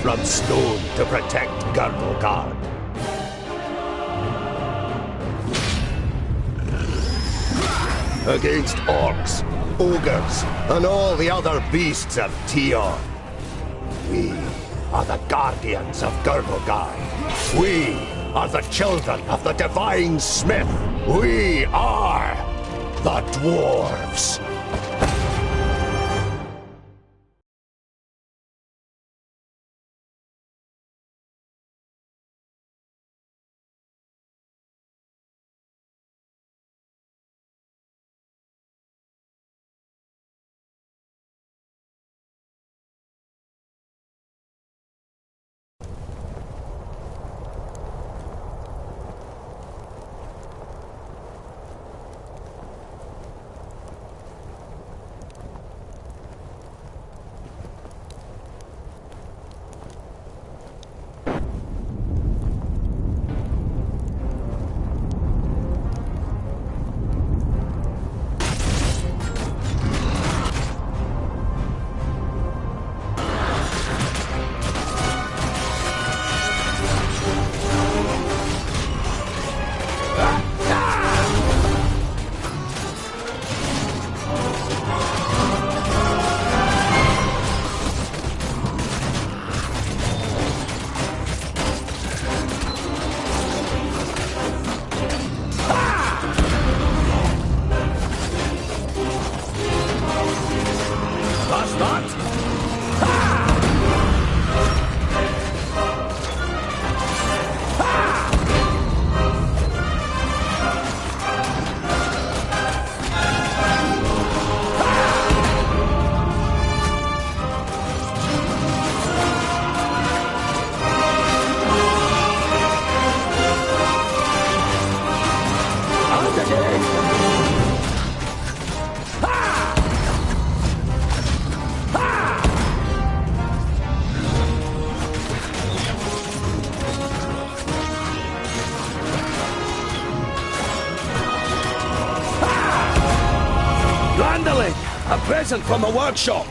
from stone to protect Girdlegard. Against orcs, ogres, and all the other beasts of Tion. We are the guardians of Girdlegard. We are the children of the Divine Smith. We are the Dwarves. A present from the workshop!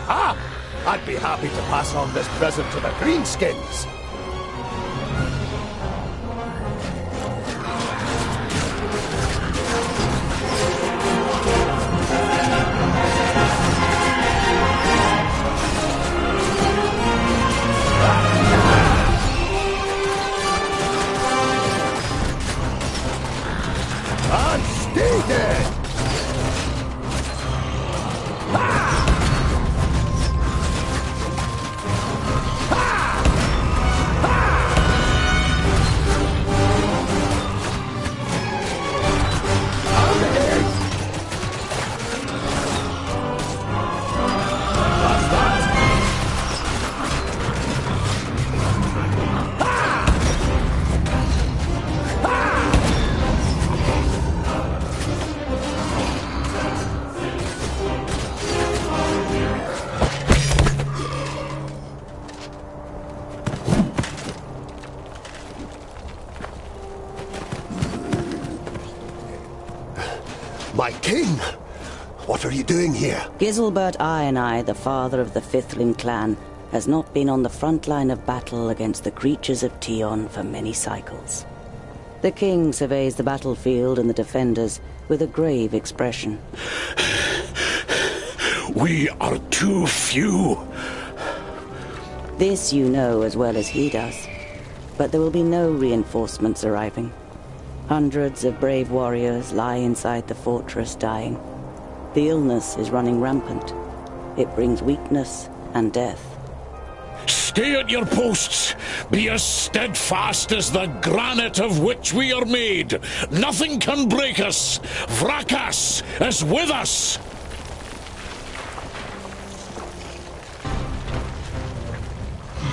Ah! I'd be happy to pass on this present to the Greenskins! My king! What are you doing here? Giselbert Eye, the father of the Fifthling clan, has not been on the front line of battle against the creatures of Tion for many cycles. The king surveys the battlefield and the defenders with a grave expression. We are too few. This you know as well as he does. But there will be no reinforcements arriving. Hundreds of brave warriors lie inside the fortress dying. The illness is running rampant. It brings weakness and death. Stay at your posts. Be as steadfast as the granite of which we are made. Nothing can break us. Vrakas is with us.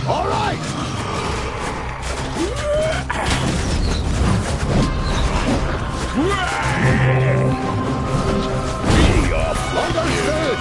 All right! Understood!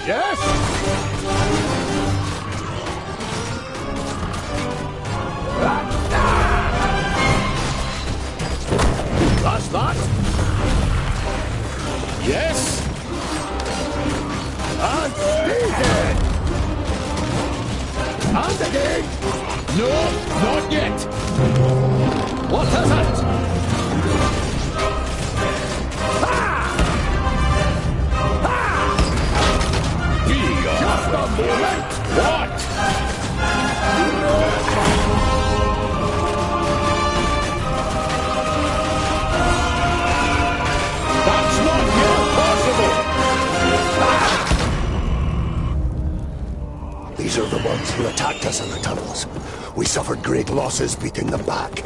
Yes! That's that! Yes? And speed! And again! No, not yet. What is it? Just a moment! What? That's not yet possible. These are the ones who attacked us in the tunnels. We suffered great losses beating them back.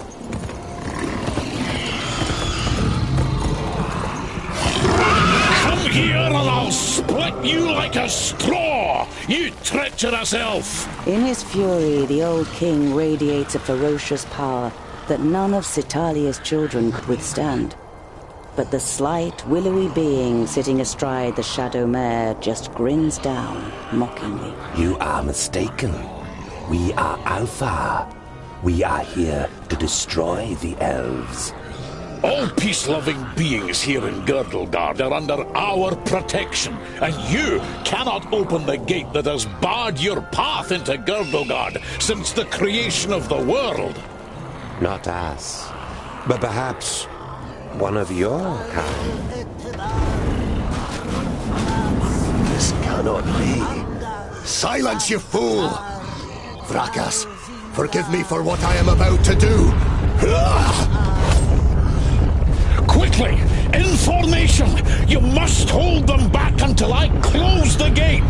Come here and I'll split you like a straw, you treacherous elf. In his fury, the old king radiates a ferocious power that none of Citalia's children could withstand. But the slight, willowy being sitting astride the shadow mare just grins down, mockingly. You are mistaken. We are Alpha. We are here to destroy the elves. All peace-loving beings here in Girdlegard are under our protection, and you cannot open the gate that has barred your path into Girdlegard since the creation of the world. Not us, but perhaps one of your kind. This cannot be. Silence, you fool! Vrakas, forgive me for what I am about to do. Quickly! In formation! You must hold them back until I close the gate!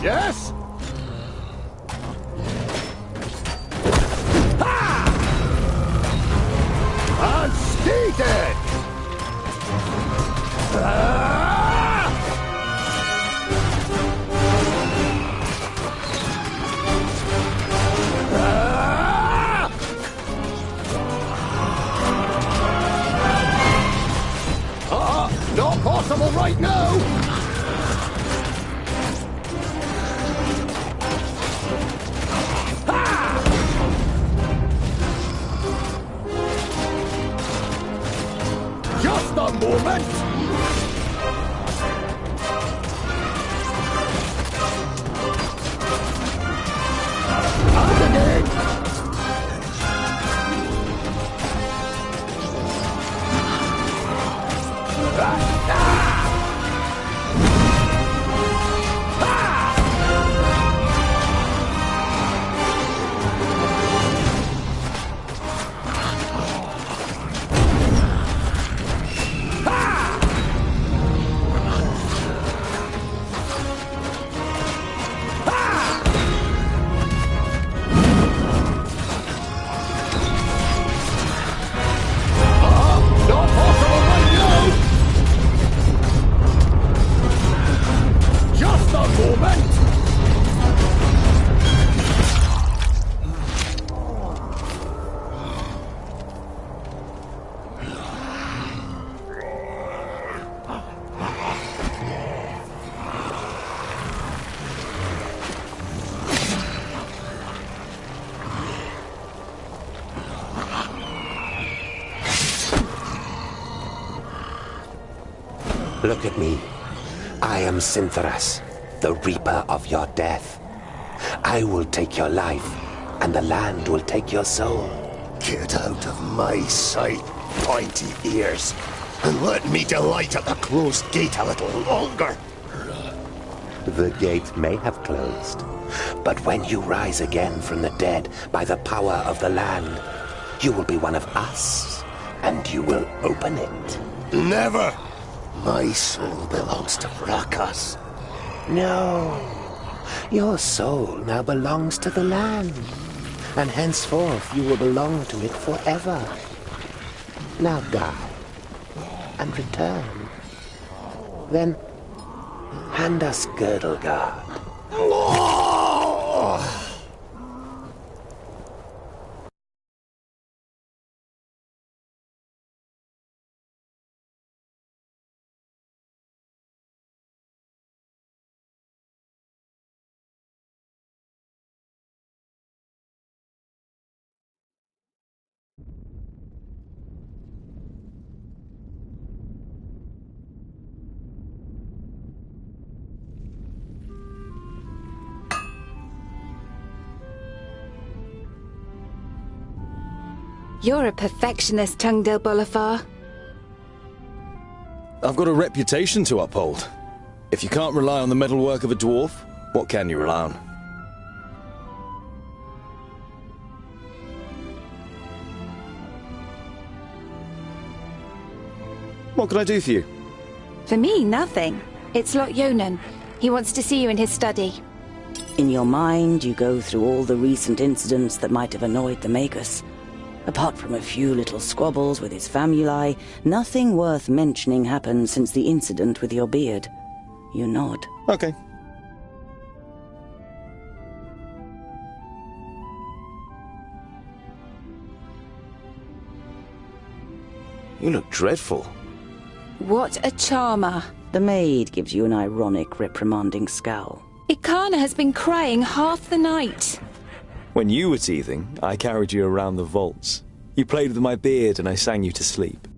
Yes? And skated! Not possible right now! Just a moment! And again! Not possible right now! Just a moment! Look at me. I am Syntheras, the Reaper of your death. I will take your life, and the land will take your soul. Get out of my sight, pointy ears, and let me delight at the closed gate a little longer. The gate may have closed, but when you rise again from the dead by the power of the land, you will be one of us, and you will open it. Never! My soul belongs to Vrakas. No, your soul now belongs to the land, and henceforth you will belong to it forever. Now die, and return. Then hand us Girdlegard. You're a perfectionist, Tungdil Bolafar. I've got a reputation to uphold. If you can't rely on the metalwork of a dwarf, what can you rely on? What can I do for you? For me, nothing. It's Lot Yonan. He wants to see you in his study. In your mind, you go through all the recent incidents that might have annoyed the Magus. Apart from a few little squabbles with his famuli, nothing worth mentioning happened since the incident with your beard. You nod. Okay. You look dreadful. What a charmer. The maid gives you an ironic, reprimanding scowl. Ikana has been crying half the night. When you were teething, I carried you around the vaults. You played with my beard and I sang you to sleep.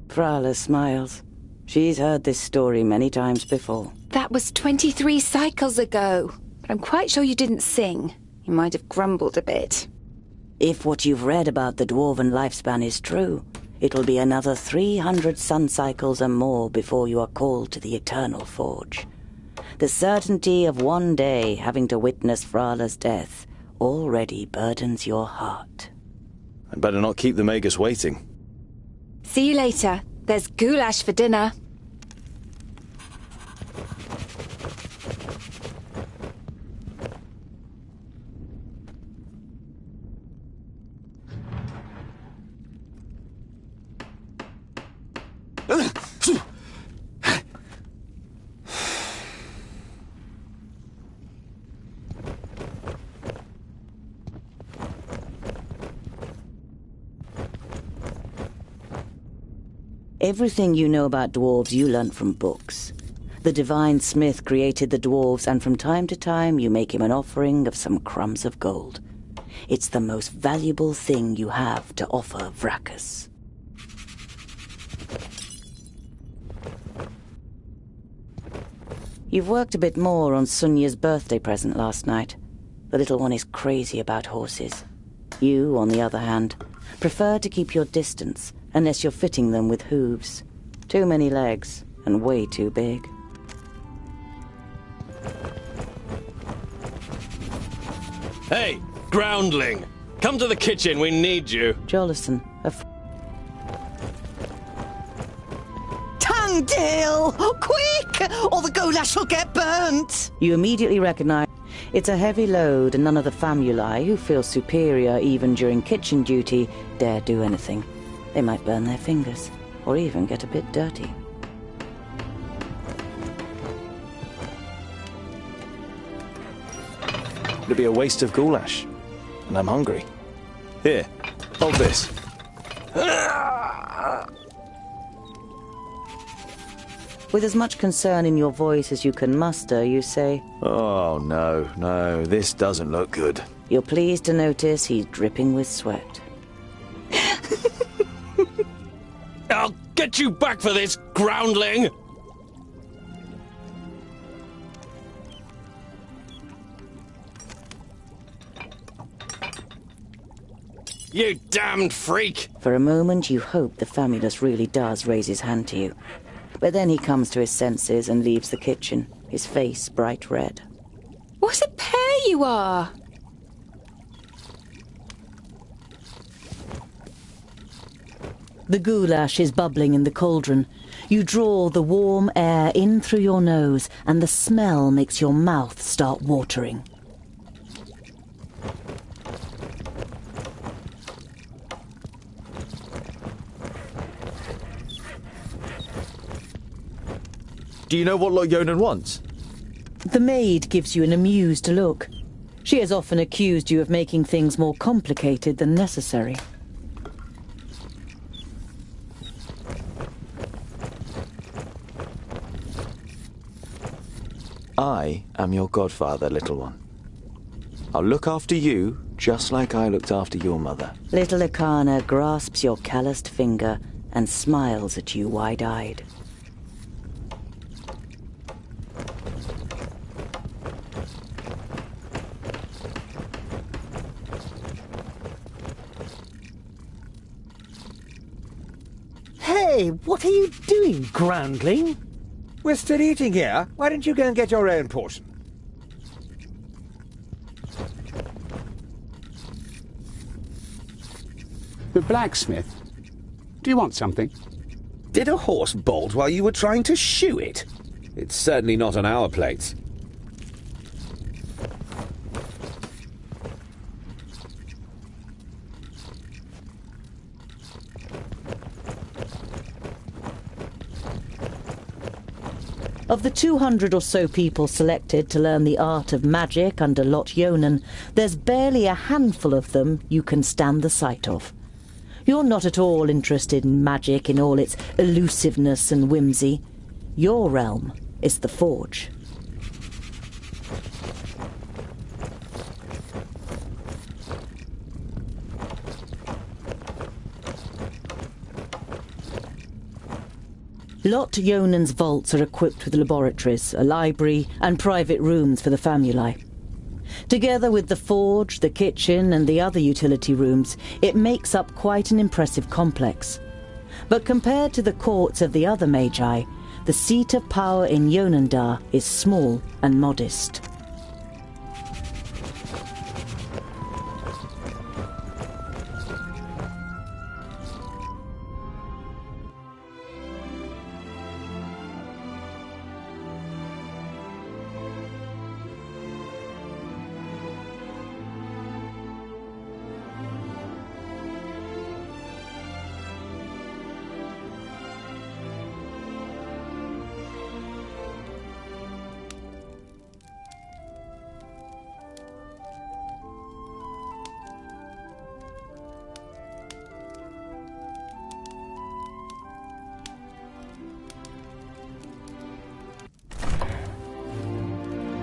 Frala smiles. She's heard this story many times before. That was 23 cycles ago. But I'm quite sure you didn't sing. You might have grumbled a bit. If what you've read about the dwarven lifespan is true, it'll be another 300 sun cycles and more before you are called to the Eternal Forge. The certainty of one day having to witness Frala's death already burdens your heart. I'd better not keep the Magus waiting. See you later. There's goulash for dinner. Everything you know about dwarves you learnt from books. The divine smith created the dwarves, and from time to time you make him an offering of some crumbs of gold. It's the most valuable thing you have to offer Vracus. You've worked a bit more on Sunya's birthday present last night. The little one is crazy about horses. You, on the other hand, prefer to keep your distance unless you're fitting them with hooves. Too many legs and way too big. Hey, groundling! Come to the kitchen, we need you. Jolison, Tungdil! Quick! Or the goulash will get burnt! You immediately recognize it's a heavy load, and none of the famuli, who feel superior even during kitchen duty, dare do anything. They might burn their fingers, or even get a bit dirty. It'd be a waste of goulash. And I'm hungry. Here, hold this. With as much concern in your voice as you can muster, you say, Oh, no, this doesn't look good. You're pleased to notice he's dripping with sweat. I'll get you back for this, groundling! You damned freak! For a moment you hope the famulus really does raise his hand to you. But then he comes to his senses and leaves the kitchen, his face bright red. What a pair you are! The goulash is bubbling in the cauldron. You draw the warm air in through your nose, and the smell makes your mouth start watering. Do you know what Lot Yonan wants? The maid gives you an amused look. She has often accused you of making things more complicated than necessary. I am your godfather, little one. I'll look after you just like I looked after your mother. Little Ikana grasps your calloused finger and smiles at you wide-eyed. Hey, what are you doing, groundling? We're still eating here. Why don't you go and get your own portion? The blacksmith. Do you want something? Did a horse bolt while you were trying to shoe it? It's certainly not on our plates. Of the 200 or so people selected to learn the art of magic under Lot Yonan, there's barely a handful of them you can stand the sight of. You're not at all interested in magic in all its elusiveness and whimsy. Your realm is the Forge. Lot Yonan's vaults are equipped with laboratories, a library, and private rooms for the famuli. Together with the forge, the kitchen, and the other utility rooms, it makes up quite an impressive complex. But compared to the courts of the other magi, the seat of power in Yonandar is small and modest.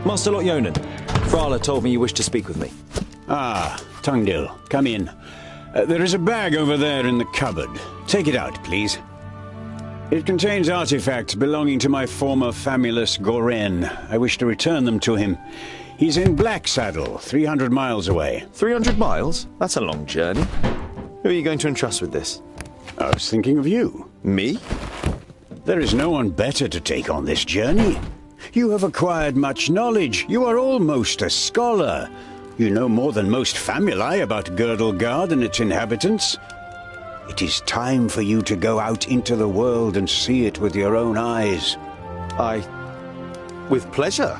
Master Lot Yonan, Frala told me you wished to speak with me. Ah, Tungdil, come in. There is a bag over there in the cupboard. Take it out, please. It contains artifacts belonging to my former famulus Goren. I wish to return them to him. He's in Black Saddle, 300 miles away. 300 miles? That's a long journey. Who are you going to entrust with this? I was thinking of you. Me? There is no one better to take on this journey. You have acquired much knowledge. You are almost a scholar. You know more than most famuli about Girdlegard and its inhabitants. It is time for you to go out into the world and see it with your own eyes. With pleasure.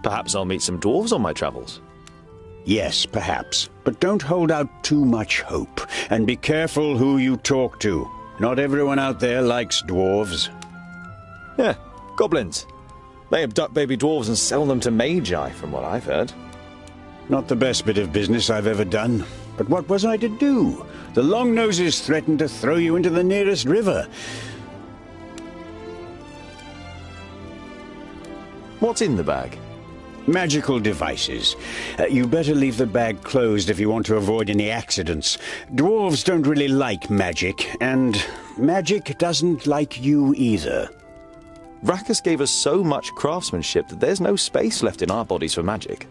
Perhaps I'll meet some dwarves on my travels. Yes, perhaps. But don't hold out too much hope. And be careful who you talk to. Not everyone out there likes dwarves. Yeah, goblins. They abduct baby dwarves and sell them to magi, from what I've heard. Not the best bit of business I've ever done. But what was I to do? The Longnoses threatened to throw you into the nearest river. What's in the bag? Magical devices. You better leave the bag closed if you want to avoid any accidents. Dwarves don't really like magic, and magic doesn't like you either. Rakus gave us so much craftsmanship that there's no space left in our bodies for magic.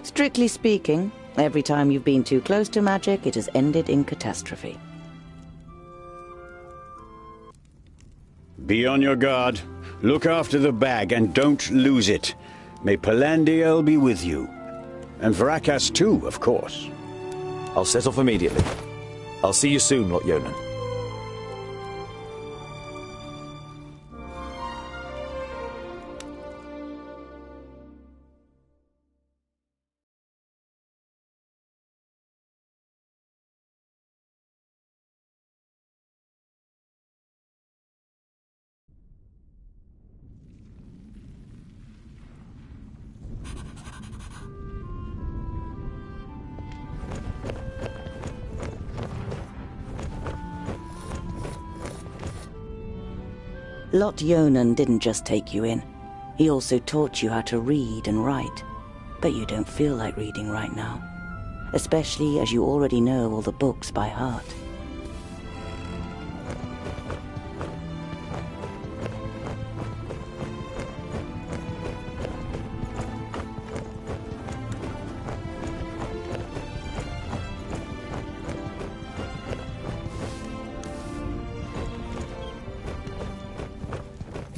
Strictly speaking, every time you've been too close to magic, it has ended in catastrophe. Be on your guard. Look after the bag and don't lose it. May Palandiel be with you. And Vrakas too, of course. I'll set off immediately. I'll see you soon, Lot Yonan. Lot Yonan didn't just take you in. He also taught you how to read and write. But you don't feel like reading right now. Especially as you already know all the books by heart.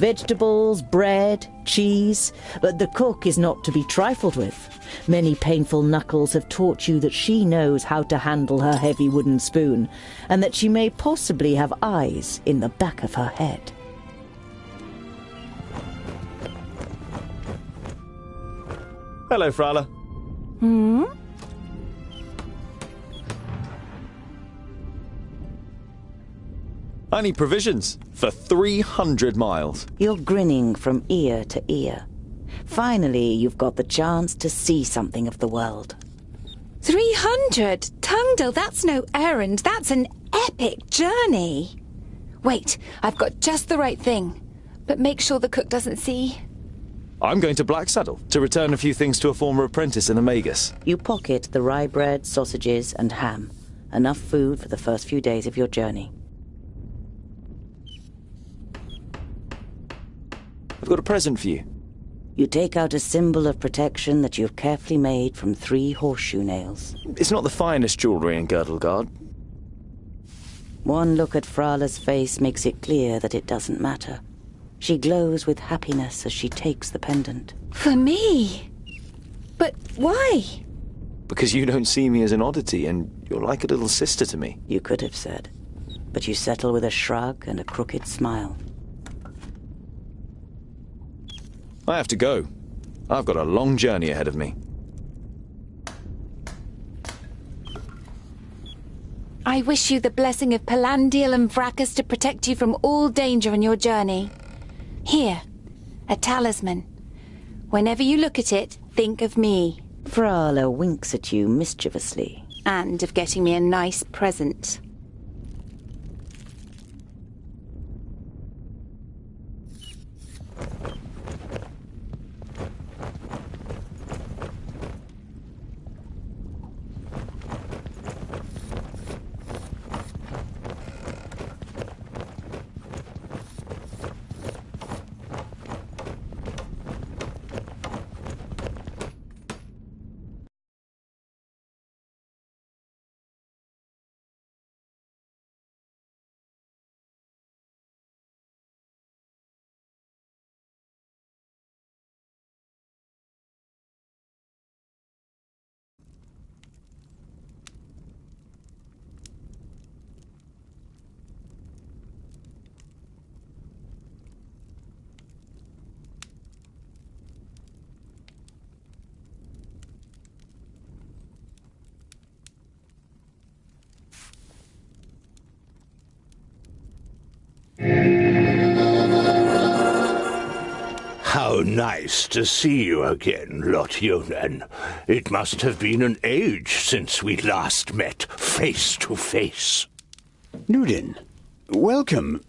Vegetables, bread, cheese, but the cook is not to be trifled with. Many painful knuckles have taught you that she knows how to handle her heavy wooden spoon, and that she may possibly have eyes in the back of her head. Hello, Frala. Hmm? I need provisions for 300 miles. You're grinning from ear to ear. Finally, you've got the chance to see something of the world. 300? Tungdil, that's no errand. That's an epic journey. Wait, I've got just the right thing. But make sure the cook doesn't see. I'm going to Blacksaddle to return a few things to a former apprentice in Amagus. You pocket the rye bread, sausages, and ham. Enough food for the first few days of your journey. I've got a present for you. You take out a symbol of protection that you've carefully made from 3 horseshoe nails. It's not the finest jewellery in Girdlegard. One look at Frala's face makes it clear that it doesn't matter. She glows with happiness as she takes the pendant. For me? But why? Because you don't see me as an oddity, and you're like a little sister to me. You could have said, but you settle with a shrug and a crooked smile. I have to go. I've got a long journey ahead of me. I wish you the blessing of Palandial and Vracus to protect you from all danger on your journey. Here, a talisman. Whenever you look at it, think of me. Frala winks at you mischievously. And of getting me a nice present. How nice to see you again, Lotyonen. It must have been an age since we last met face to face. Nudin, welcome.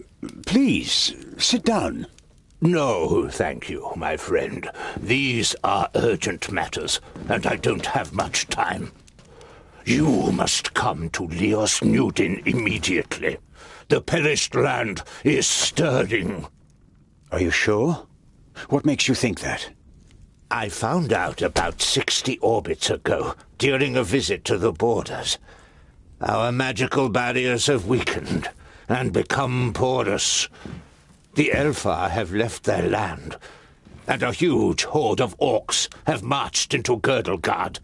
Please, sit down. No, thank you, my friend. These are urgent matters, and I don't have much time. You must come to Leos Nudin immediately. The perished land is stirring. Are you sure? What makes you think that? I found out about 60 orbits ago, during a visit to the borders. Our magical barriers have weakened and become porous. The Elfar have left their land, and a huge horde of orcs have marched into Girdlegard.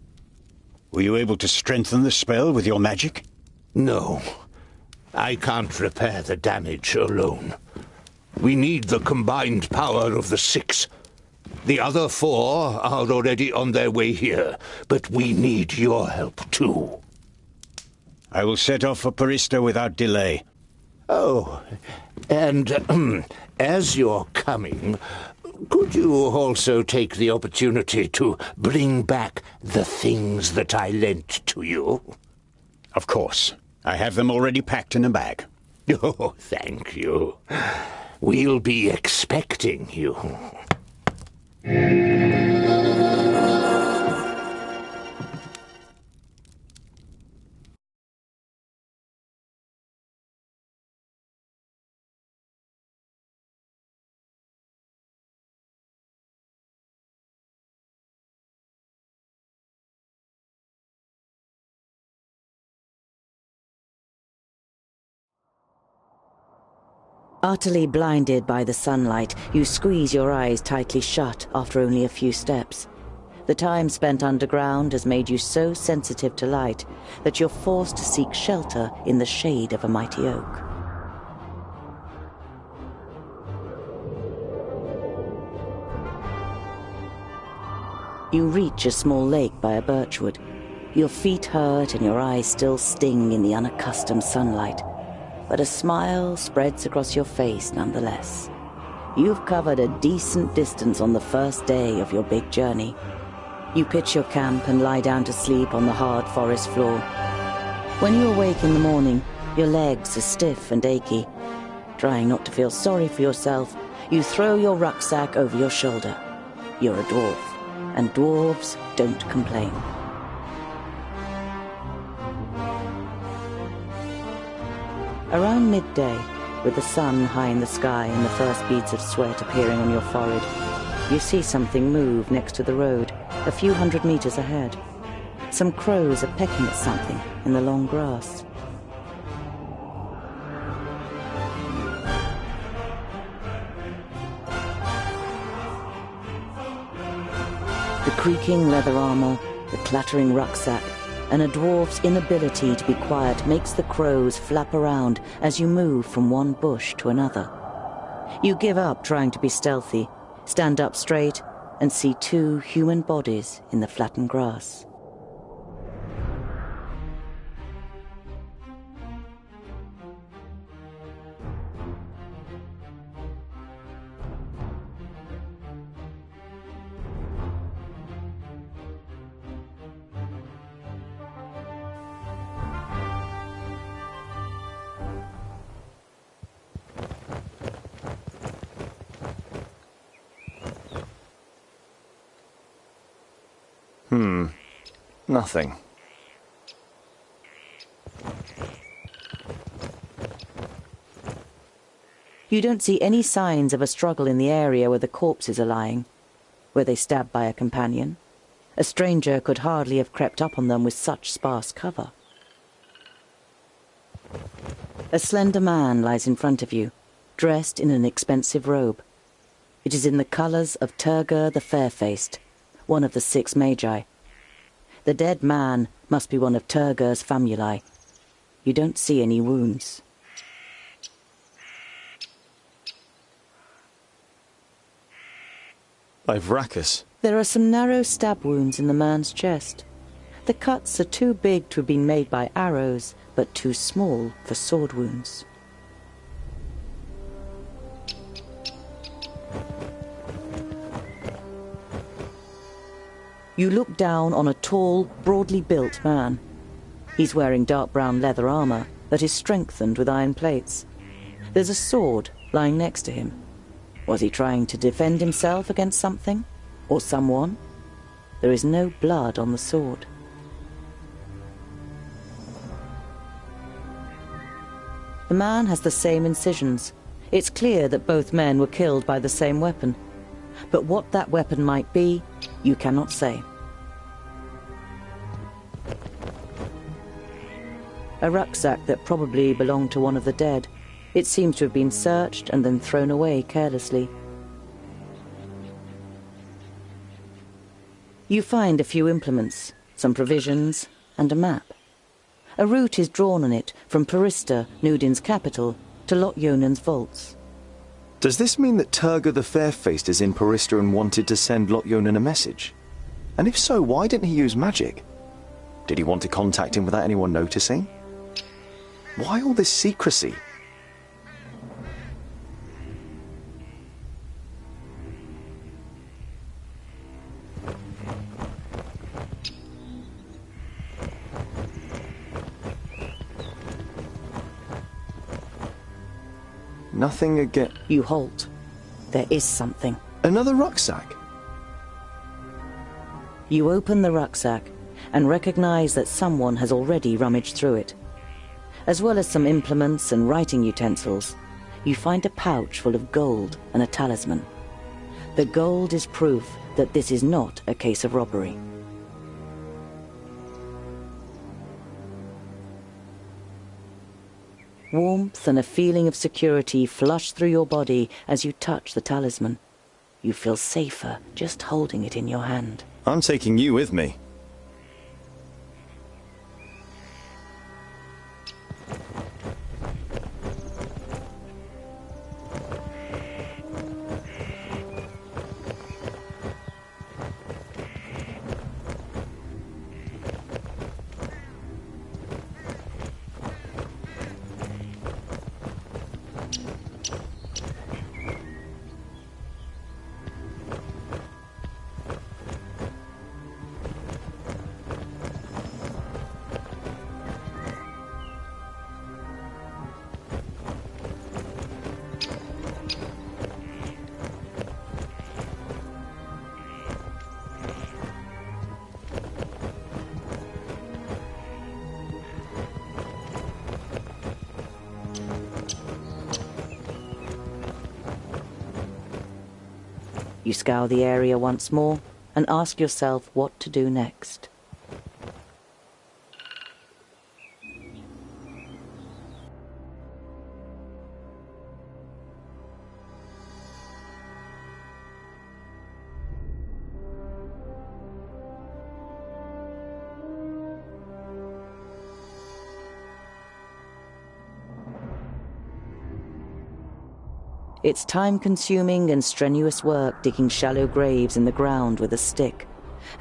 Were you able to strengthen the spell with your magic? No. I can't repair the damage alone. We need the combined power of the 6. The other 4 are already on their way here, but we need your help too. I will set off for Parista without delay. Oh, and as you're coming, could you also take the opportunity to bring back the things that I lent to you? Of course. I have them already packed in a bag. Oh, thank you. We'll be expecting you. Utterly blinded by the sunlight, you squeeze your eyes tightly shut after only a few steps. The time spent underground has made you so sensitive to light that you're forced to seek shelter in the shade of a mighty oak. You reach a small lake by a birchwood. Your feet hurt and your eyes still sting in the unaccustomed sunlight, but a smile spreads across your face nonetheless. You've covered a decent distance on the first day of your big journey. You pitch your camp and lie down to sleep on the hard forest floor. When you awake in the morning, your legs are stiff and achy. Trying not to feel sorry for yourself, you throw your rucksack over your shoulder. You're a dwarf, and dwarves don't complain. Around midday, with the sun high in the sky and the first beads of sweat appearing on your forehead, you see something move next to the road, a few hundred meters ahead. Some crows are pecking at something in the long grass. The creaking leather armor, the clattering rucksack, and a dwarf's inability to be quiet makes the crows flap around as you move from one bush to another. You give up trying to be stealthy, stand up straight, and see two human bodies in the flattened grass. Nothing. You don't see any signs of a struggle in the area where the corpses are lying. Were they stabbed by a companion? A stranger could hardly have crept up on them with such sparse cover. A slender man lies in front of you, dressed in an expensive robe. It is in the colours of Turgur the Fair-Faced, one of the 6 magi. The dead man must be one of Turgur's famuli. You don't see any wounds. By Vrachas. There are some narrow stab wounds in the man's chest. The cuts are too big to have been made by arrows, but too small for sword wounds. You look down on a tall, broadly built man. He's wearing dark brown leather armor that is strengthened with iron plates. There's a sword lying next to him. Was he trying to defend himself against something? Or someone? There is no blood on the sword. The man has the same incisions. It's clear that both men were killed by the same weapon. But what that weapon might be, you cannot say. A rucksack that probably belonged to one of the dead. It seems to have been searched and then thrown away carelessly. You find a few implements, some provisions, and a map. A route is drawn on it from Parista, Nudin's capital, to Lot-Yonan's vaults. Does this mean that Turgur the Fair-Faced is in Parista and wanted to send Lot-Yonan a message? And if so, why didn't he use magic? Did he want to contact him without anyone noticing? Why all this secrecy? Nothing again. You halt. There is something. Another rucksack? You open the rucksack and recognize that someone has already rummaged through it. As well as some implements and writing utensils, you find a pouch full of gold and a talisman. The gold is proof that this is not a case of robbery. Warmth and a feeling of security flush through your body as you touch the talisman. You feel safer just holding it in your hand. I'm taking you with me. You scour the area once more and ask yourself what to do next. It's time-consuming and strenuous work digging shallow graves in the ground with a stick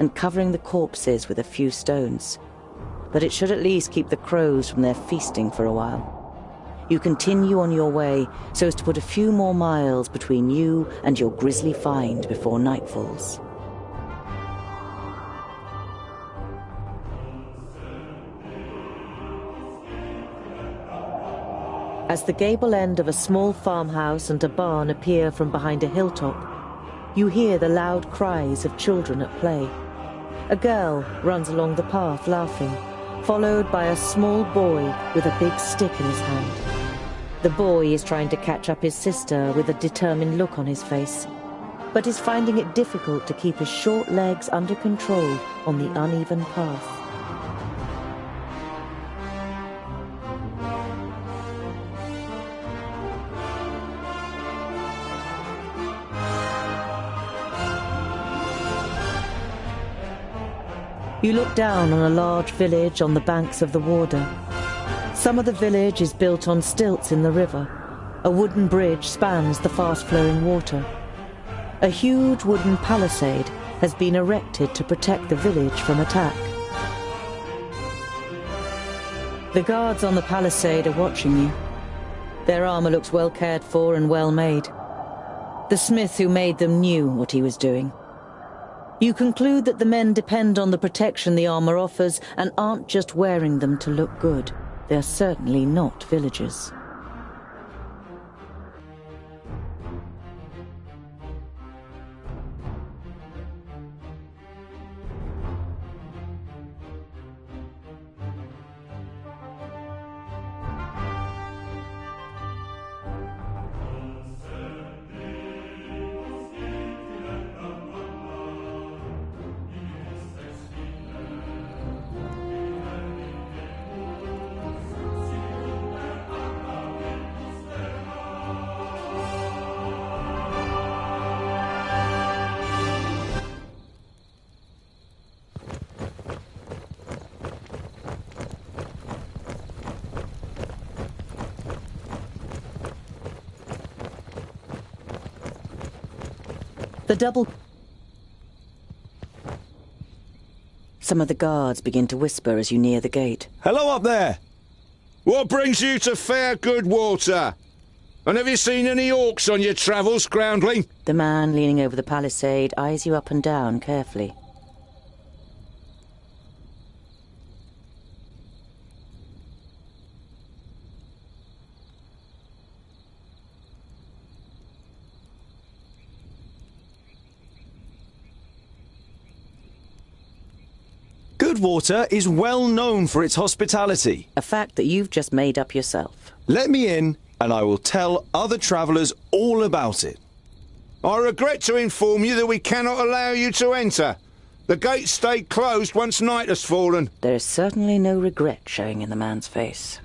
and covering the corpses with a few stones. But it should at least keep the crows from their feasting for a while. You continue on your way so as to put a few more miles between you and your grisly find before night falls. As the gable end of a small farmhouse and a barn appear from behind a hilltop, you hear the loud cries of children at play. A girl runs along the path laughing, followed by a small boy with a big stick in his hand. The boy is trying to catch up his sister with a determined look on his face, but is finding it difficult to keep his short legs under control on the uneven path. You look down on a large village on the banks of the Warder. Some of the village is built on stilts in the river. A wooden bridge spans the fast-flowing water. A huge wooden palisade has been erected to protect the village from attack. The guards on the palisade are watching you. Their armor looks well cared for and well made. The smith who made them knew what he was doing. You conclude that the men depend on the protection the armor offers and aren't just wearing them to look good. They're certainly not villagers. Some of the guards begin to whisper as you near the gate. Hello up there! What brings you to fair good water? And have you seen any orcs on your travels, groundling? The man leaning over the palisade eyes you up and down carefully. Goodwater is well known for its hospitality. A fact that you've just made up yourself. Let me in, and I will tell other travellers all about it. I regret to inform you that we cannot allow you to enter. The gates stayed closed once night has fallen. There is certainly no regret showing in the man's face.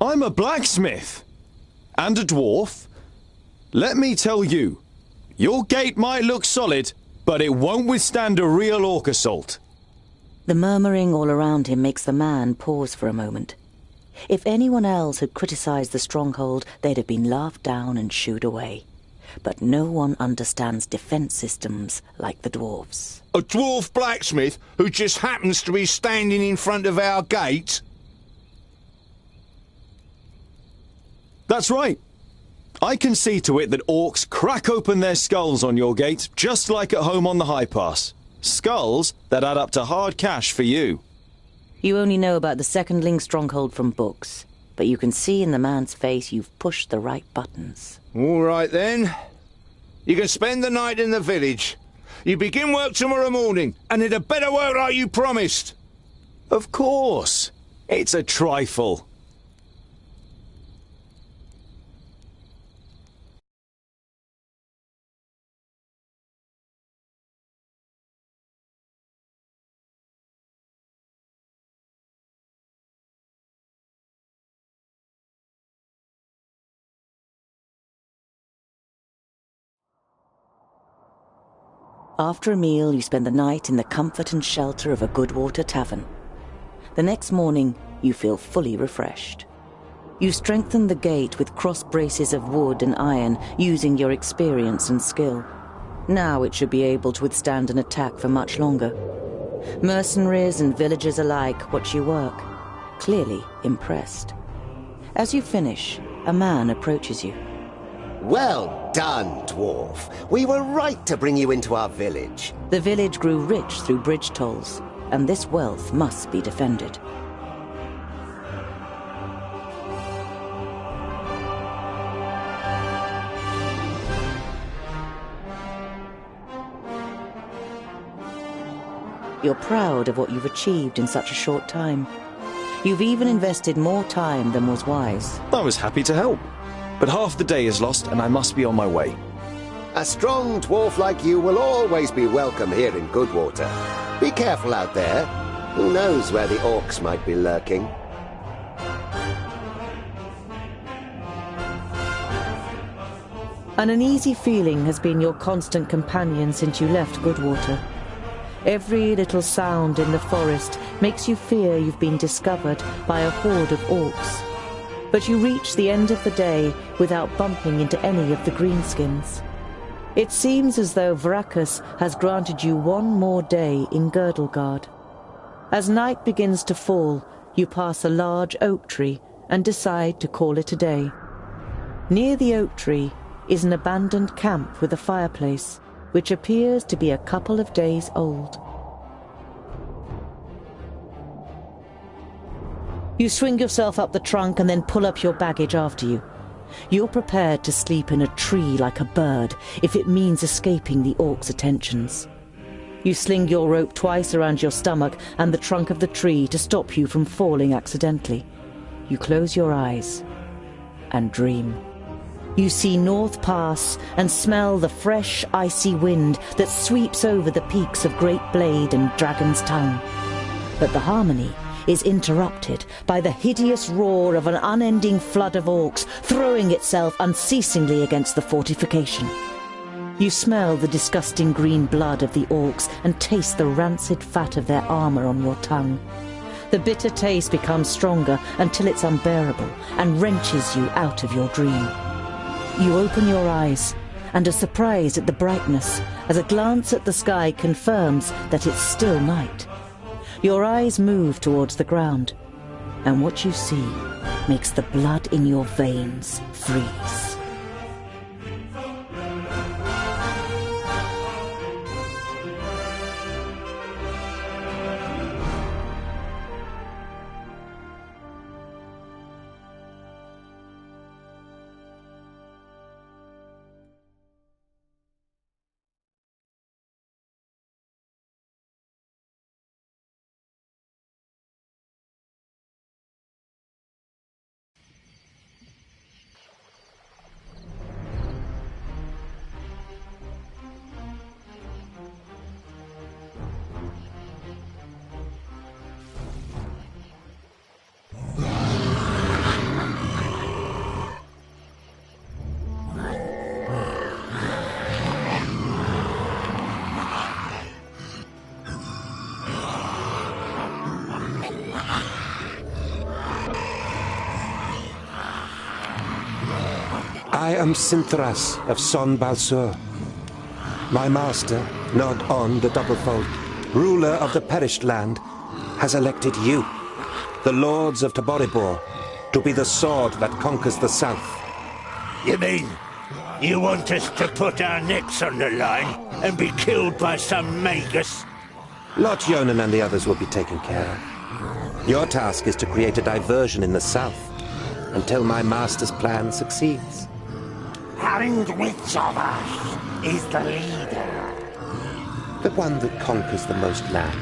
I'm a blacksmith. And a dwarf. Let me tell you, your gate might look solid, but it won't withstand a real orc assault. The murmuring all around him makes the man pause for a moment. If anyone else had criticized the stronghold, they'd have been laughed down and shooed away. But no one understands defense systems like the dwarves. A dwarf blacksmith who just happens to be standing in front of our gate? That's right. I can see to it that orcs crack open their skulls on your gate, just like at home on the High Pass. Skulls that add up to hard cash for you. You only know about the secondling stronghold from books, but you can see in the man's face you've pushed the right buttons. All right, then. You can spend the night in the village. You begin work tomorrow morning, and it had better work like you promised. Of course. It's a trifle. After a meal, you spend the night in the comfort and shelter of a Goodwater tavern. The next morning, you feel fully refreshed. You strengthen the gate with cross braces of wood and iron, using your experience and skill. Now it should be able to withstand an attack for much longer. Mercenaries and villagers alike watch you work, clearly impressed. As you finish, a man approaches you. Well done, dwarf. We were right to bring you into our village. The village grew rich through bridge tolls, and this wealth must be defended. You're proud of what you've achieved in such a short time. You've even invested more time than was wise. I was happy to help. But half the day is lost, and I must be on my way. A strong dwarf like you will always be welcome here in Goodwater. Be careful out there. Who knows where the orcs might be lurking? An uneasy feeling has been your constant companion since you left Goodwater. Every little sound in the forest makes you fear you've been discovered by a horde of orcs. But you reach the end of the day without bumping into any of the greenskins. It seems as though Vrakas has granted you one more day in Girdlegard. As night begins to fall, you pass a large oak tree and decide to call it a day. Near the oak tree is an abandoned camp with a fireplace, which appears to be a couple of days old. You swing yourself up the trunk and then pull up your baggage after you. You're prepared to sleep in a tree like a bird if it means escaping the orcs' attentions. You sling your rope twice around your stomach and the trunk of the tree to stop you from falling accidentally. You close your eyes and dream. You see North Pass and smell the fresh, icy wind that sweeps over the peaks of Great Blade and Dragon's Tongue. But the harmony is interrupted by the hideous roar of an unending flood of orcs throwing itself unceasingly against the fortification. You smell the disgusting green blood of the orcs and taste the rancid fat of their armor on your tongue. The bitter taste becomes stronger until it's unbearable and wrenches you out of your dream. You open your eyes and are surprised at the brightness as a glance at the sky confirms that it's still night. Your eyes move towards the ground, and what you see makes the blood in your veins freeze. I am Sinthras of Son Balsur. My master, Nod On the Doublefold, ruler of the perished land, has elected you, the lords of Taboribor, to be the sword that conquers the south. You mean you want us to put our necks on the line and be killed by some magus? Lot Yonan and the others will be taken care of. Your task is to create a diversion in the south until my master's plan succeeds. And which of us is the leader? The one that conquers the most land.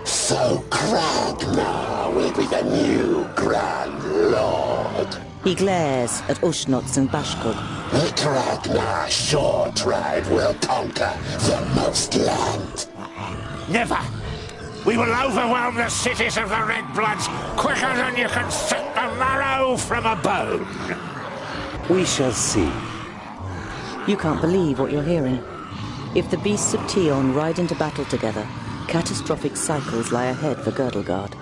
So Kragnar will be the new Grand Lord. He glares at Ushnots and Bashkog. The Kragnar Shore tribe will conquer the most land. Never! We will overwhelm the cities of the Red Bloods quicker than you can suck the marrow from a bone. We shall see. You can't believe what you're hearing. If the beasts of Tion ride into battle together, catastrophic cycles lie ahead for Girdlegard.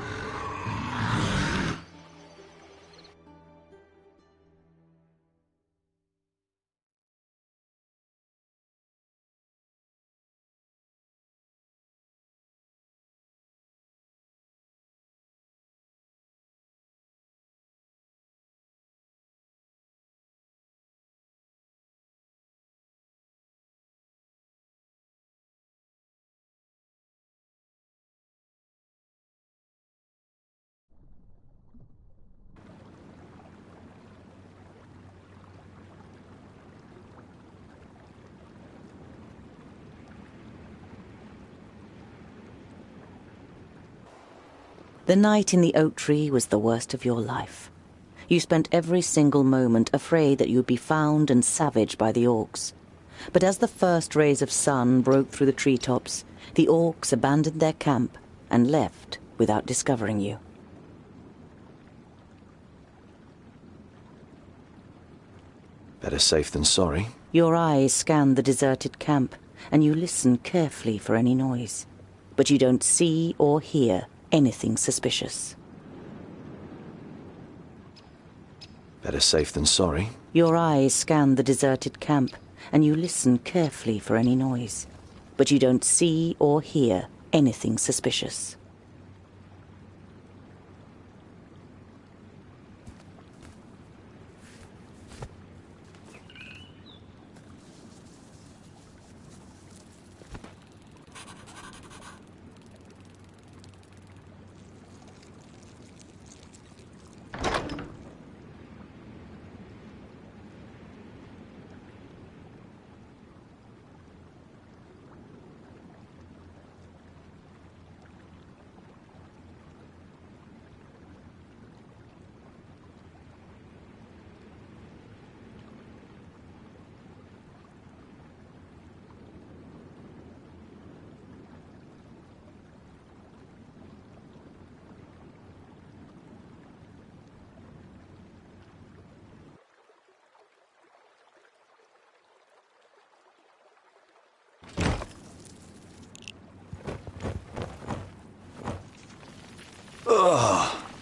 The night in the oak tree was the worst of your life. You spent every single moment afraid that you'd be found and savaged by the orcs. But as the first rays of sun broke through the treetops, the orcs abandoned their camp and left without discovering you. Better safe than sorry. Your eyes scan the deserted camp, and you listen carefully for any noise. But you don't see or hear anything suspicious. Better safe than sorry. Your eyes scan the deserted camp, and you listen carefully for any noise. But you don't see or hear anything suspicious.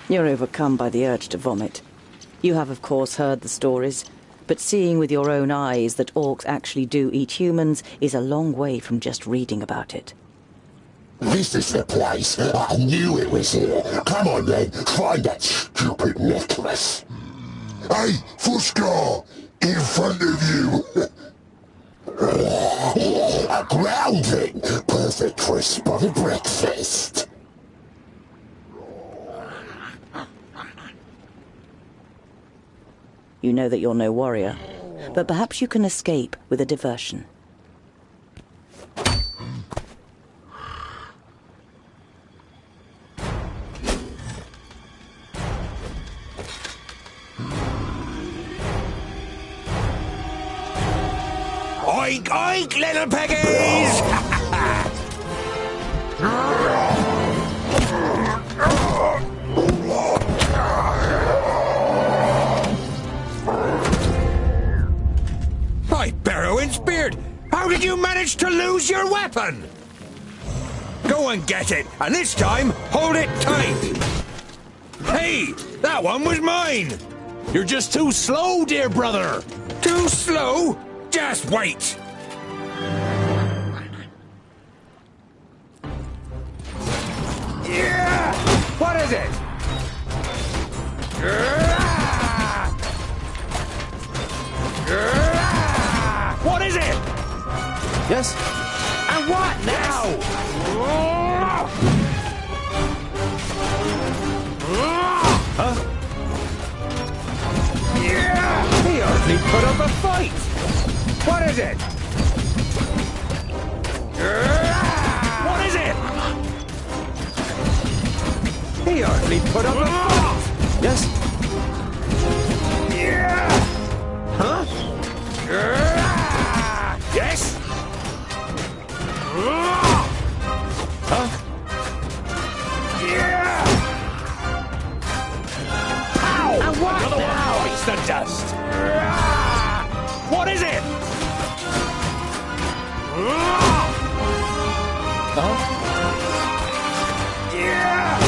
You're overcome by the urge to vomit. You have, of course, heard the stories, but seeing with your own eyes that orcs actually do eat humans is a long way from just reading about it. This is the place. I knew it was here. Come on then, find that stupid necklace. Hey, Fuskar! In front of you! A groundling! Perfect for a spotted breakfast. You know that you're no warrior, but perhaps you can escape with a diversion. Oink, oink, little piggies! By Barrowin's beard! How did you manage to lose your weapon? Go and get it, and this time, hold it tight! Hey, that one was mine! You're just too slow, dear brother! Too slow? Just wait! Yeah! What is it? What is it? Yes? And what now? Huh? Yeah! He hardly put up a fight! What is it? What is it? He hardly put up a fight! Yes? Yeah! Huh? Yes? Huh? Yeah! Ow! And what Another now? one bites the dust. What is it? Huh? Yeah!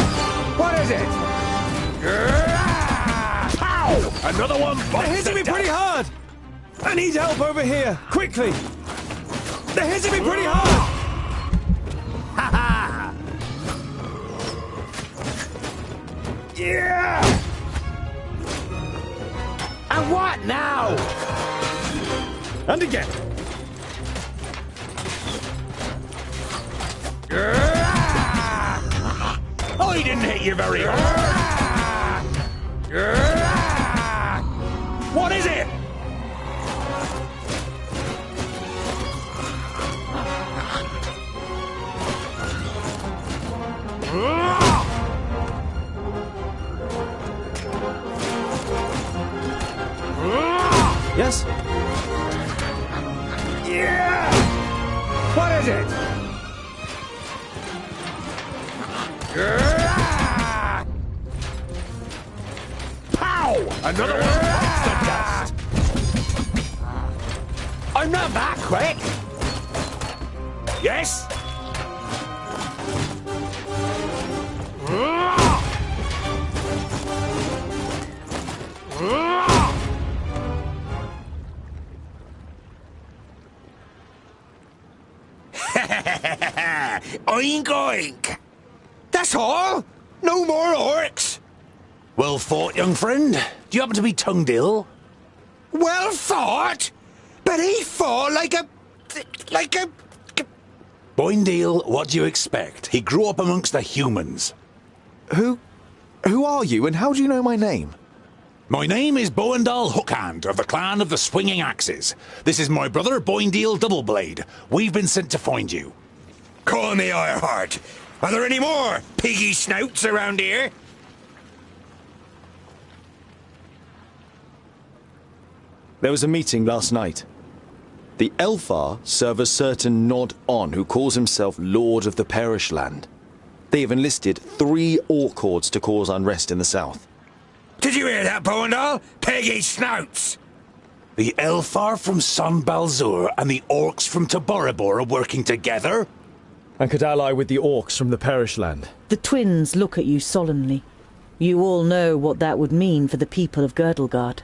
What is it? Pow! Another one They're bites hitting the me pretty dust. hard! I need help over here, quickly! They're hitting me pretty hard! Ha ha! Yeah! And what now? And again! I didn't hit you very hard. What is it? Yes? Yeah! What is it? Pow! Another one bites the dust. I'm not that quick. Yes? Oink oink! That's all? No more orcs? Well fought, young friend. Do you happen to be tongued ill? Well fought? But he fought like a... Boindale, what do you expect? He grew up amongst the humans. Who are you and how do you know my name? My name is Boindale Hookhand of the clan of the Swinging Axes. This is my brother, Boindale Doubleblade. We've been sent to find you. Call me Ironheart. Are there any more piggy snouts around here? There was a meeting last night. The Elfar serve a certain Nod-On who calls himself Lord of the Perish Land. They have enlisted 3 orc hordes to cause unrest in the south. Did you hear that, Boindale? Piggy snouts! The Elfar from San Balzur and the orcs from Taboribor are working together? And could ally with the orcs from the Perish Land. The twins look at you solemnly. You all know what that would mean for the people of Girdlegard.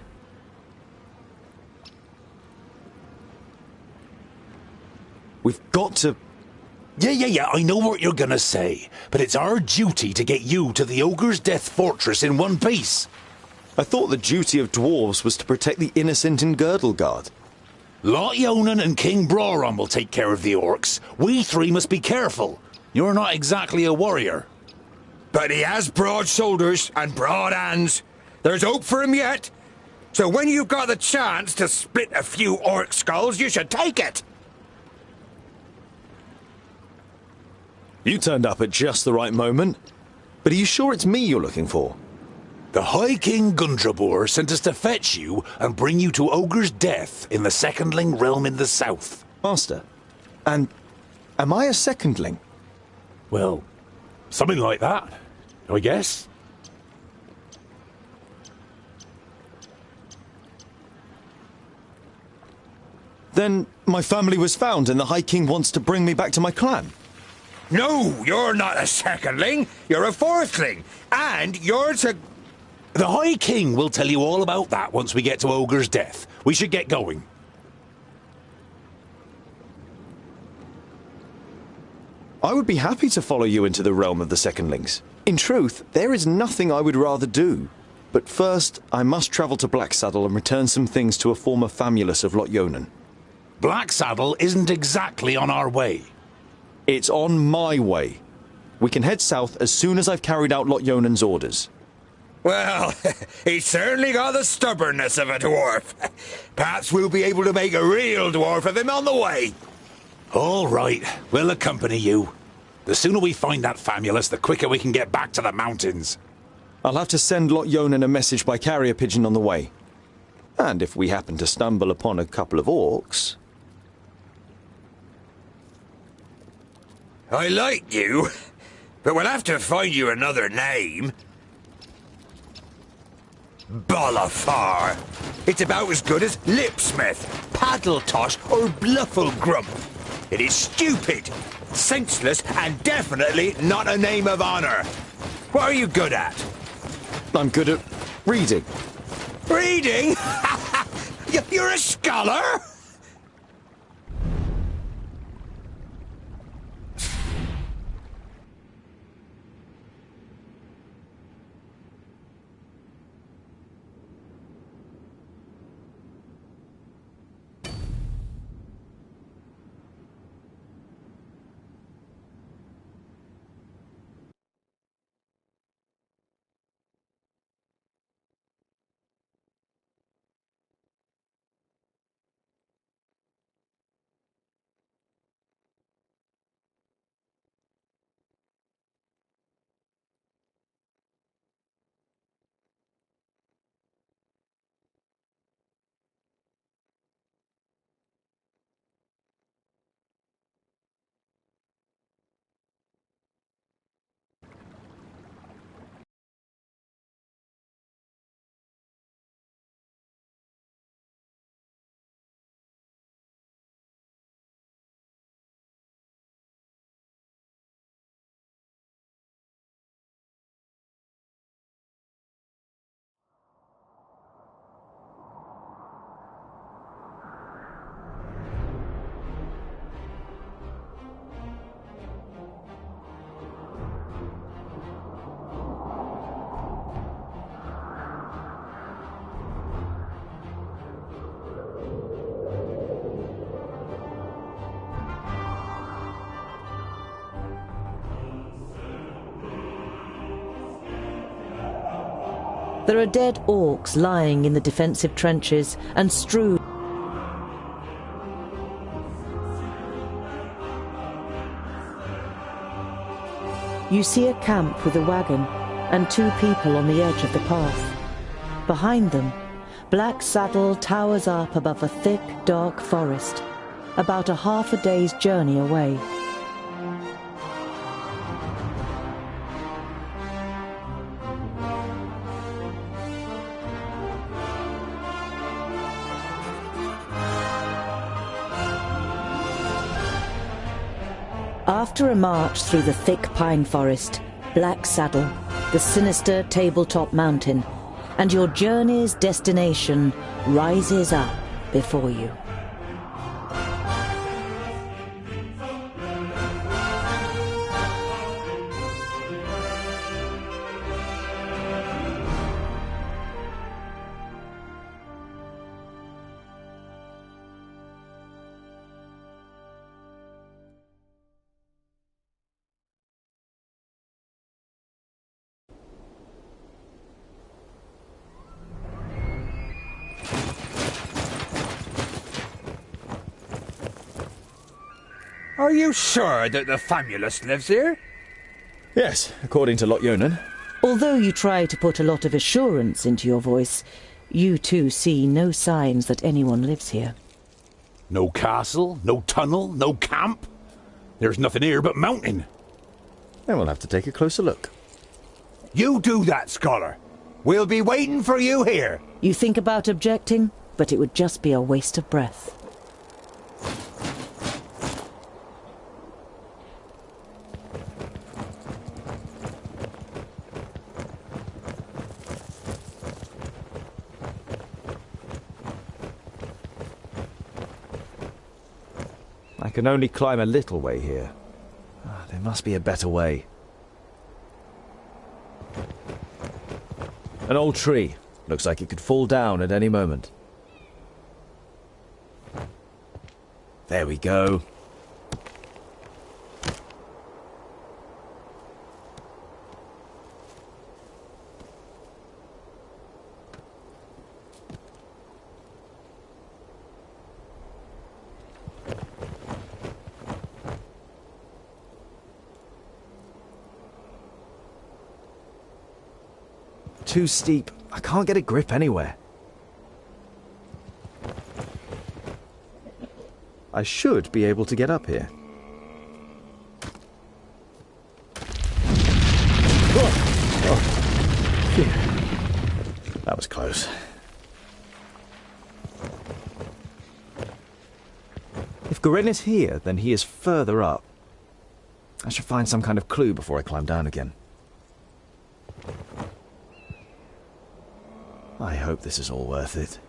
We've got to... Yeah, I know what you're gonna say. But it's our duty to get you to the Ogre's Death Fortress in one piece. I thought the duty of dwarves was to protect the innocent in Girdlegard. Lot Yonan and King Brawron will take care of the orcs. We 3 must be careful. You're not exactly a warrior. But he has broad shoulders and broad hands. There's hope for him yet. So when you've got the chance to split a few orc skulls, you should take it. You turned up at just the right moment. But are you sure it's me you're looking for? The High King Gundrabor sent us to fetch you and bring you to Ogre's Death in the Secondling realm in the south. Master, and am I a secondling? Well, something like that, I guess. Then my family was found and the High King wants to bring me back to my clan. No, you're not a secondling. You're a fourthling. And you're to... The High King will tell you all about that once we get to Ogre's death. We should get going. I would be happy to follow you into the realm of the Secondlings. In truth, there is nothing I would rather do. But first, I must travel to Blacksaddle and return some things to a former famulus of Lot-Yonan. Blacksaddle isn't exactly on our way. It's on my way. We can head south as soon as I've carried out Lot-Yonan's orders. Well, he's certainly got the stubbornness of a dwarf. Perhaps we'll be able to make a real dwarf of him on the way. All right, we'll accompany you. The sooner we find that famulus, the quicker we can get back to the mountains. I'll have to send Lot-Yonan a message by carrier pigeon on the way. And if we happen to stumble upon a couple of orcs... I like you, but we'll have to find you another name. Bolafar. It's about as good as Lipsmith, Paddletosh, or Blufflegrump. It is stupid, senseless, and definitely not a name of honor. What are you good at? I'm good at reading. Reading? You're a scholar? There are dead orcs lying in the defensive trenches and strewn. You see a camp with a wagon and two people on the edge of the path. Behind them, Blacksaddle towers up above a thick, dark forest, about a half a day's journey away. After a march through the thick pine forest, Blacksaddle, the sinister tabletop mountain, and your journey's destination rises up before you. Are you sure that the famulus lives here? Yes, according to Lot-Yonan. Although you try to put a lot of assurance into your voice, you too see no signs that anyone lives here. No castle, no tunnel, no camp. There's nothing here but mountain. Then we'll have to take a closer look. You do that, scholar. We'll be waiting for you here. You think about objecting, but it would just be a waste of breath. I can only climb a little way here. There must be a better way. An old tree. Looks like it could fall down at any moment. There we go. Too steep. I can't get a grip anywhere. I should be able to get up here. Phew. That was close. If Garen is here, then he is further up. I should find some kind of clue before I climb down again. I hope this is all worth it.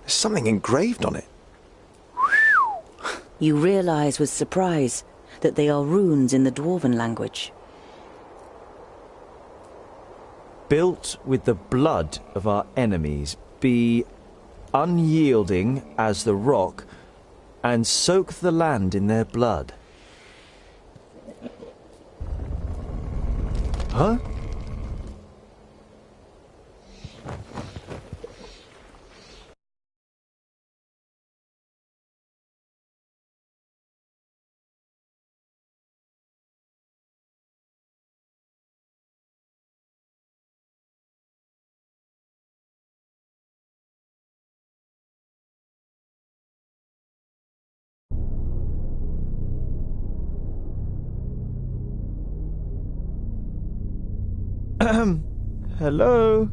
There's something engraved on it. You realize with surprise that they are runes in the Dwarven language. Built with the blood of our enemies, be unyielding as the rock, and soak the land in their blood. Huh? Hello?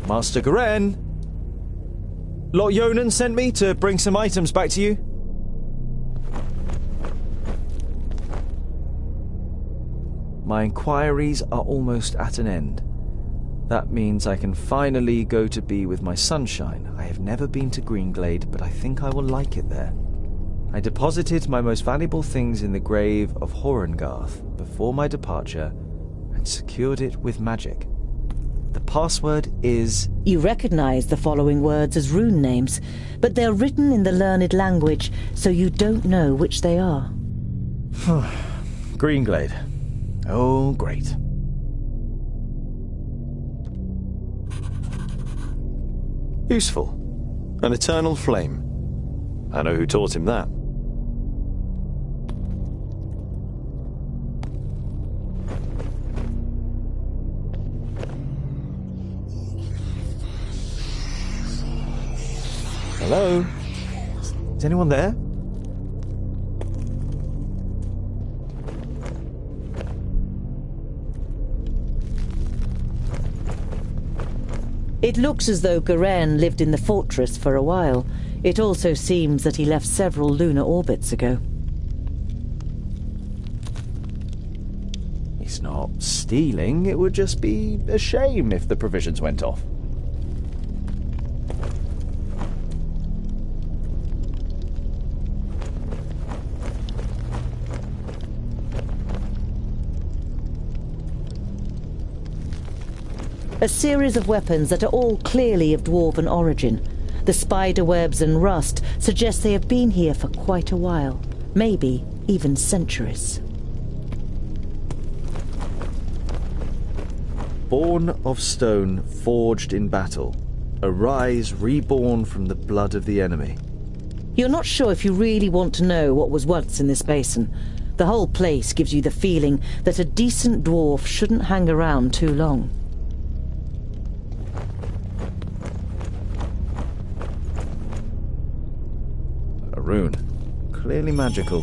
Master Garen? Lot Yonan sent me to bring some items back to you. My inquiries are almost at an end. That means I can finally go to be with my sunshine. I have never been to Greenglade, but I think I will like it there. I deposited my most valuable things in the grave of Horengarth before my departure and secured it with magic. The password is... You recognize the following words as rune names, but they're written in the learned language, so you don't know which they are. Greenglade. Oh, great. Useful. An eternal flame. I know who taught him that. Hello? Is anyone there? It looks as though Garen lived in the fortress for a while. It also seems that he left several lunar orbits ago. He's not stealing. It would just be a shame if the provisions went off. A series of weapons that are all clearly of dwarven origin. The spider webs and rust suggest they have been here for quite a while, maybe even centuries. Born of stone, forged in battle. Arise, reborn from the blood of the enemy. You're not sure if you really want to know what was once in this basin. The whole place gives you the feeling that a decent dwarf shouldn't hang around too long. A rune. Clearly magical.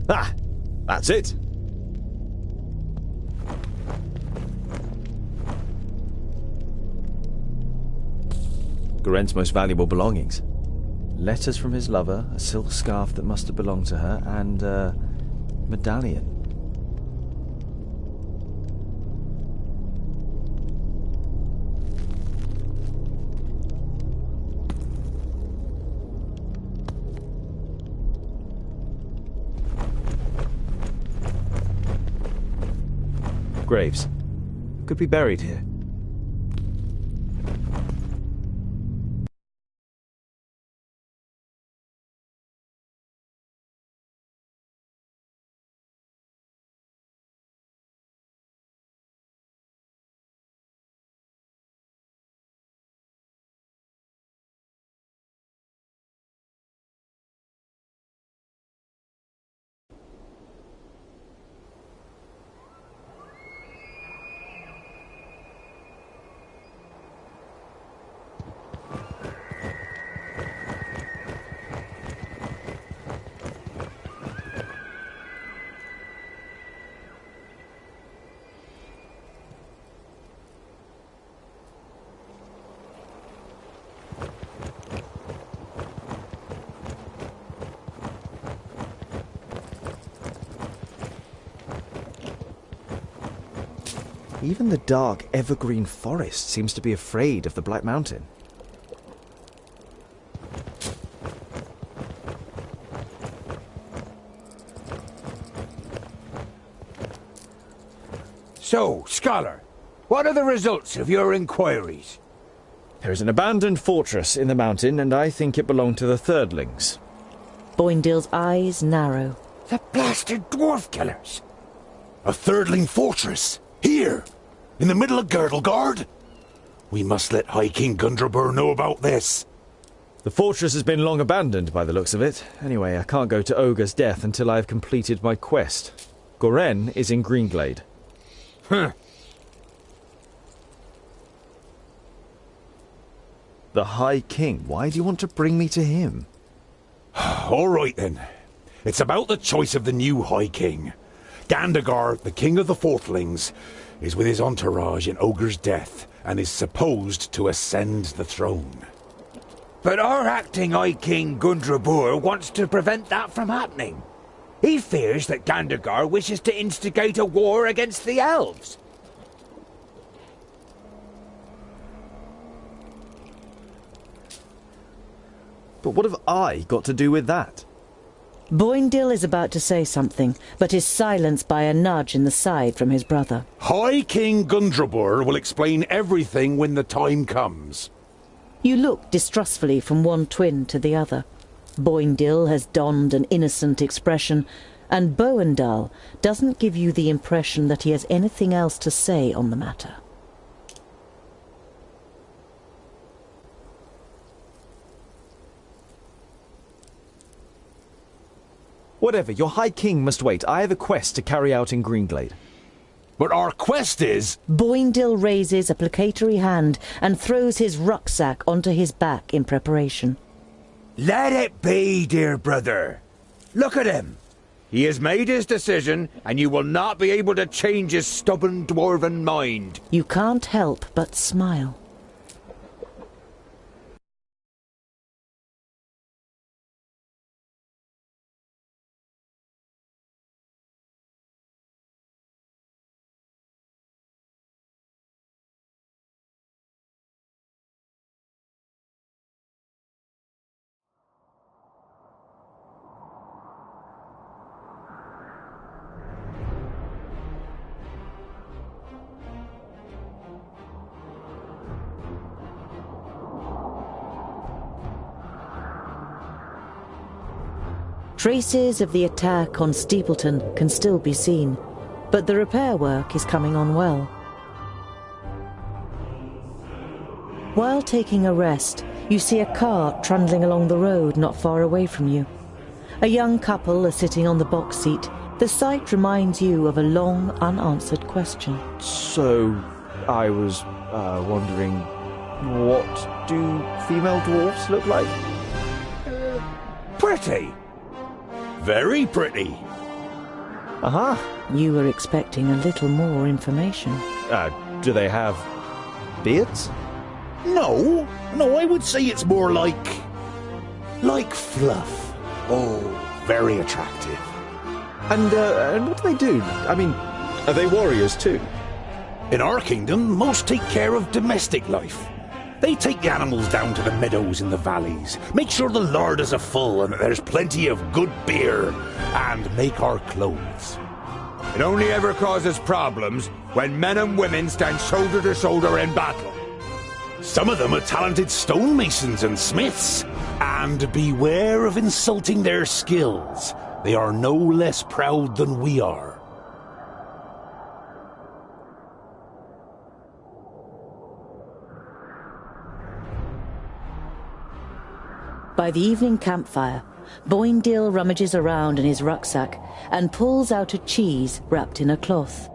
Ah, that's it. Goren's most valuable belongings. Letters from his lover, a silk scarf that must have belonged to her, and a medallion. Graves. Could be buried here. Even the dark, evergreen forest seems to be afraid of the Black Mountain. So, Scholar, what are the results of your inquiries? There is an abandoned fortress in the mountain, and I think it belonged to the Thirdlings. Boindale's eyes narrow. The blasted dwarf killers! A Thirdling fortress? Here? In the middle of Girdlegard? We must let High King Gundrabur know about this. The fortress has been long abandoned by the looks of it. Anyway, I can't go to Ogre's death until I have completed my quest. Goren is in Greenglade. Huh. The High King? Why do you want to bring me to him? All right then. It's about the choice of the new High King. Gandagar, the king of the Fortlings, is with his entourage in Ogre's death and is supposed to ascend the throne. But our acting High King Gundrabur wants to prevent that from happening. He fears that Gandagar wishes to instigate a war against the elves. But what have I got to do with that? Boindale is about to say something, but is silenced by a nudge in the side from his brother. High King Gundrabur will explain everything when the time comes. You look distrustfully from one twin to the other. Boindale has donned an innocent expression, and Boendal doesn't give you the impression that he has anything else to say on the matter. Whatever, your High King must wait. I have a quest to carry out in Greenglade. But our quest is... Boindale raises a placatory hand and throws his rucksack onto his back in preparation. Let it be, dear brother. Look at him. He has made his decision, and you will not be able to change his stubborn dwarven mind. You can't help but smile. Traces of the attack on Steepleton can still be seen, but the repair work is coming on well. While taking a rest, you see a car trundling along the road not far away from you. A young couple are sitting on the box seat. The sight reminds you of a long, unanswered question. So, I was wondering, what do female dwarfs look like? Pretty. Very pretty. Uh-huh. You were expecting a little more information. Do they have beards? No, I would say it's more like fluff. Oh, very attractive. And what do they do? I mean, are they warriors too? In our kingdom, most take care of domestic life. They take the animals down to the meadows in the valleys, make sure the larder are full and that there's plenty of good beer, and make our clothes. It only ever causes problems when men and women stand shoulder to shoulder in battle. Some of them are talented stonemasons and smiths, and beware of insulting their skills. They are no less proud than we are. By the evening campfire, Boindil rummages around in his rucksack and pulls out a cheese wrapped in a cloth.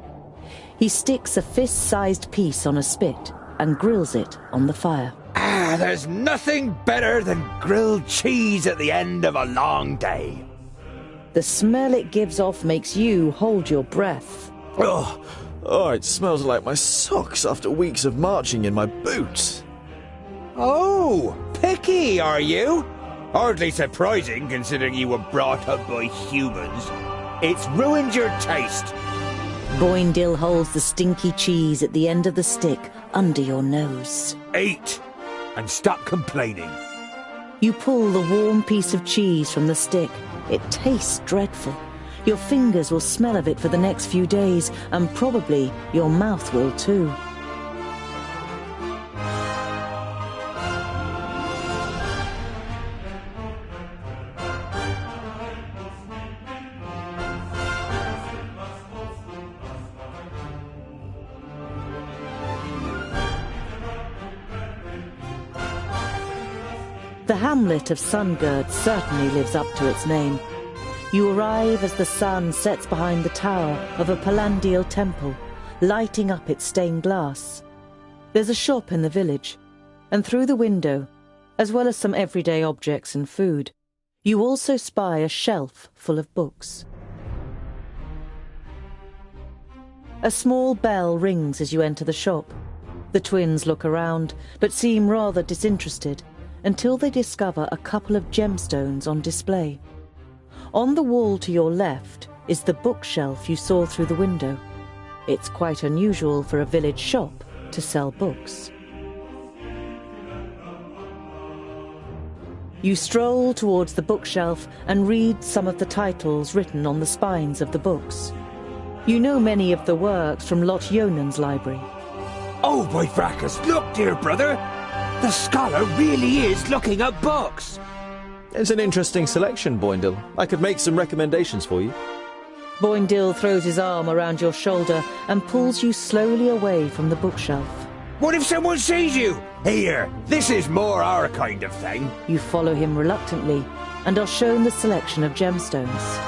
He sticks a fist-sized piece on a spit and grills it on the fire. There's nothing better than grilled cheese at the end of a long day. The smell it gives off makes you hold your breath. Oh, it smells like my socks after weeks of marching in my boots. Oh, picky, are you? Hardly surprising, considering you were brought up by humans. It's ruined your taste. Boindil holds the stinky cheese at the end of the stick under your nose. Eat, and stop complaining. You pull the warm piece of cheese from the stick. It tastes dreadful. Your fingers will smell of it for the next few days, and probably your mouth will too. The hamlet of Sungird certainly lives up to its name. You arrive as the sun sets behind the tower of a Palandial temple, lighting up its stained glass. There's a shop in the village, and through the window, as well as some everyday objects and food, you also spy a shelf full of books. A small bell rings as you enter the shop. The twins look around, but seem rather disinterested, until they discover a couple of gemstones on display. On the wall to your left is the bookshelf you saw through the window. It's quite unusual for a village shop to sell books. You stroll towards the bookshelf and read some of the titles written on the spines of the books. You know many of the works from Lot Yonan's library. Oh, by Vracus, look, dear brother! The scholar really is looking at books. It's an interesting selection, Boindil. I could make some recommendations for you. Boindil throws his arm around your shoulder and pulls you slowly away from the bookshelf. What if someone sees you? Here, this is more our kind of thing. You follow him reluctantly and are shown the selection of gemstones.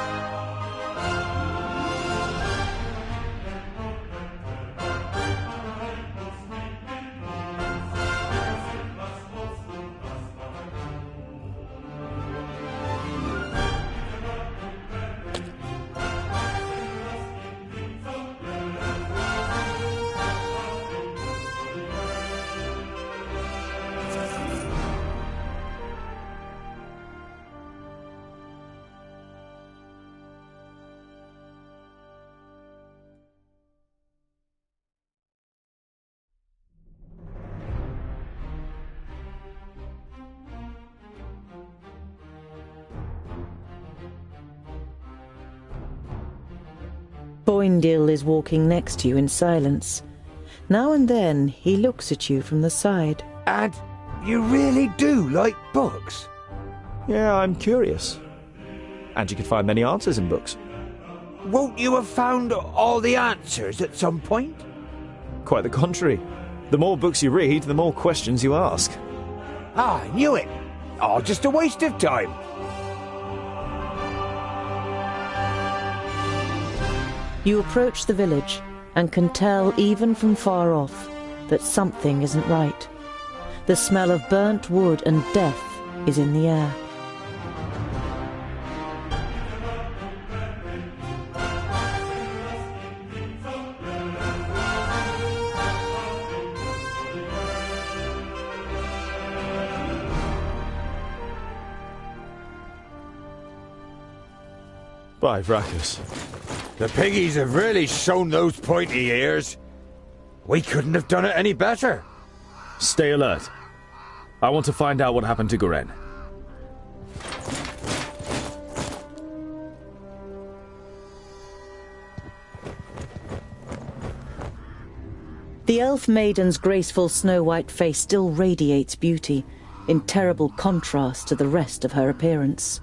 Boindil is walking next to you in silence. Now and then he looks at you from the side. And you really do like books? Yeah, I'm curious. And you could find many answers in books. Won't you have found all the answers at some point? Quite the contrary. The more books you read, the more questions you ask. Ah, I knew it. Oh, just a waste of time. You approach the village and can tell even from far off that something isn't right. The smell of burnt wood and death is in the air. By Vracus. The piggies have really shown those pointy ears. We couldn't have done it any better. Stay alert. I want to find out what happened to Goren. The elf maiden's graceful snow-white face still radiates beauty, in terrible contrast to the rest of her appearance.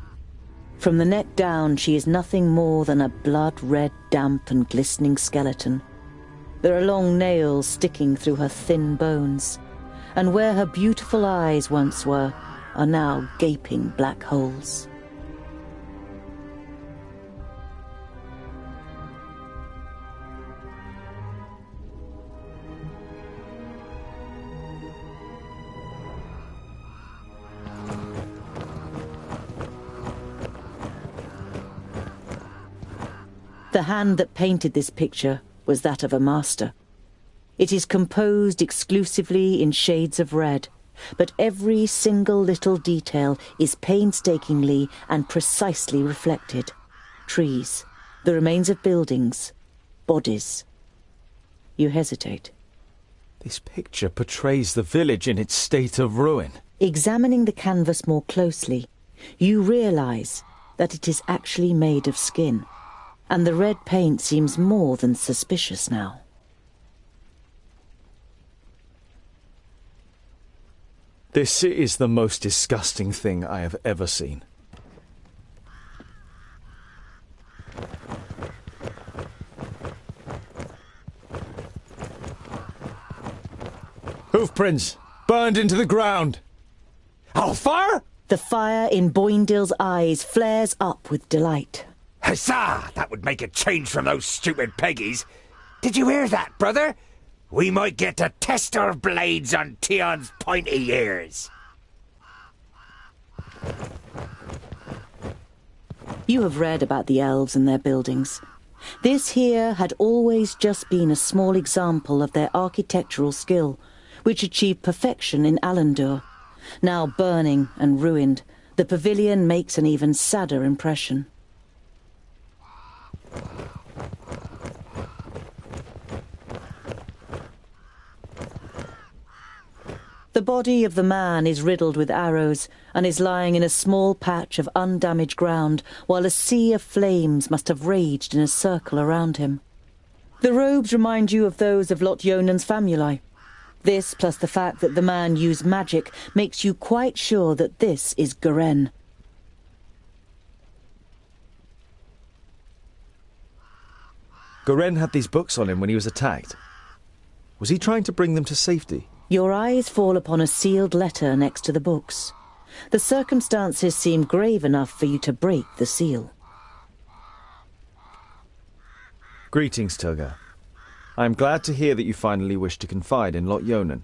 From the neck down, she is nothing more than a blood-red, damp and glistening skeleton. There are long nails sticking through her thin bones, and where her beautiful eyes once were, are now gaping black holes. The hand that painted this picture was that of a master. It is composed exclusively in shades of red, but every single little detail is painstakingly and precisely reflected. Trees, the remains of buildings, bodies. You hesitate. This picture portrays the village in its state of ruin. Examining the canvas more closely, you realize that it is actually made of skin, and the red paint seems more than suspicious now. This is the most disgusting thing I have ever seen. Hoofprints! Burned into the ground! Alfar? The fire in Boindill's eyes flares up with delight. Huzzah! That would make a change from those stupid peggies. Did you hear that, brother? We might get to test our blades on Tion's pointy ears. You have read about the elves and their buildings. This here had always just been a small example of their architectural skill, which achieved perfection in Alandur. Now burning and ruined, the pavilion makes an even sadder impression. The body of the man is riddled with arrows and is lying in a small patch of undamaged ground, while a sea of flames must have raged in a circle around him. The robes remind you of those of Lotjonen's famuli. This, plus the fact that the man used magic, makes you quite sure that this is Goren. Goren had these books on him when he was attacked. Was he trying to bring them to safety? Your eyes fall upon a sealed letter next to the books. The circumstances seem grave enough for you to break the seal. Greetings, Turga. I am glad to hear that you finally wish to confide in Lotjonen.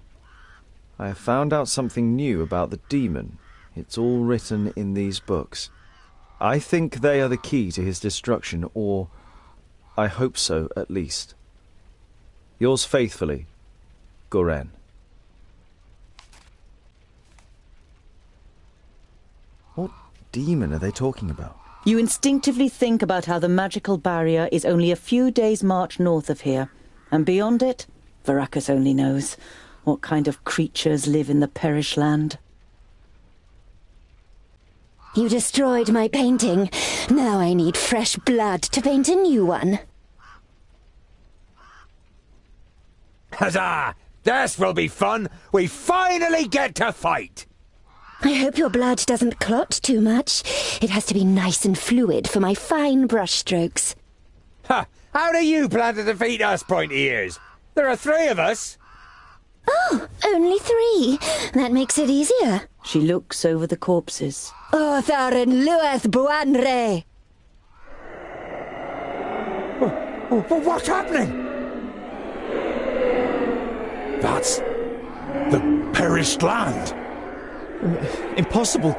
I have found out something new about the demon. It's all written in these books. I think they are the key to his destruction, or I hope so, at least. Yours faithfully, Goren. What demon are they talking about? You instinctively think about how the magical barrier is only a few days' march north of here, and beyond it, Vracus only knows what kind of creatures live in the Perish Land. You destroyed my painting. Now I need fresh blood to paint a new one. Huzzah! This will be fun! We finally get to fight! I hope your blood doesn't clot too much. It has to be nice and fluid for my fine brushstrokes. Ha! How do you plan to defeat us, pointy ears? There are 3 of us. Oh, only 3. That makes it easier. She looks over the corpses. Otharin lueth buanre! What's happening? That's the perished land. Impossible.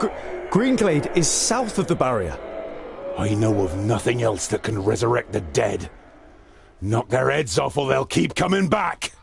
Greenglade is south of the barrier. I know of nothing else that can resurrect the dead. Knock their heads off or they'll keep coming back.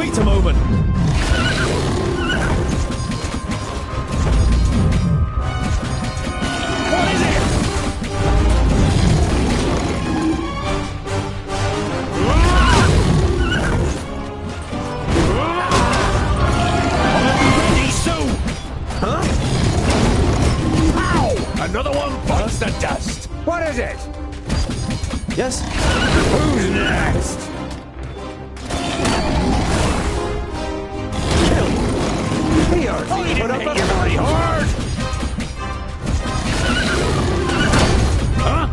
wait a moment! What is it? Ready soon! Huh? Ow! Another one bites the dust! What is it? Yes? Who's next? Kill! Here! Oh, you didn't hit you very hard! Huh?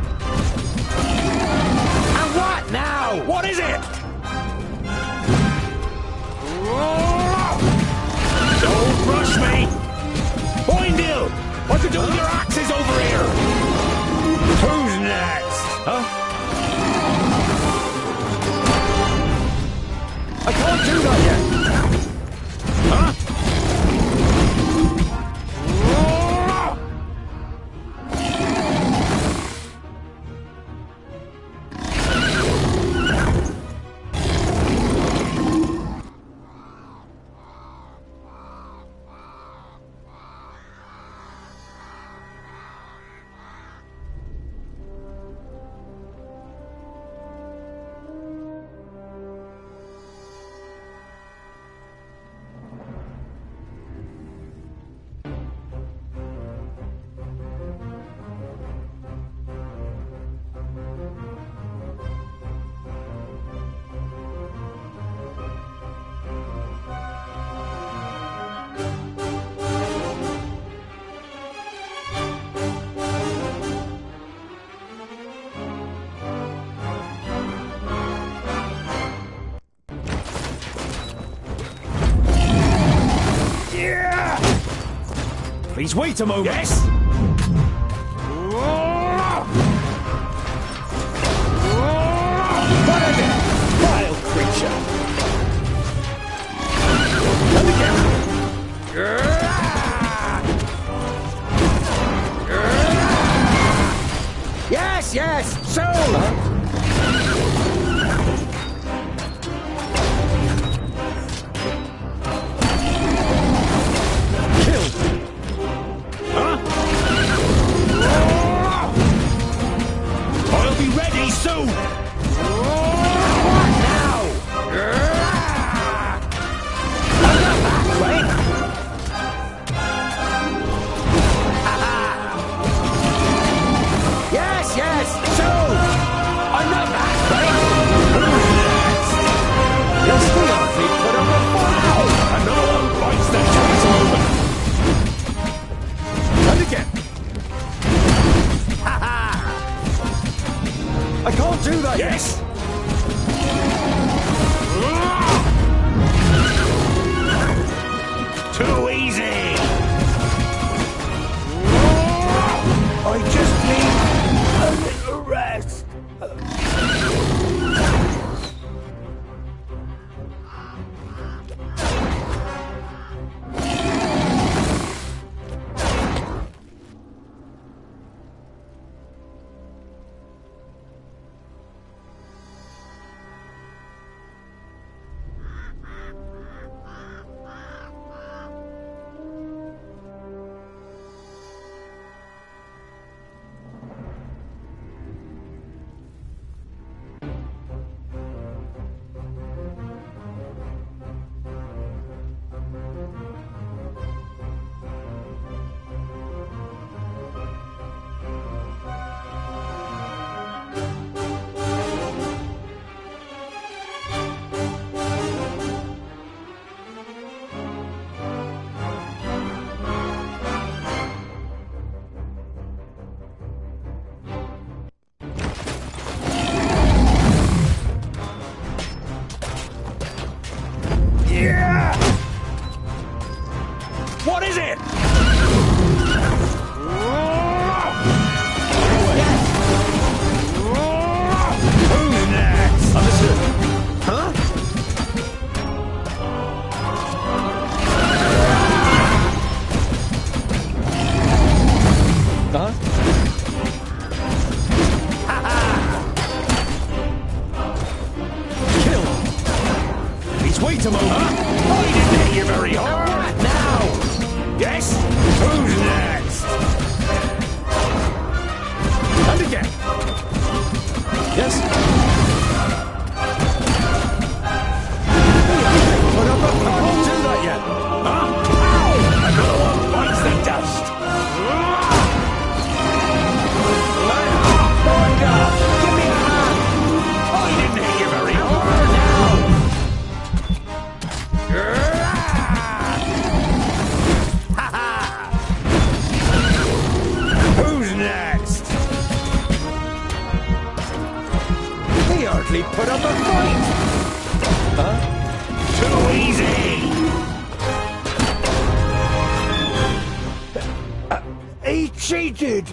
And what now? What is it? Don't rush me! Boindale! What you doing with your axes over here? Who's next? Huh? I can't do that yet! Huh? Please wait a moment! Yes? What is it? Vile creature! Let me get Yes, yes! Soon! Huh? wait a moment. Huh? I didn't hit you very hard. What now? Yes? Who's next? And again. Yes? Put up a fight. Don't do that yet. Huh? Ow! Another one bites the dust. Give me a hand. I didn't hit you very hard now. Ha ha! Who's next? He hardly put up a fight. Huh? Too easy. He cheated.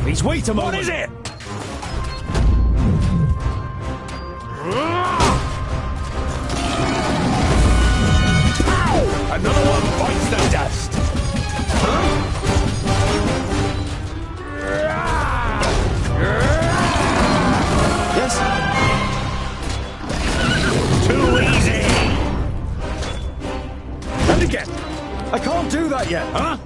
Please wait a moment. What is it? Ow! Another one bites the dust. Huh? Yes? Too easy. And again. I can't do that yet. Huh?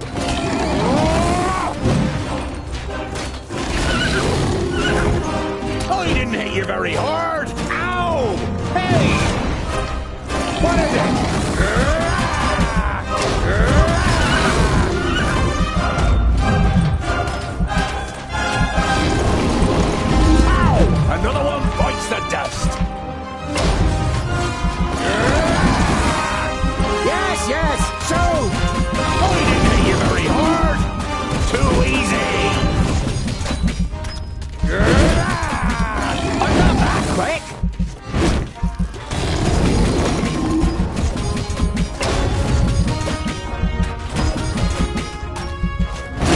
I didn't hit you very hard. Ow! Hey! What is it? Ow! Another one bites the dust. Yes, yes, so! I didn't hit you very hard. Too easy. I'm not that quick.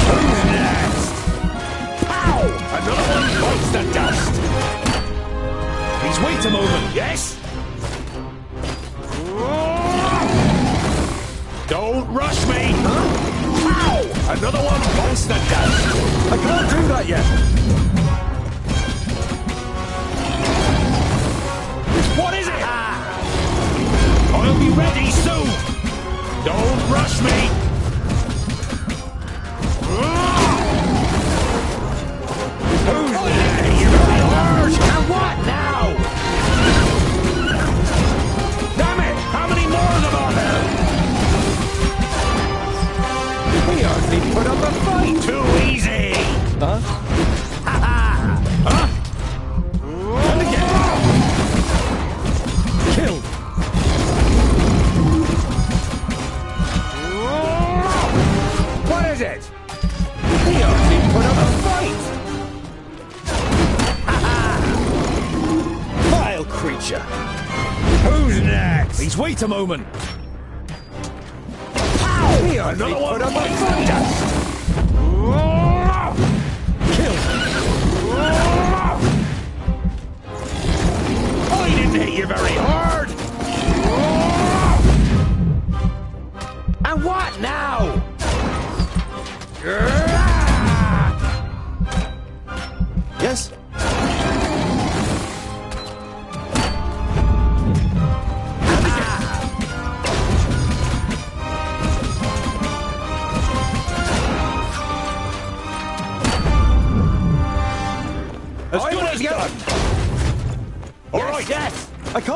Who's next? Pow! Another one bites the dust. Please wait a moment. Yes? Don't rush me. Huh? Pow! Another one bites the dust. I can't do that yet. What is it? I'll be ready soon. Don't rush me. Who's there? You very hard. And what now? Damn it! How many more of them are there? He hardly put up a fight. Too easy. Huh? Ha ha! Huh? And again. Killed. What is it? He hardly put up a fight. Ha ha! Vile creature. Who's next? Please wait a moment. Pow! He hardly put up a fight. Killed. I didn't hit you very hard. And what now? Yes?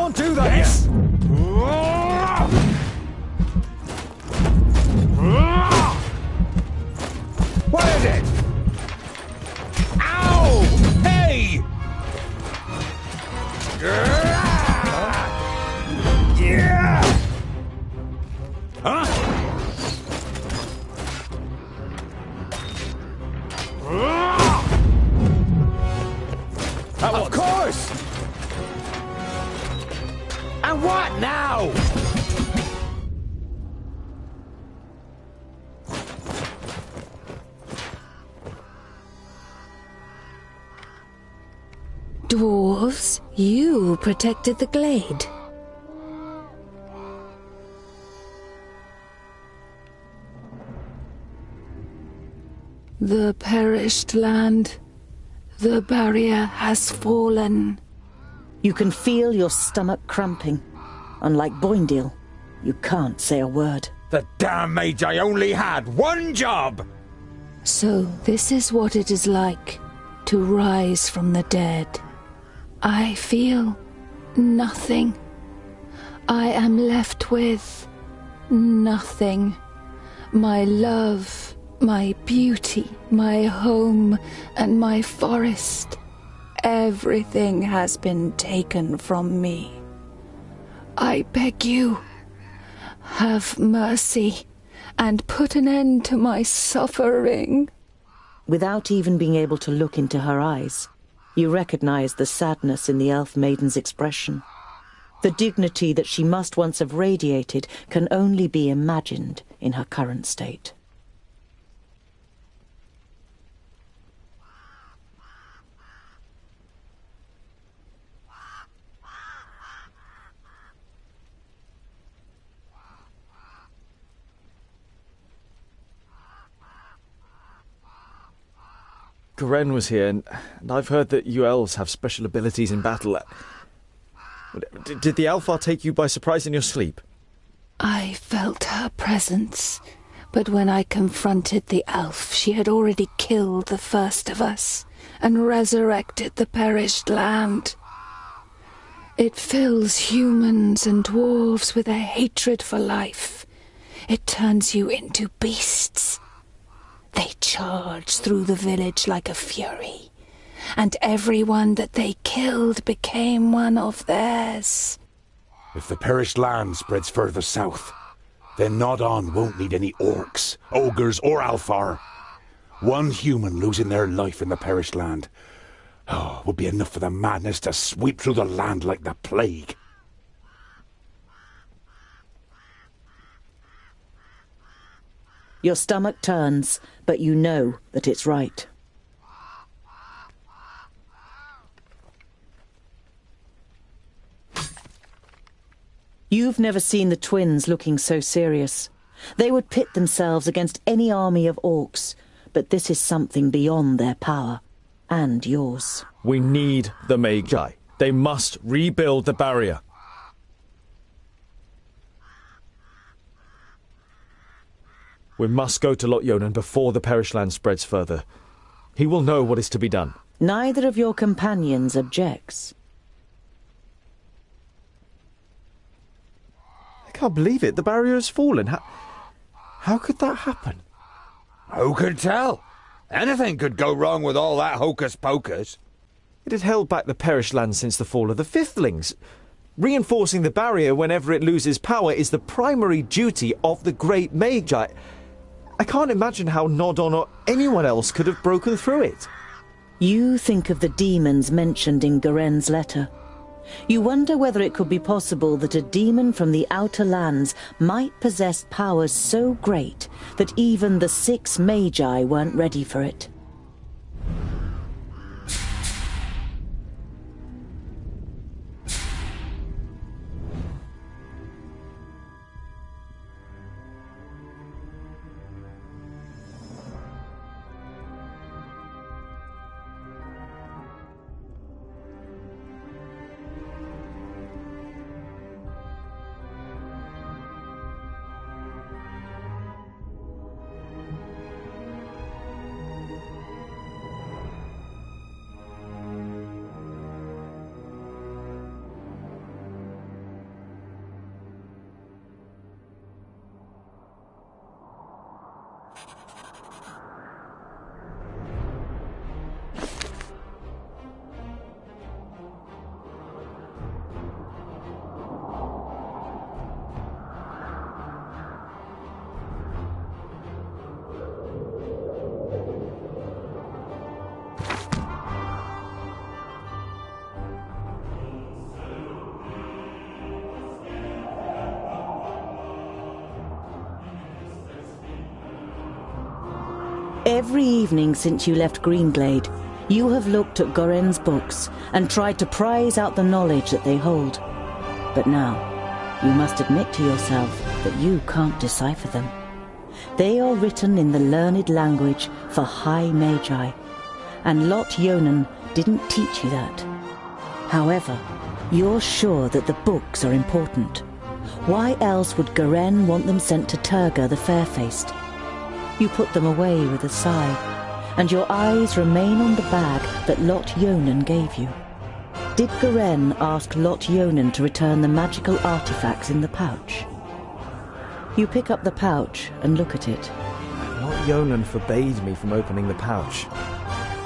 Can't do that! Yes! What is it? Ow! Hey! Yeah! Huh? Of course! And what now? Dwarves, you protected the glade. The perished land. The barrier has fallen. You can feel your stomach cramping. Unlike Boindale, you can't say a word. The damn Magi only had one job! So this is what it is like to rise from the dead. I feel nothing. I am left with nothing. My love, my beauty, my home, and my forest. Everything has been taken from me. I beg you, have mercy, and put an end to my suffering. Without even being able to look into her eyes, you recognize the sadness in the elf maiden's expression. The dignity that she must once have radiated can only be imagined in her current state. Garen was here, and I've heard that you elves have special abilities in battle. Did the Alfar take you by surprise in your sleep? I felt her presence, but when I confronted the elf, she had already killed the first of us and resurrected the perished land. It fills humans and dwarves with a hatred for life. It turns you into beasts. They charged through the village like a fury, and everyone that they killed became one of theirs. If the perished land spreads further south, then Nodon won't need any orcs, ogres, or Alfar. One human losing their life in the perished land would be enough for the madness to sweep through the land like the plague. Your stomach turns, but you know that it's right. You've never seen the twins looking so serious. They would pit themselves against any army of orcs, but this is something beyond their power, and yours. We need the Magi. They must rebuild the barrier. We must go to Lot Yonan before the perished land spreads further. He will know what is to be done. Neither of your companions objects. I can't believe it. The barrier has fallen. How could that happen? Who could tell? Anything could go wrong with all that hocus-pocus. It had held back the perished land since the fall of the Fifthlings. Reinforcing the barrier whenever it loses power is the primary duty of the great Magi. I can't imagine how Nodon or anyone else could have broken through it. You think of the demons mentioned in Garen's letter. You wonder whether it could be possible that a demon from the outer lands might possess powers so great that even the 6 Magi weren't ready for it. Every evening since you left Greenglade, you have looked at Goren's books and tried to prize out the knowledge that they hold. But now, you must admit to yourself that you can't decipher them. They are written in the learned language for high magi, and Lot Yonan didn't teach you that. However, you're sure that the books are important. Why else would Goren want them sent to Turga the Fair-Faced? You put them away with a sigh, and your eyes remain on the bag that Lot Yonan gave you. Did Goren ask Lot Yonan to return the magical artifacts in the pouch? You pick up the pouch and look at it. Lot Yonan forbade me from opening the pouch.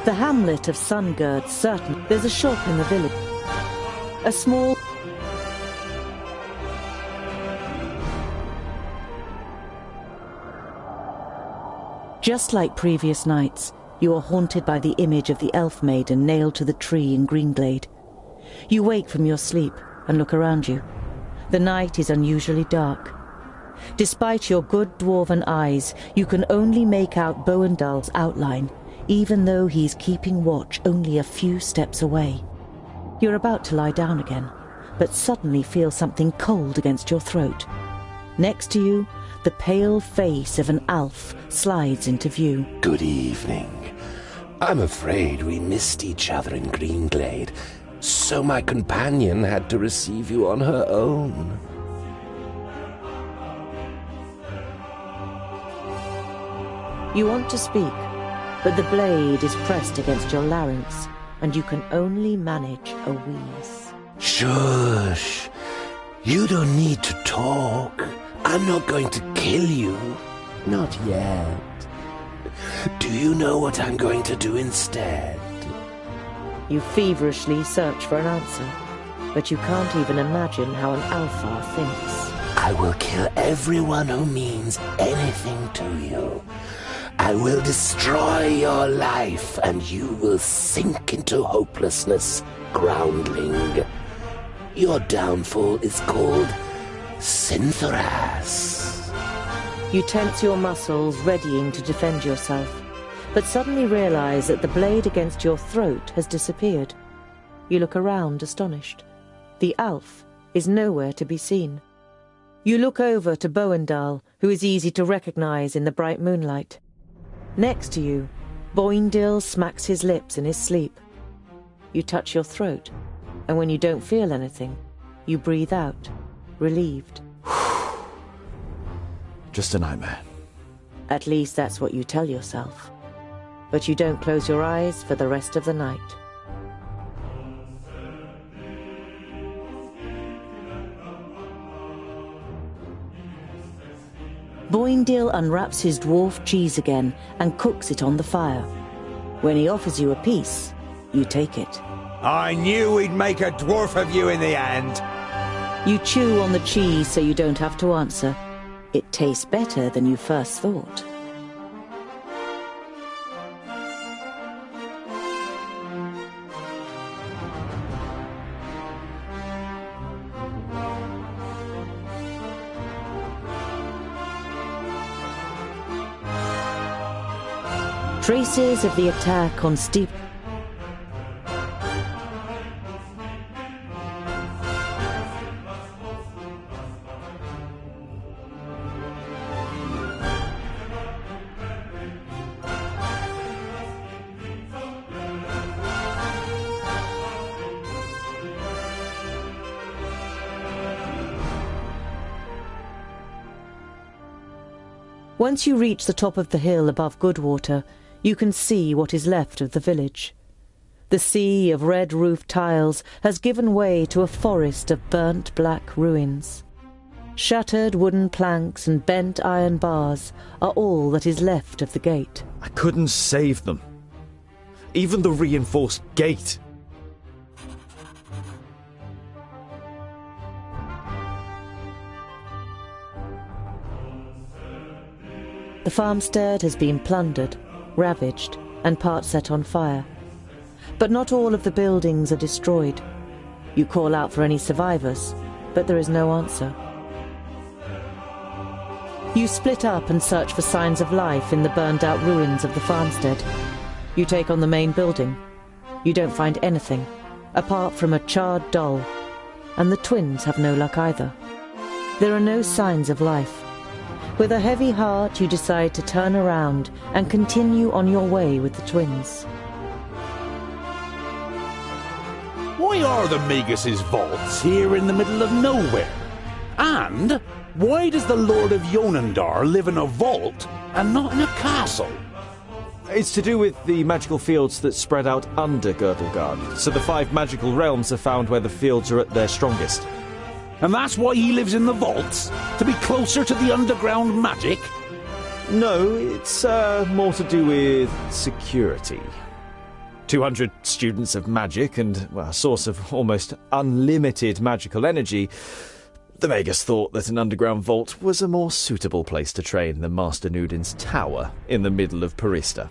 The hamlet of Sungurd's certain. There's a shop in the village. A small... Just like previous nights, you are haunted by the image of the elf maiden nailed to the tree in Greenglade. You wake from your sleep and look around you. The night is unusually dark. Despite your good dwarven eyes, you can only make out Boendal's outline, even though he's keeping watch only a few steps away. You're about to lie down again, but suddenly feel something cold against your throat. Next to you, the pale face of an elf slides into view. Good evening. I'm afraid we missed each other in Greenglade, so my companion had to receive you on her own. You want to speak, but the blade is pressed against your larynx, and you can only manage a wheeze. Shush! You don't need to talk. I'm not going to kill you. Not yet. Do you know what I'm going to do instead? You feverishly search for an answer, but you can't even imagine how an Alfar thinks. I will kill everyone who means anything to you. I will destroy your life, and you will sink into hopelessness, groundling. Your downfall is called Synthoras. You tense your muscles, readying to defend yourself, but suddenly realize that the blade against your throat has disappeared. You look around, astonished. The elf is nowhere to be seen. You look over to Boendal, who is easy to recognize in the bright moonlight. Next to you, Boindil smacks his lips in his sleep. You touch your throat, and when you don't feel anything, you breathe out, relieved. Just a nightmare. At least that's what you tell yourself. But you don't close your eyes for the rest of the night. Boindil unwraps his dwarf cheese again and cooks it on the fire. When he offers you a piece, you take it. I knew we'd make a dwarf of you in the end. You chew on the cheese so you don't have to answer. It tastes better than you first thought. Traces of the attack on Steep... Once you reach the top of the hill above Goodwater, you can see what is left of the village. The sea of red-roofed tiles has given way to a forest of burnt black ruins. Shattered wooden planks and bent iron bars are all that is left of the gate. I couldn't save them. Even the reinforced gate. The farmstead has been plundered, ravaged, and part set on fire. But not all of the buildings are destroyed. You call out for any survivors, but there is no answer. You split up and search for signs of life in the burned-out ruins of the farmstead. You take on the main building. You don't find anything, apart from a charred doll, and the twins have no luck either. There are no signs of life. With a heavy heart, you decide to turn around and continue on your way with the twins. Why are the Magus' vaults here in the middle of nowhere? And why does the Lord of Yonendar live in a vault and not in a castle? It's to do with the magical fields that spread out under Girdlegard, so the 5 magical realms are found where the fields are at their strongest. And that's why he lives in the vaults? To be closer to the underground magic? No, it's more to do with security. 200 students of magic and, well, a source of almost unlimited magical energy. The Magus thought that an underground vault was a more suitable place to train than Master Nudin's tower in the middle of Parista.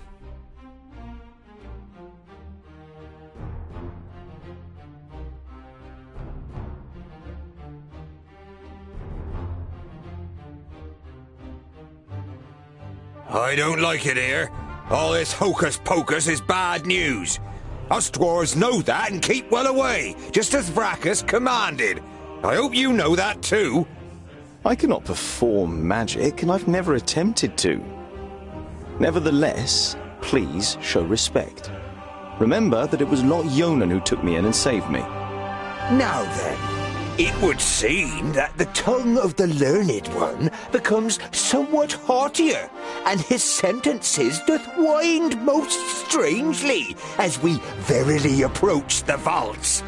I don't like it here. All this hocus-pocus is bad news. Us dwarves know that and keep well away, just as Vracus commanded. I hope you know that too. I cannot perform magic, and I've never attempted to. Nevertheless, please show respect. Remember that it was Lot Yonan who took me in and saved me. Now then, it would seem that the tongue of the learned one becomes somewhat haughtier, and his sentences doth wind most strangely as we verily approach the vaults.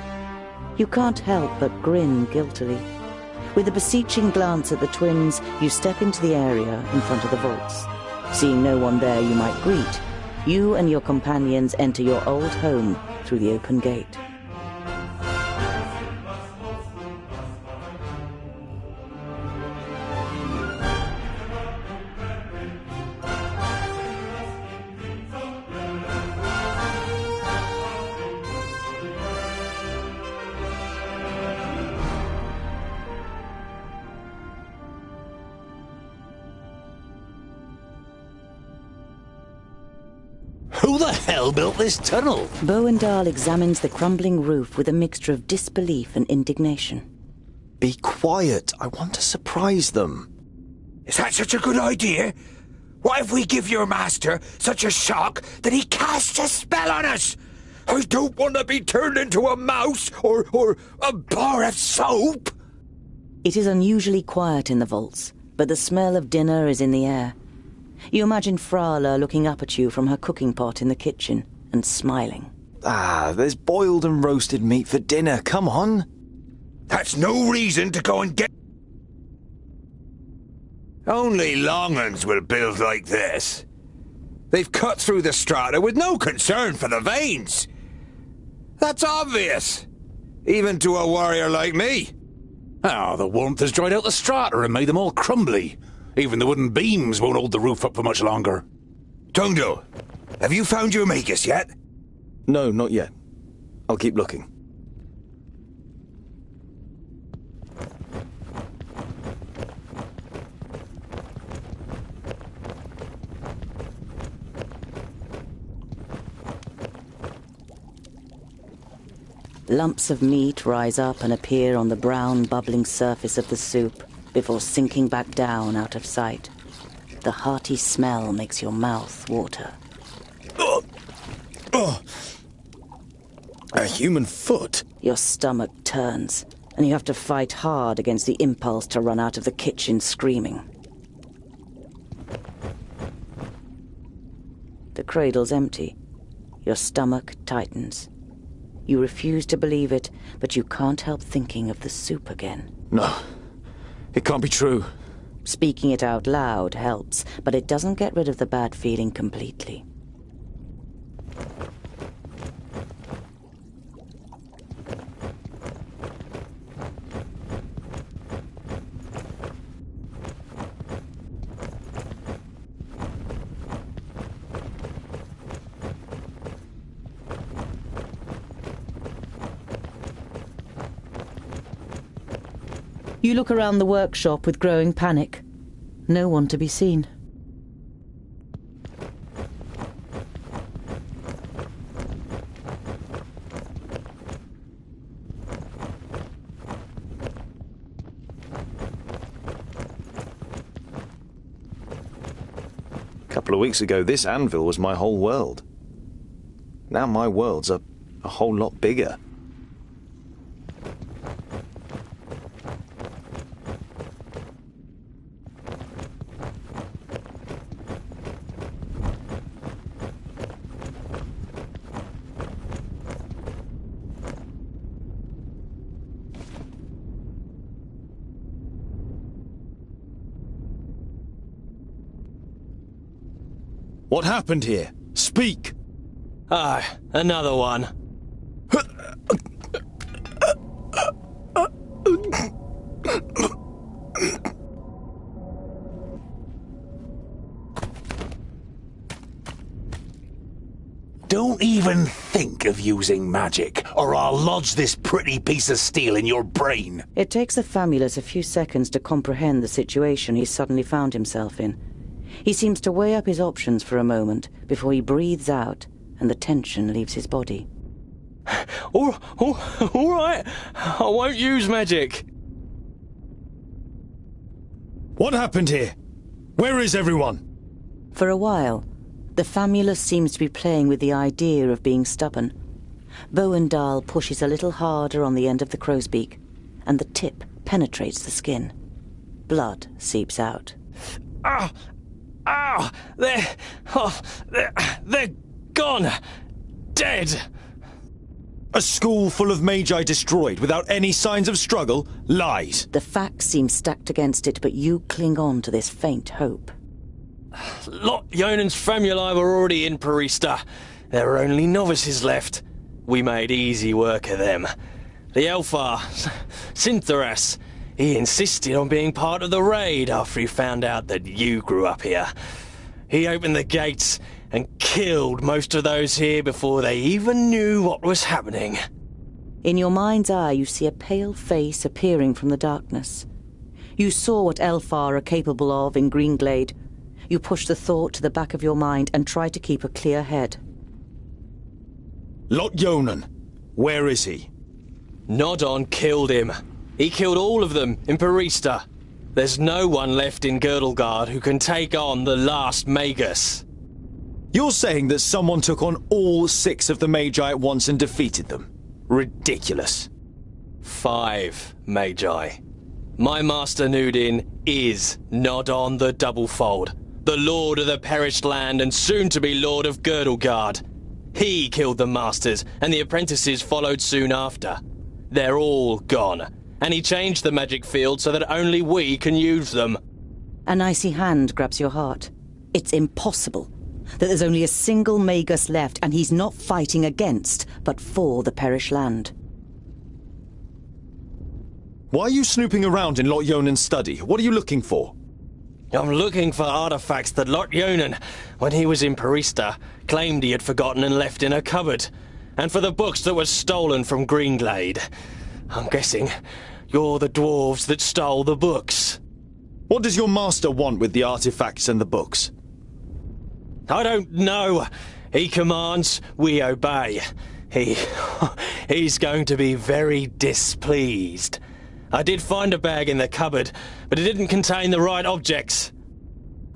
You can't help but grin guiltily. With a beseeching glance at the twins, you step into the area in front of the vaults. Seeing no one there you might greet, you and your companions enter your old home through the open gate. Who the hell built this tunnel? Bowendahl examines the crumbling roof with a mixture of disbelief and indignation. Be quiet. I want to surprise them. Is that such a good idea? What if we give your master such a shock that he casts a spell on us? I don't want to be turned into a mouse or a bar of soap. It is unusually quiet in the vaults, but the smell of dinner is in the air. You imagine Frala looking up at you from her cooking pot in the kitchen and smiling. Ah, there's boiled and roasted meat for dinner. Come on. That's no reason to go and get... Only Longans will build like this. They've cut through the strata with no concern for the veins. That's obvious, even to a warrior like me. Oh, the warmth has dried out the strata and made them all crumbly. Even the wooden beams won't hold the roof up for much longer. Tungdil, have you found your Magus yet? No, not yet. I'll keep looking. Lumps of meat rise up and appear on the brown, bubbling surface of the soup before sinking back down out of sight. The hearty smell makes your mouth water. A human foot? Your stomach turns, and you have to fight hard against the impulse to run out of the kitchen screaming. The cradle's empty. Your stomach tightens. You refuse to believe it, but you can't help thinking of the soup again. No. It can't be true. Speaking it out loud helps, but it doesn't get rid of the bad feeling completely. You look around the workshop with growing panic. No one to be seen. A couple of weeks ago, this anvil was my whole world. Now my world's a whole lot bigger. What happened here? Speak! Ah, another one. Don't even think of using magic, or I'll lodge this pretty piece of steel in your brain. It takes the Famulus a few seconds to comprehend the situation he's suddenly found himself in. He seems to weigh up his options for a moment before he breathes out and the tension leaves his body. All right, I won't use magic. What happened here? Where is everyone? For a while, the Famulus seems to be playing with the idea of being stubborn. Bowendahl pushes a little harder on the end of the crow's beak, and the tip penetrates the skin. Blood seeps out. They're gone. Dead. A school full of magi destroyed without any signs of struggle? Lies. The facts seem stacked against it, but you cling on to this faint hope. Lot Yonan's famuli were already in Parista. There were only novices left. We made easy work of them. The Elfar, Syntharas, he insisted on being part of the raid after he found out that you grew up here. He opened the gates and killed most of those here before they even knew what was happening. In your mind's eye, you see a pale face appearing from the darkness. You saw what Elfar are capable of in Greenglade. You push the thought to the back of your mind and try to keep a clear head. Lot Yonan, where is he? Nodon killed him. He killed all of them in Parista. There's no one left in Girdlegard who can take on the last Magus. You're saying that someone took on all 6 of the Magi at once and defeated them? Ridiculous. 5 Magi. My master Nudin is Nodon the Doublefold, the Lord of the Perished Land and soon-to-be Lord of Girdlegard. He killed the masters, and the apprentices followed soon after. They're all gone, and he changed the magic field so that only we can use them. An icy hand grabs your heart. It's impossible that there's only a single Magus left, and he's not fighting against, but for the Perished Land. Why are you snooping around in Lot Yonan's study? What are you looking for? I'm looking for artifacts that Lot Yonan, when he was in Parista, claimed he had forgotten and left in a cupboard, and for the books that were stolen from Greenglade. I'm guessing you're the dwarves that stole the books. What does your master want with the artifacts and the books? I don't know. He commands, we obey. He's going to be very displeased. I did find a bag in the cupboard, but it didn't contain the right objects.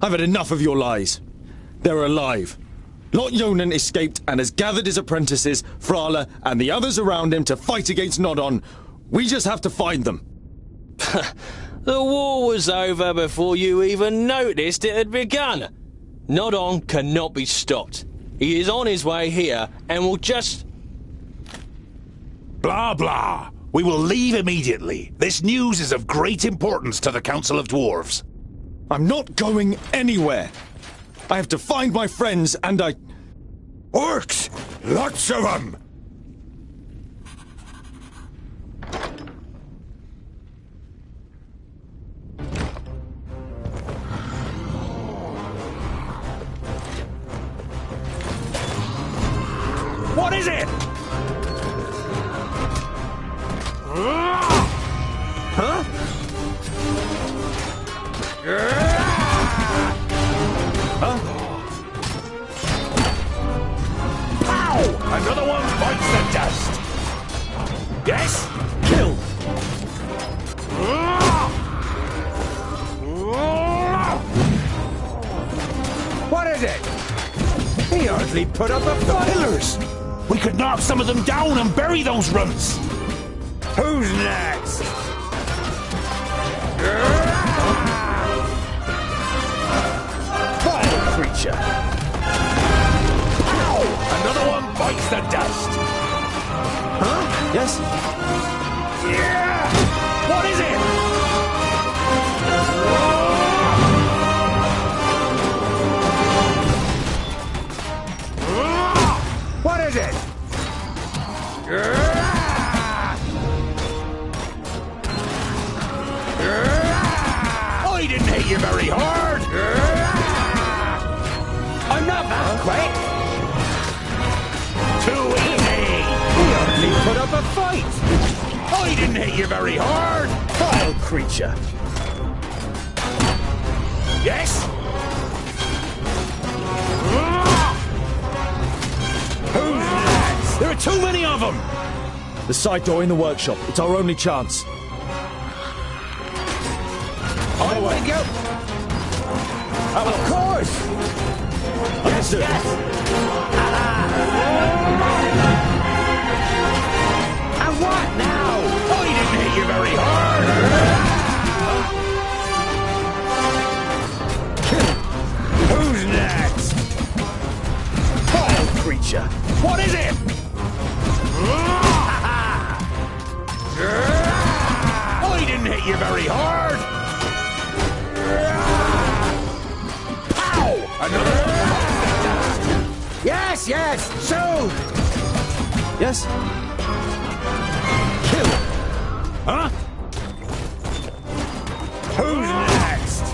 I've had enough of your lies. They're alive. Lot Yonan escaped and has gathered his apprentices, Frala, and the others around him to fight against Nodon. We just have to find them. The war was over before you even noticed it had begun. Nodon cannot be stopped. He is on his way here and will just... Blah, blah. We will leave immediately. This news is of great importance to the Council of Dwarves. I'm not going anywhere. I have to find my friends and Orcs! Lots of them! What is it? Huh? bites the dust. Yes? Kill! What is it? He hardly put up a Filers! We could knock some of them down and bury those runts. Who's next? Vile creature! Ow! Another one bites the dust. Huh? Yes? Yeah! What is it? What is it? I didn't hit you very hard. I'm not that quick. Too easy. He hardly put up a fight. I didn't hit you very hard. Vile creature! Yes? Who's next? There are too many of them! The side door in the workshop. It's our only chance. I will go. Of course. Understood. Yes. And what now? I didn't hit you very hard. Who's next? Vile creature! What is it? I didn't hit you very hard. Pow! Another. Yes, yes, soon. Yes? Kill. Huh? Who's next?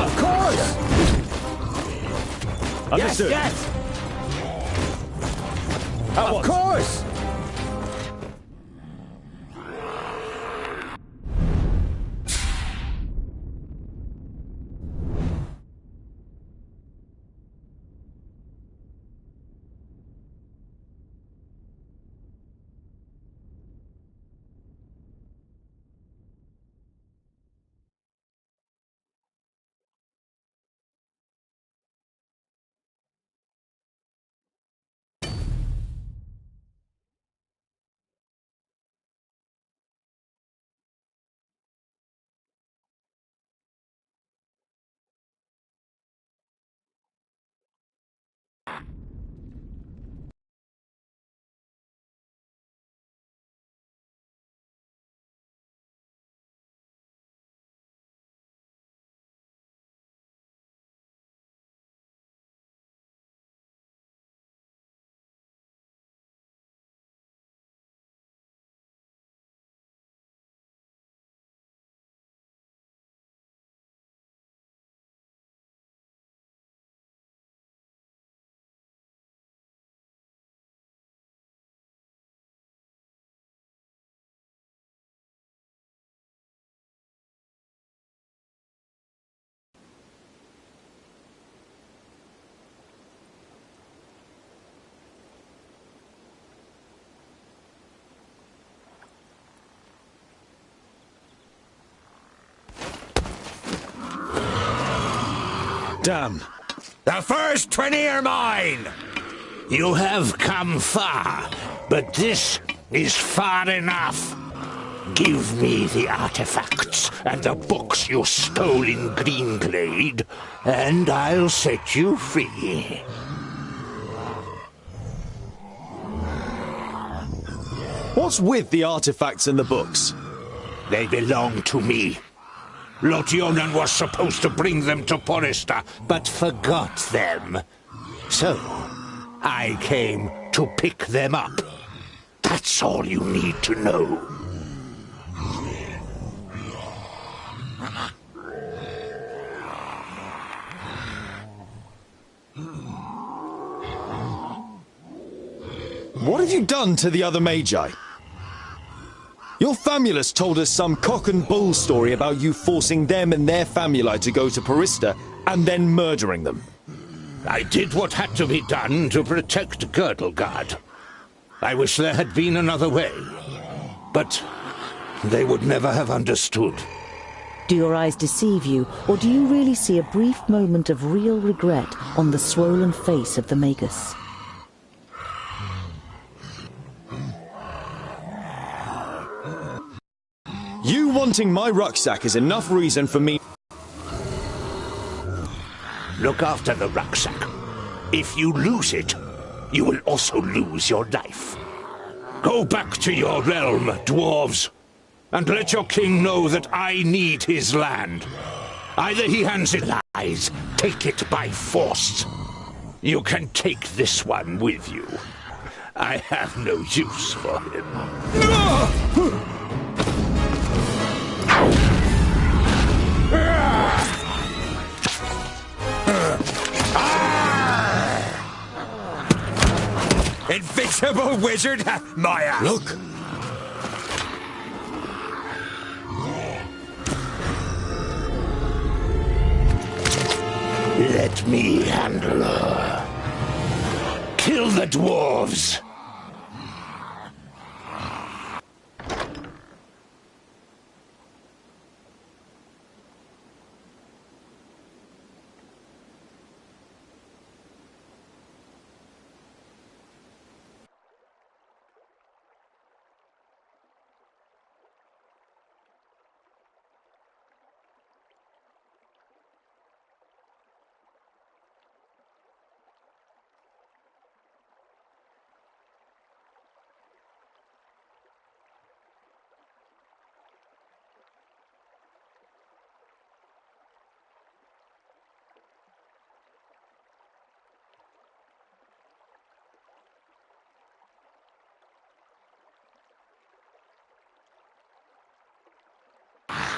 Of course. Understood. Yes, yes. At Of once. course. Damn. The first 20 are mine. You have come far, but this is far enough. Give me the artifacts and the books you stole in Greenglade, and I'll set you free. What's with the artifacts and the books? They belong to me. Lotyonen was supposed to bring them to Porista, but forgot them. So, I came to pick them up. That's all you need to know. What have you done to the other Magi? Your famulus told us some cock and bull story about you forcing them and their famuli to go to Porista and then murdering them. I did what had to be done to protect Girdlegard. I wish there had been another way. But they would never have understood. Do your eyes deceive you, or do you really see a brief moment of real regret on the swollen face of the Magus? You wanting my rucksack is enough reason for me... Look after the rucksack. If you lose it, you will also lose your life. Go back to your realm, dwarves, and let your king know that I need his land. Either he hands it lies, take it by force. You can take this one with you. I have no use for him. Invincible wizard, my ass. Look. Let me handle her. Kill the dwarves.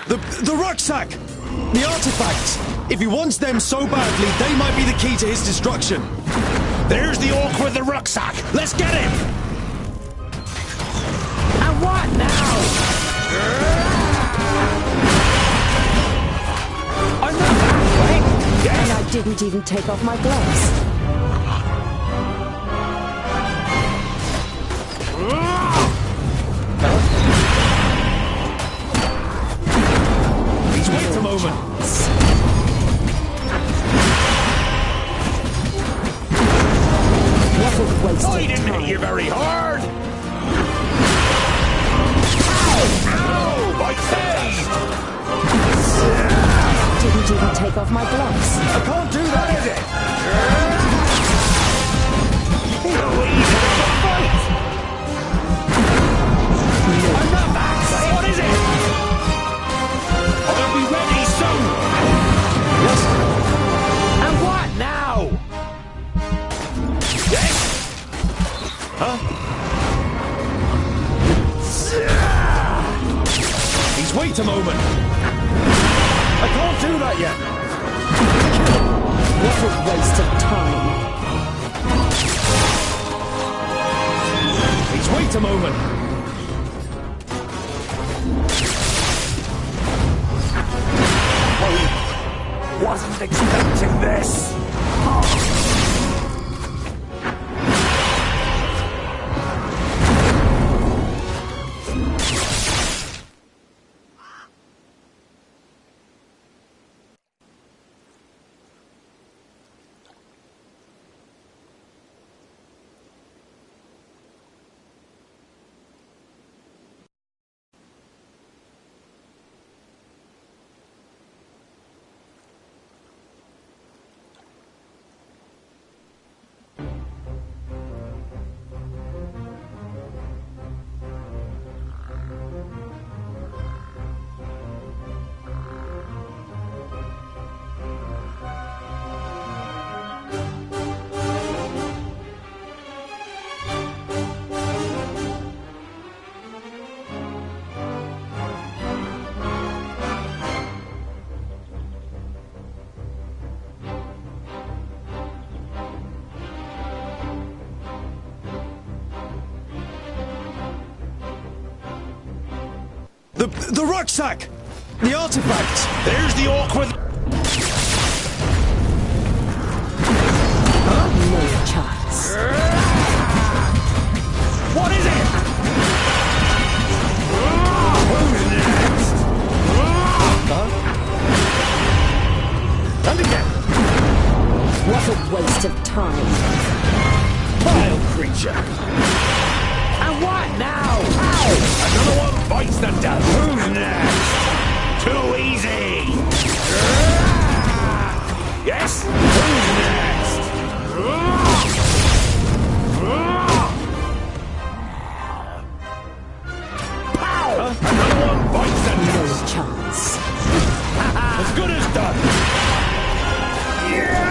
The rucksack! The artifacts! If he wants them so badly, they might be the key to his destruction. There's the orc with the rucksack! Let's get him! And what now? I'm not that quick! And I didn't even take off my gloves. Wait a moment! What a waste I of didn't time. hit you very hard! Ow! Ow! My face! Didn't even take off my gloves. I can't do that! What is it? So easy to fight! I'm not that! What is it? I'll be ready soon! Yes. And what now? Yes? Huh? Please wait a moment! I can't do that yet! What a waste of time. Please wait a moment! Wasn't expecting this! The rucksack! The artifacts! There's the orc with... No chance. waste of time. Vile creature! And what now? Ow! Another one bites the dust! Who's next? Too easy! Yes? Who's next? Pow! Another one bites the dust! No chance. As good as done! Yeah!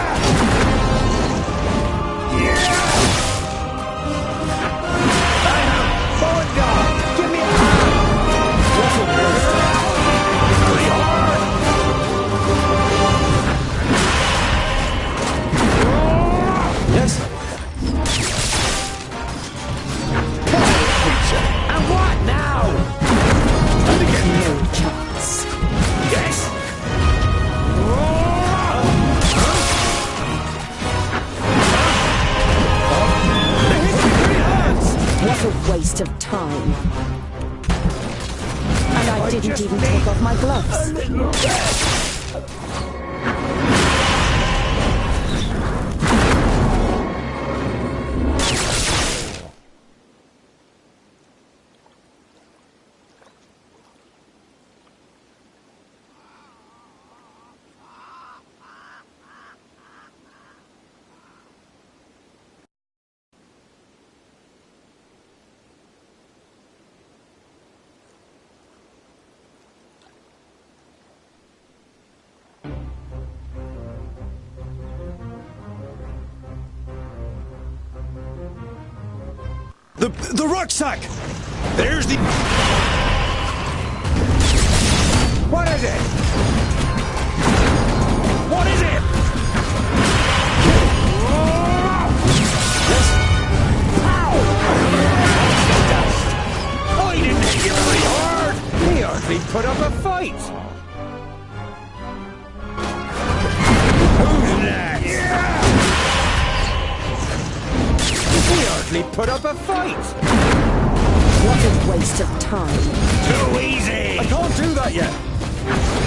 Yeah! I have forward dog! Give me a hand! What's a waste of time? Very hard! Yes? Vile creature! And what now? And again! No chance. Yes! What a waste of time. And I didn't even take off my gloves. The rucksack! There's the... What is it? What is it? Yes? Pow! I didn't hit you very hard! He hardly put up a fight! Who's next? Yeah! He hardly put up a fight! What a waste of time. Too easy! I can't do that yet!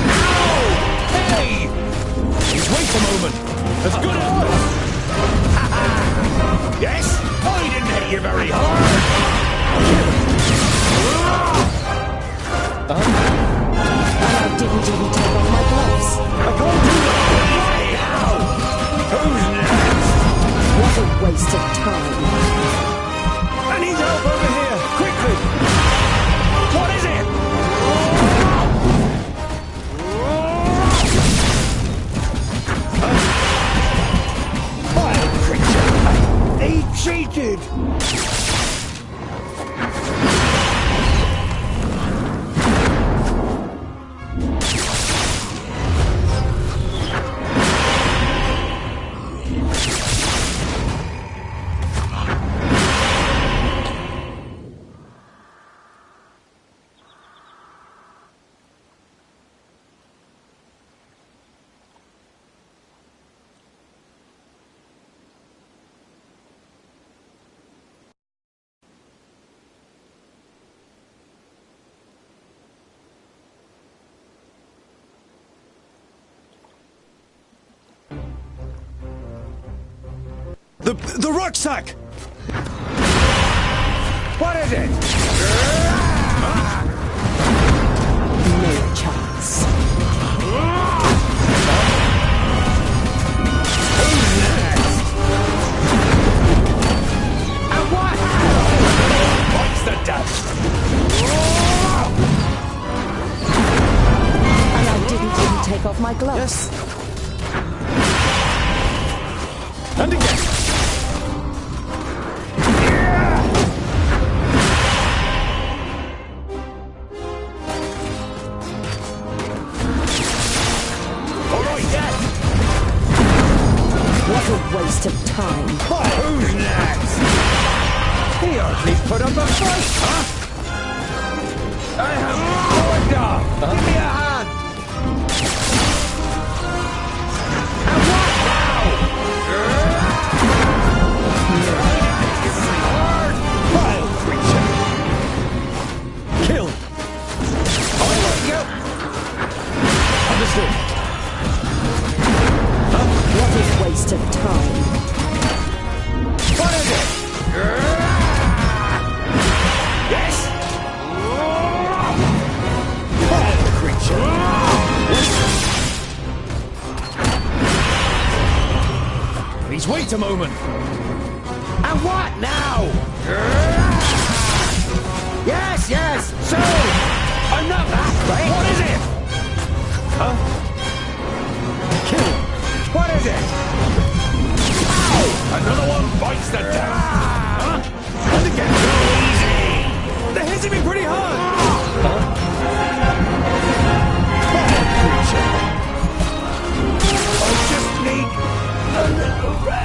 Ow! Hey! Just wait a moment! As good as done! Yes? I didn't hit you very hard! And I didn't even take off my gloves. I can't do that! Now! Who's next? What a waste of time. I need help over here! Quickly! What is it? Vile creature! They cheated! The rucksack! What is it? No chance. Who's next? And what? What's the dust? And I didn't even take off my gloves. Yes? And again! What a waste of time. Who's next? He hardly put up a fight, huh? I have forward dog. Give me a hand. And what now? Hard. Vile creature. Kill! I want you. Understood. What a waste of time. Please, wait a moment. And what now? Yes, yes, so! I'm not that way! What is it? Huh? Kill! What is it? Ow! Another one bites the dust! Huh? And again, go easy! They're hitting me pretty hard! Huh? I just need a little rest.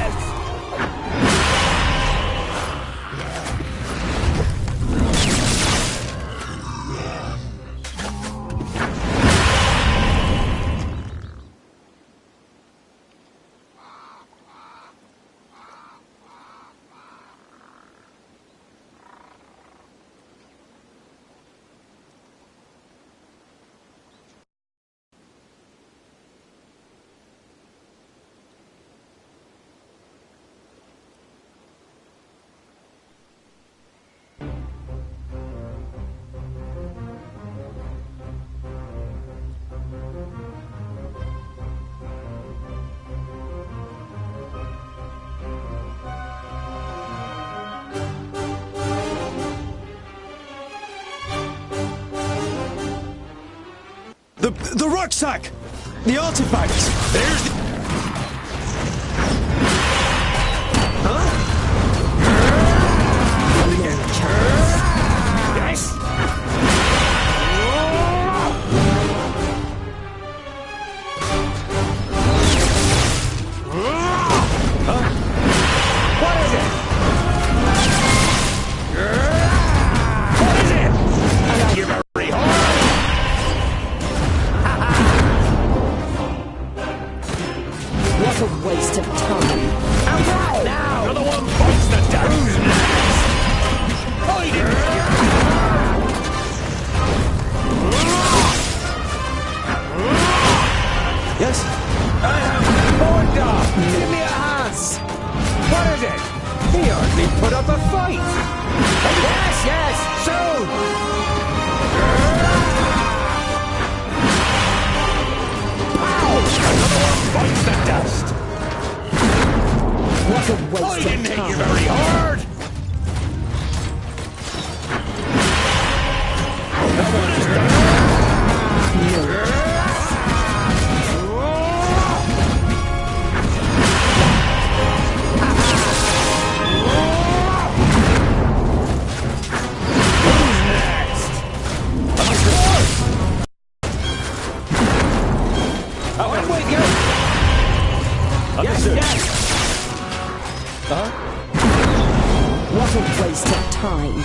The rucksack! The artifacts! There's the... Huh? Yes! Huh? What is it? What is it? You're very hard! What a waste of time. And what now? Another one bites the dust. Who's next? Fight it! Yes? I am born up. Give me a hand. What is it? He hardly put up a fight. Yes, yes, soon. Another one bites the dust. What a waste I of didn't hit you time. very hard. That one is done. Who's next? I'm with you. Understood. Yes, yes. Huh? What a waste of time.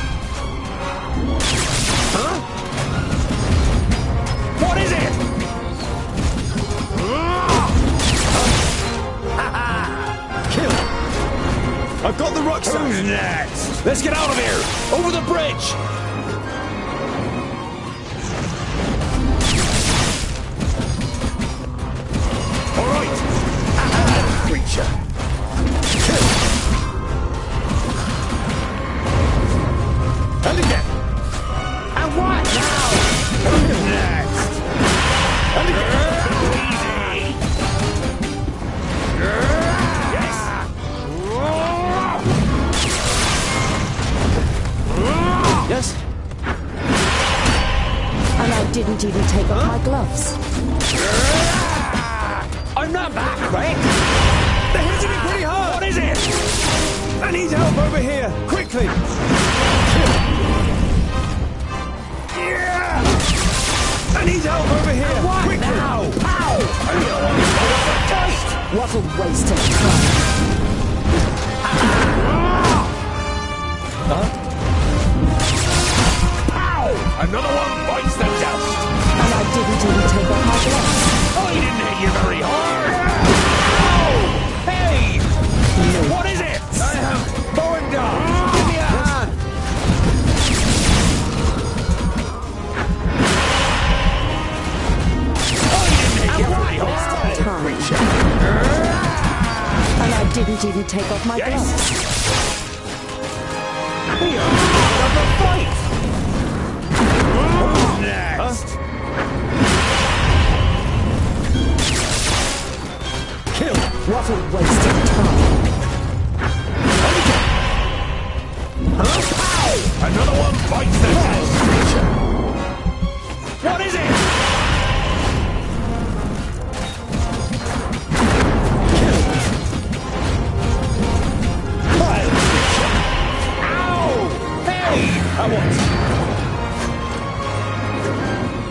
Huh? What is it? Kill! I've got the rucksack! Who's next? Let's get out of here! Over the bridge! All right. Creature. Kill. And again. And what now? Who's next? And again. Easy. Yes. Yes? And I didn't even take off my gloves. I'm not back, right? They're hitting me pretty hard! What is it? I need help over here! Quickly! Yeah! I need help over here! What Quickly! now? Ow! I'm the one who's got the dust! What a waste of time. Huh? Ow! Another one bites the dust! And I didn't even take off my gloves. I didn't hit you very hard! Ow! Hey! What is it? I am going down! Give me a hand! I didn't hit you very hard! Time. And I didn't even take off my gloves. We are out of the fight! Who's next? Kill! What a waste of time.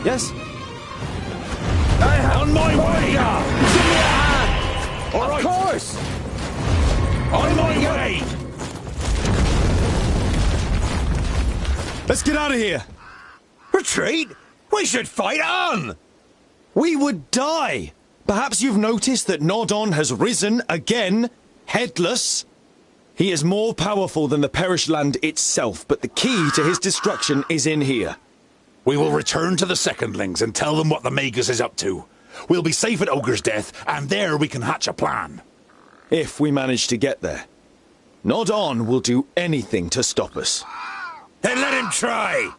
Yes? On my way! Give me a hand! All Of right. course! On my way! Let's get out of here! Retreat? We should fight on! We would die! Perhaps you've noticed that Nodon has risen again, headless. He is more powerful than the Perished Land itself, but the key to his destruction is in here. We will return to the Secondlings and tell them what the Magus is up to. We'll be safe at Ogre's Death, and there we can hatch a plan. If we manage to get there. Nodon will do anything to stop us. Then let him try!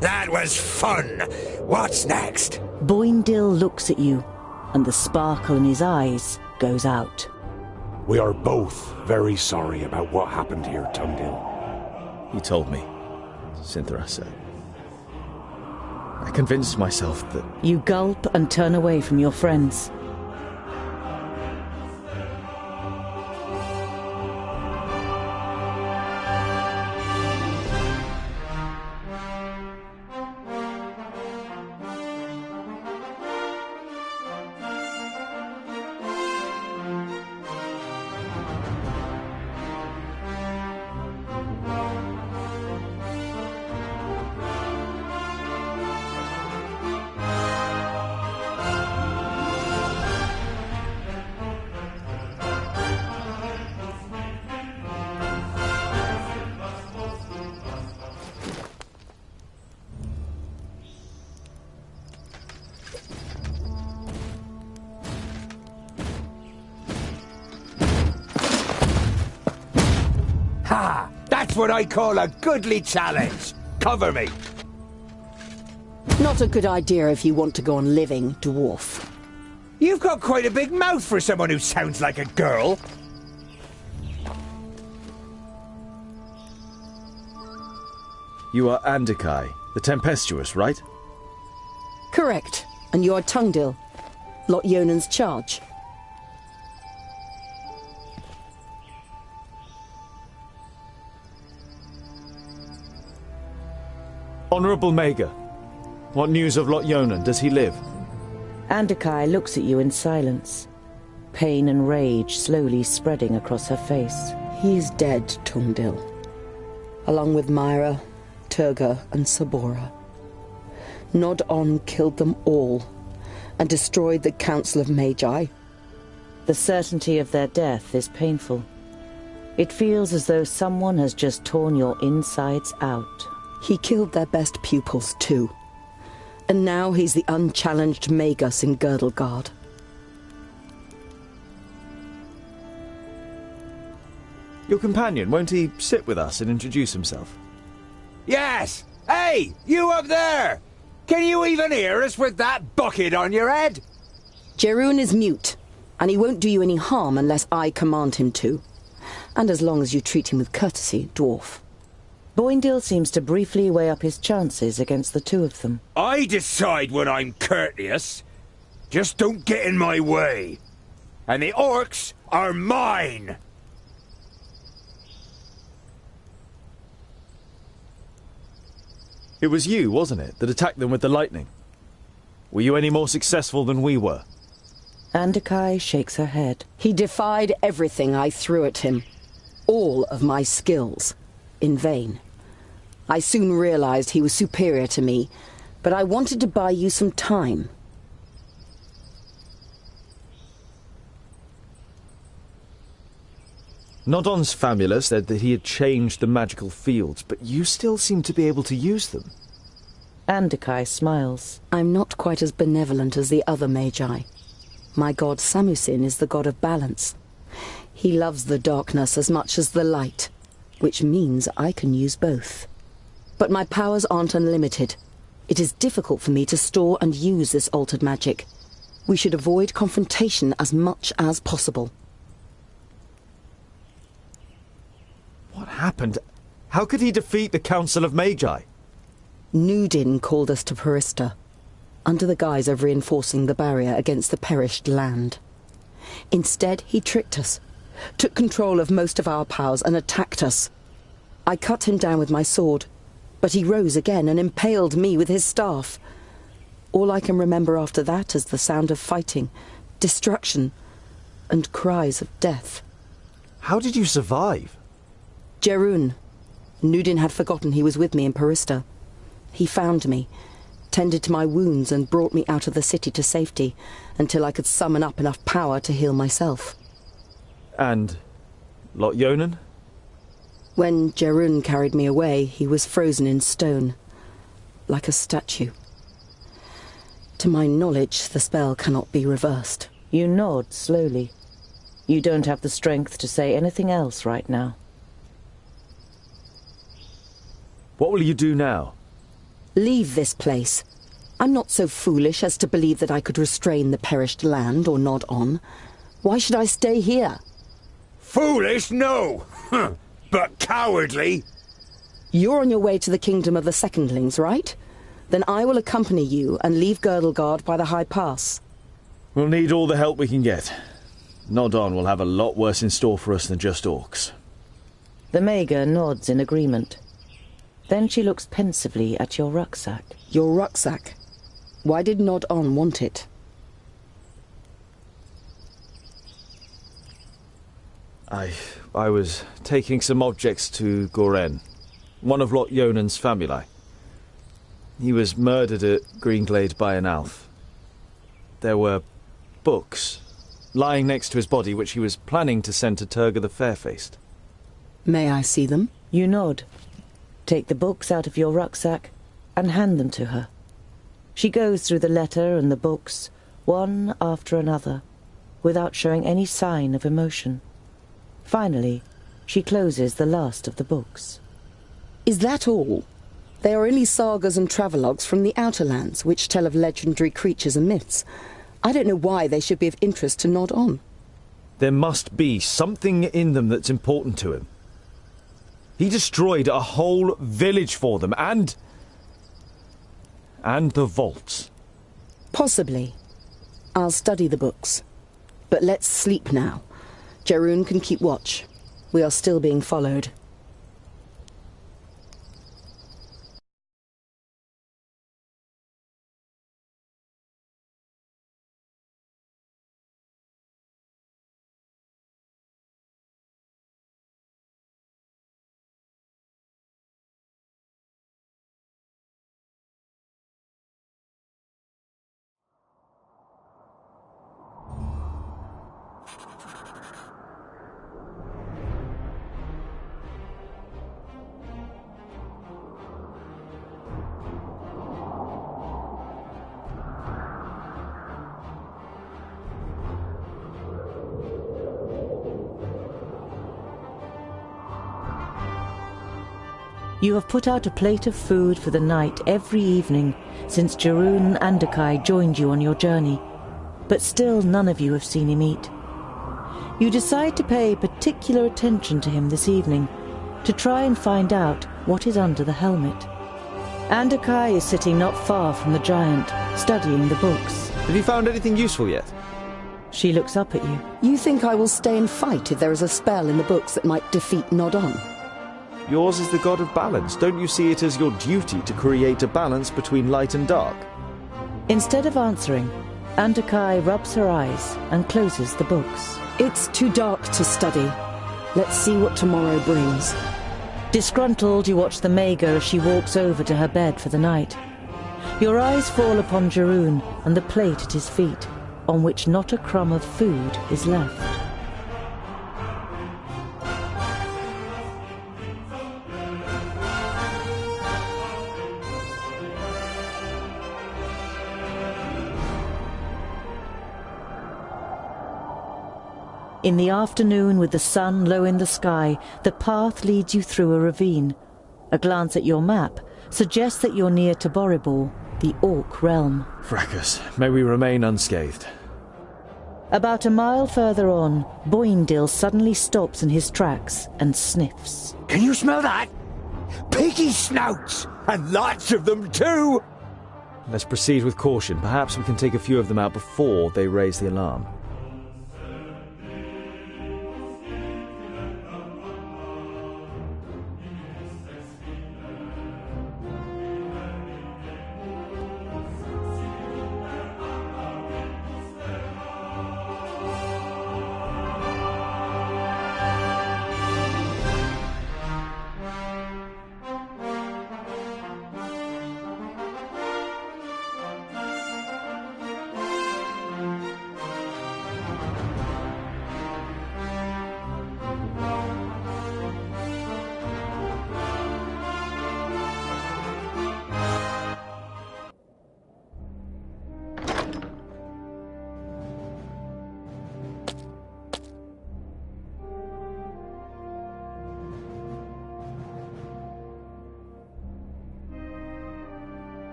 That was fun! What's next? Boindil looks at you, and the sparkle in his eyes goes out. We are both very sorry about what happened here, Tungdil. He told me, Cynthia said. I convinced myself that... You gulp and turn away from your friends. Ha! That's what I call a goodly challenge. Cover me. Not a good idea if you want to go on living, dwarf. You've got quite a big mouth for someone who sounds like a girl. You are Andakai, the Tempestuous, right? Correct. And you're Tungdil, Lot Yonan's charge. Honourable Maga, what news of Lot Yonan? Does he live? Andakai looks at you in silence, pain and rage slowly spreading across her face. He is dead, Tungdil, along with Myra, Turga, and Sabora. Nod-On killed them all and destroyed the Council of Magi. The certainty of their death is painful. It feels as though someone has just torn your insides out. He killed their best pupils, too. And now he's the unchallenged Magus in Girdlegard. Your companion, won't he sit with us and introduce himself? Yes! Hey, you up there! Can you even hear us with that bucket on your head? Jeroen is mute, and he won't do you any harm unless I command him to. And as long as you treat him with courtesy, dwarf. Boindil seems to briefly weigh up his chances against the two of them. I decide when I'm courteous. Just don't get in my way. And the orcs are mine! It was you, wasn't it, that attacked them with the lightning? Were you any more successful than we were? Andakai shakes her head. He defied everything I threw at him. All of my skills. In vain. I soon realized he was superior to me, but I wanted to buy you some time. Nodon's famula said that he had changed the magical fields, but you still seem to be able to use them. Andakai smiles. I'm not quite as benevolent as the other magi. My god Samusin is the god of balance. He loves the darkness as much as the light, which means I can use both. But my powers aren't unlimited. It is difficult for me to store and use this altered magic. We should avoid confrontation as much as possible. What happened? How could he defeat the Council of Magi? Nudin called us to Parista, under the guise of reinforcing the barrier against the perished land. Instead, he tricked us, took control of most of our powers and attacked us. I cut him down with my sword, but he rose again and impaled me with his staff. All I can remember after that is the sound of fighting, destruction, and cries of death. How did you survive? Jerun. Nudin had forgotten he was with me in Parista. He found me, tended to my wounds and brought me out of the city to safety until I could summon up enough power to heal myself. And Lot Yonan? When Jerun carried me away, he was frozen in stone, like a statue. To my knowledge, the spell cannot be reversed. You nod slowly. You don't have the strength to say anything else right now. What will you do now? Leave this place. I'm not so foolish as to believe that I could restrain the perished land or nod on. Why should I stay here? Foolish, no! But cowardly! You're on your way to the kingdom of the Secondlings, right? Then I will accompany you and leave Girdlegard by the High Pass. We'll need all the help we can get. Nodon will have a lot worse in store for us than just orcs. The Maga nods in agreement. Then she looks pensively at your rucksack. Your rucksack? Why did Nodon want it? I was taking some objects to Goren, one of Lot Yonan's famuli. He was murdered at Greenglade by an elf. There were books lying next to his body which he was planning to send to Turga the Fairfaced. May I see them? You nod. Take the books out of your rucksack and hand them to her. She goes through the letter and the books, one after another, without showing any sign of emotion. Finally, she closes the last of the books. Is that all? They are only sagas and travelogues from the Outer Lands, which tell of legendary creatures and myths. I don't know why they should be of interest to Nodon. There must be something in them that's important to him. He destroyed a whole village for them, and the vaults. Possibly. I'll study the books. But let's sleep now. Jerun can keep watch. We are still being followed. You have put out a plate of food for the night every evening since Jerun Andakai joined you on your journey, but still none of you have seen him eat. You decide to pay particular attention to him this evening, to try and find out what is under the helmet. Andakai is sitting not far from the giant, studying the books. Have you found anything useful yet? She looks up at you. You think I will stay and fight if there is a spell in the books that might defeat Nodon? Yours is the god of balance. Don't you see it as your duty to create a balance between light and dark? Instead of answering, Andakai rubs her eyes and closes the books. It's too dark to study. Let's see what tomorrow brings. Disgruntled, you watch the Mager as she walks over to her bed for the night. Your eyes fall upon Jeroen and the plate at his feet, on which not a crumb of food is left. In the afternoon, with the sun low in the sky, the path leads you through a ravine. A glance at your map suggests that you're near to Boribor, the Orc realm. Fracas, may we remain unscathed. About a mile further on, Boindil suddenly stops in his tracks and sniffs. Can you smell that? Piggy snouts! And lots of them too! Let's proceed with caution. Perhaps we can take a few of them out before they raise the alarm.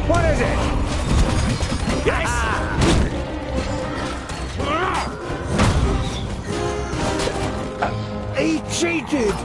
What is it? Yes! He cheated!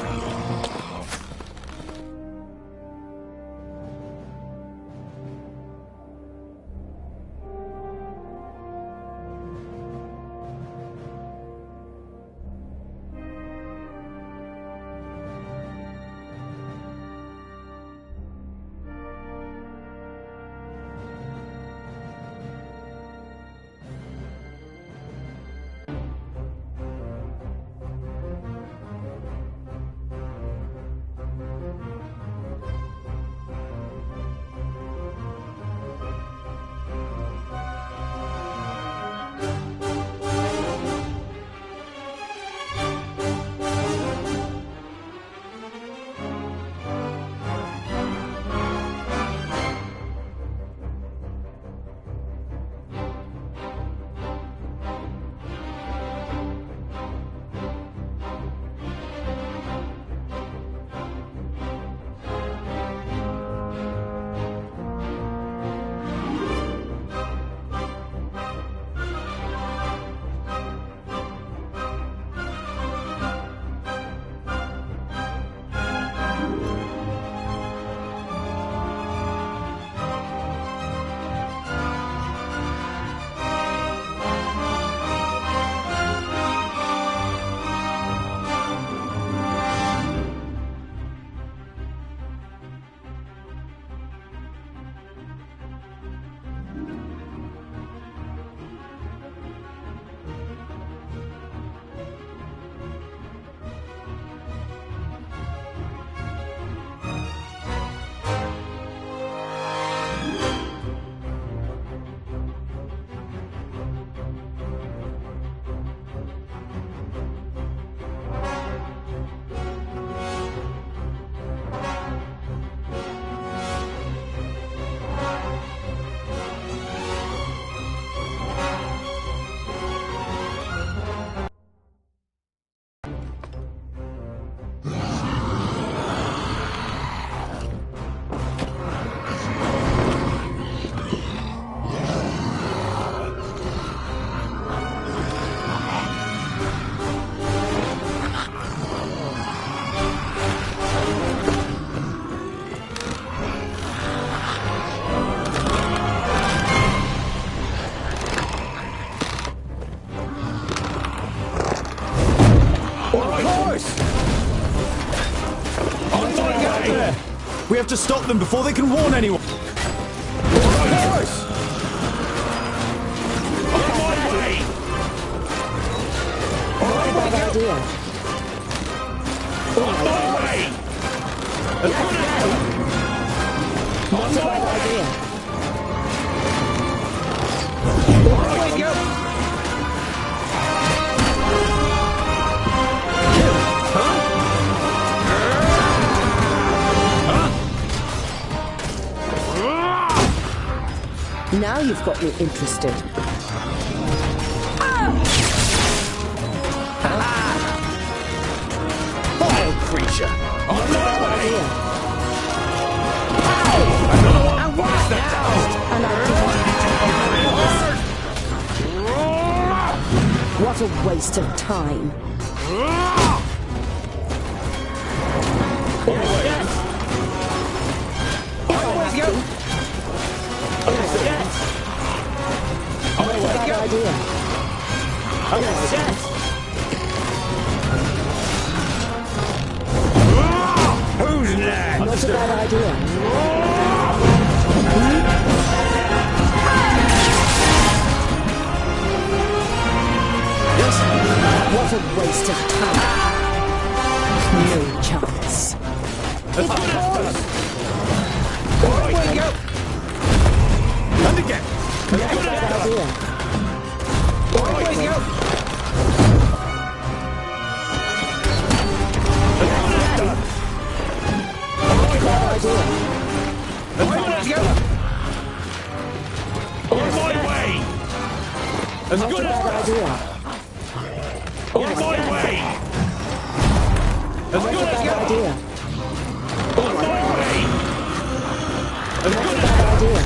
have to stop them before they can warn anyone. Now you've got me interested. Vile creature! On my way! Another one! And what's the toast? And what a waste of time. Idea. Who's next? Not a bad idea. Yes. What a waste of time. No chance. It's close. Away you go. And again. Not a bad idea. Away you go. On my way! As good as idea. On my way! As good as idea. On my way! As good as idea.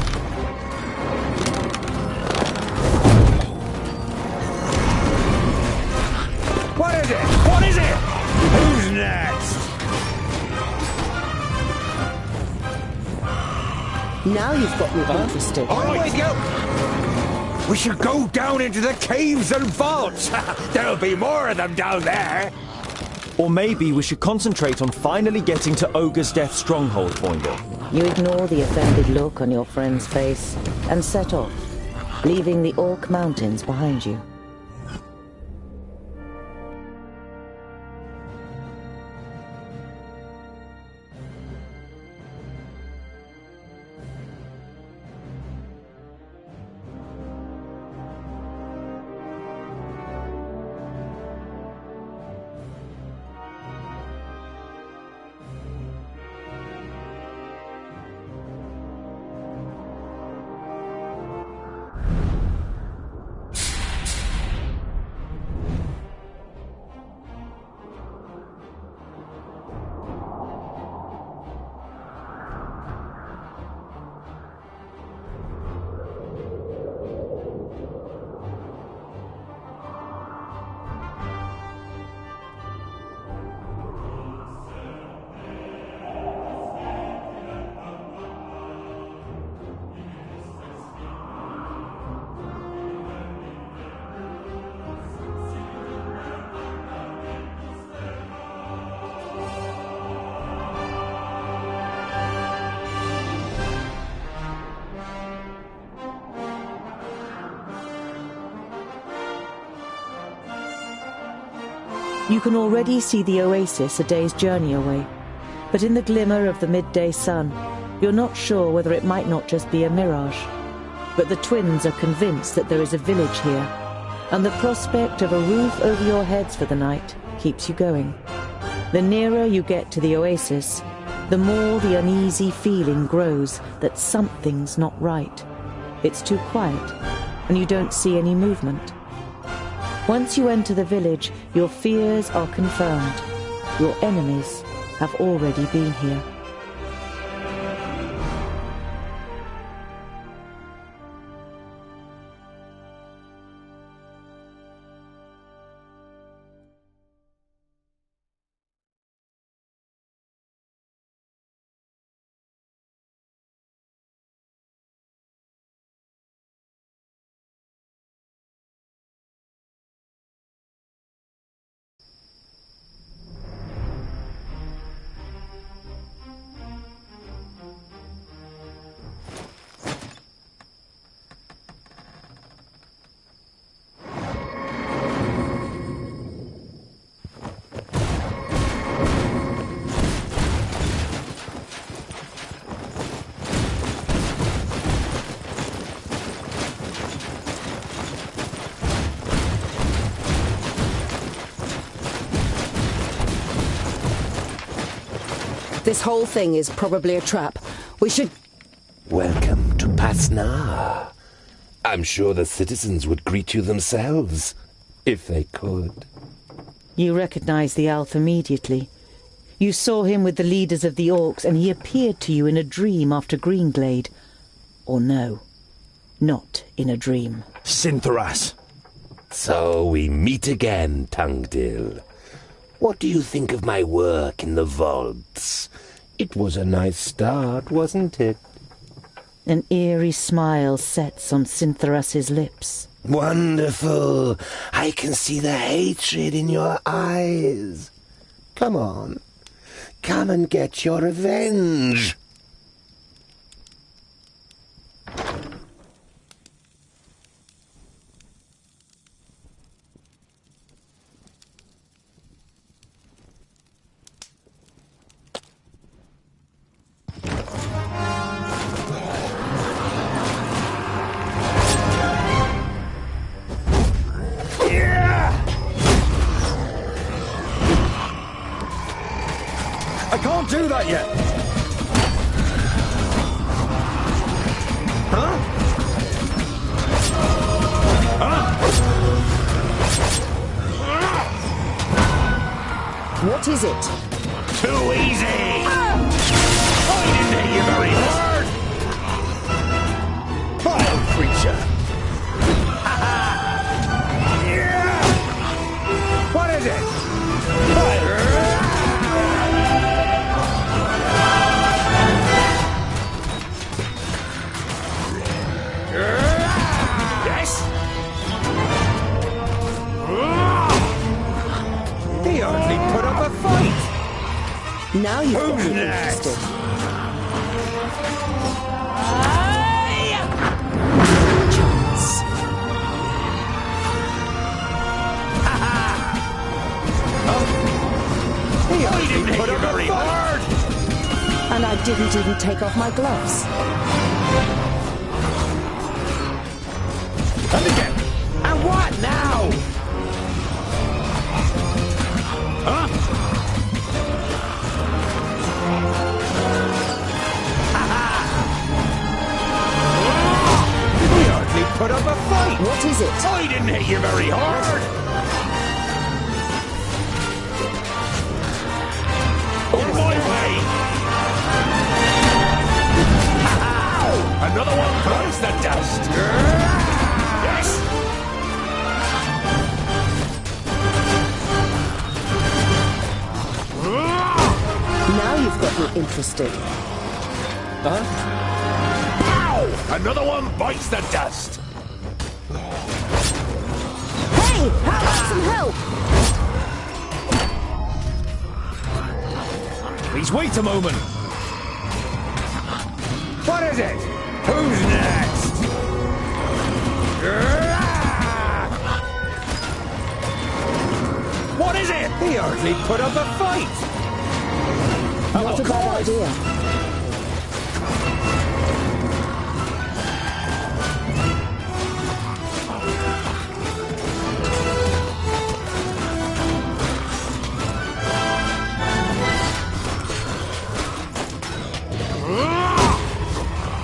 What is it? What is it? Who's next? Now you've got me interested. All right, go. We should go down into the caves and vaults. There'll be more of them down there. Or maybe we should concentrate on finally getting to Ogre's Death stronghold, Boingo. You ignore the offended look on your friend's face and set off, leaving the Orc Mountains behind you. You can already see the oasis a day's journey away, but in the glimmer of the midday sun, you're not sure whether it might not just be a mirage. But the twins are convinced that there is a village here, and the prospect of a roof over your heads for the night keeps you going. The nearer you get to the oasis, the more the uneasy feeling grows that something's not right. It's too quiet, and you don't see any movement. Once you enter the village, your fears are confirmed. Your enemies have already been here. This whole thing is probably a trap. We should... Welcome to Pasnar. I'm sure the citizens would greet you themselves, if they could. You recognize the elf immediately. You saw him with the leaders of the orcs, and he appeared to you in a dream after Greenglade. Or no, not in a dream. Cynthras. So we meet again, Tungdil. What do you think of my work in the vaults? It was a nice start, wasn't it? An eerie smile sets on Cintharas's lips. Wonderful. I can see the hatred in your eyes. Come on. Come and get your revenge. I can't do that yet! Huh? What is it? Too easy! I didn't hit you very hard! Vile creature! What is it? Yes? He hardly put up a fight. Now you've got Who's me next? interested. Chance. He hardly put up a fight. And I didn't even take off my gloves. And again. And what now? Huh? He hardly put up a fight. What is it? I didn't hit you very hard. On my way. Another one burns the dust. Yes. Now you've got me interested. Huh? Ow! Another one bites the dust. Hey! How about some help? Please wait a moment. What is it? Who's next? What is it? He hardly put up a fight. Not a bad idea.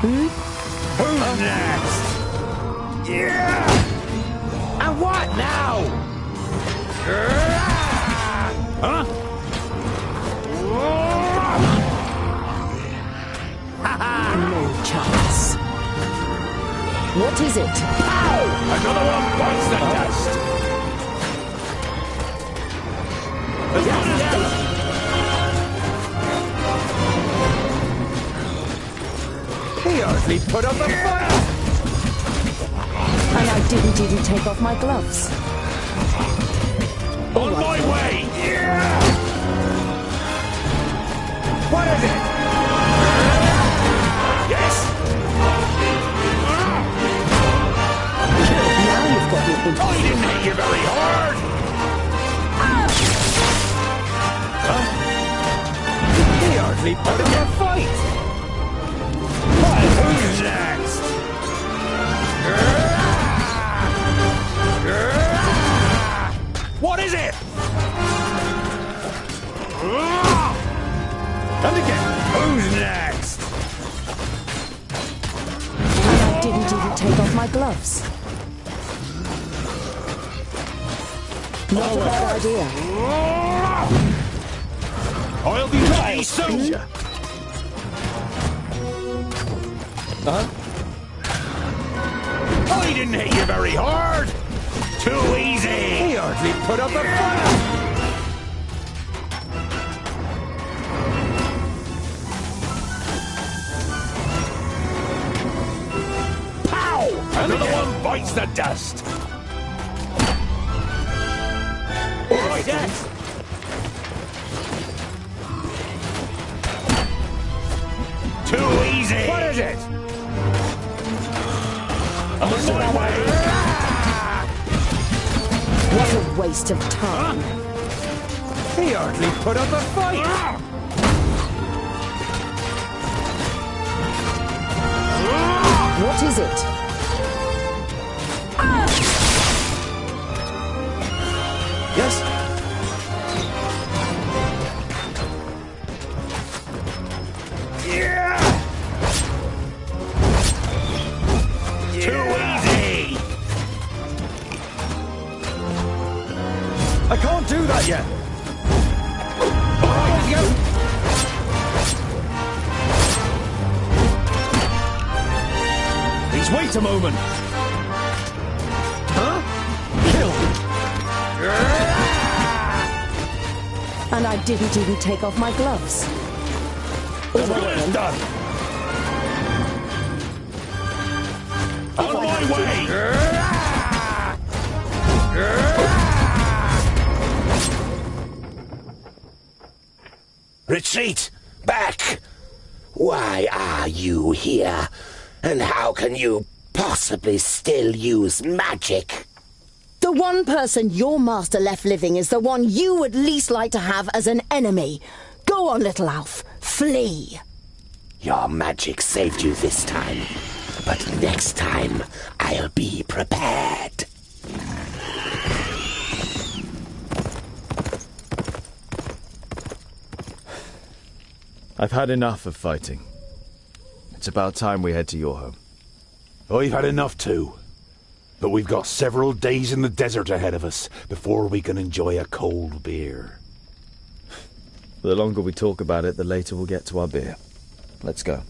Who's next? Yeah! And what now? Huh? No chance. What is it? Ow! Another one bites the dust. He hardly put up a fight. And I didn't even take off my gloves. On my way! Yeah! What is it? Yes? Now you've got me interested. I didn't hit you very hard! Huh? He hardly put up a fight! Who's next? What is it? And again. Who's next? And I didn't even take off my gloves. Not a bad idea. I'll be ready soon. Huh? I didn't hit you very hard. Too easy. He hardly put up a fight. Another one bites the dust. Right, yes. Too easy. What is it? On my way. What a waste of time. He hardly put up a fight. What is it? Yes? Yeah! Too easy. I can't do that yet. All right, let's go. Please wait a moment. Huh? Kill. And I didn't even take off my gloves. Well done. On my way. Retreat! Back! Why are you here? And how can you possibly still use magic? The one person your master left living is the one you would least like to have as an enemy. Go on, little Alf. Flee. Your magic saved you this time. But next time, I'll be prepared. I've had enough of fighting. It's about time we head to your home. I've had enough too. But we've got several days in the desert ahead of us before we can enjoy a cold beer. The longer we talk about it, the later we'll get to our beer. Let's go.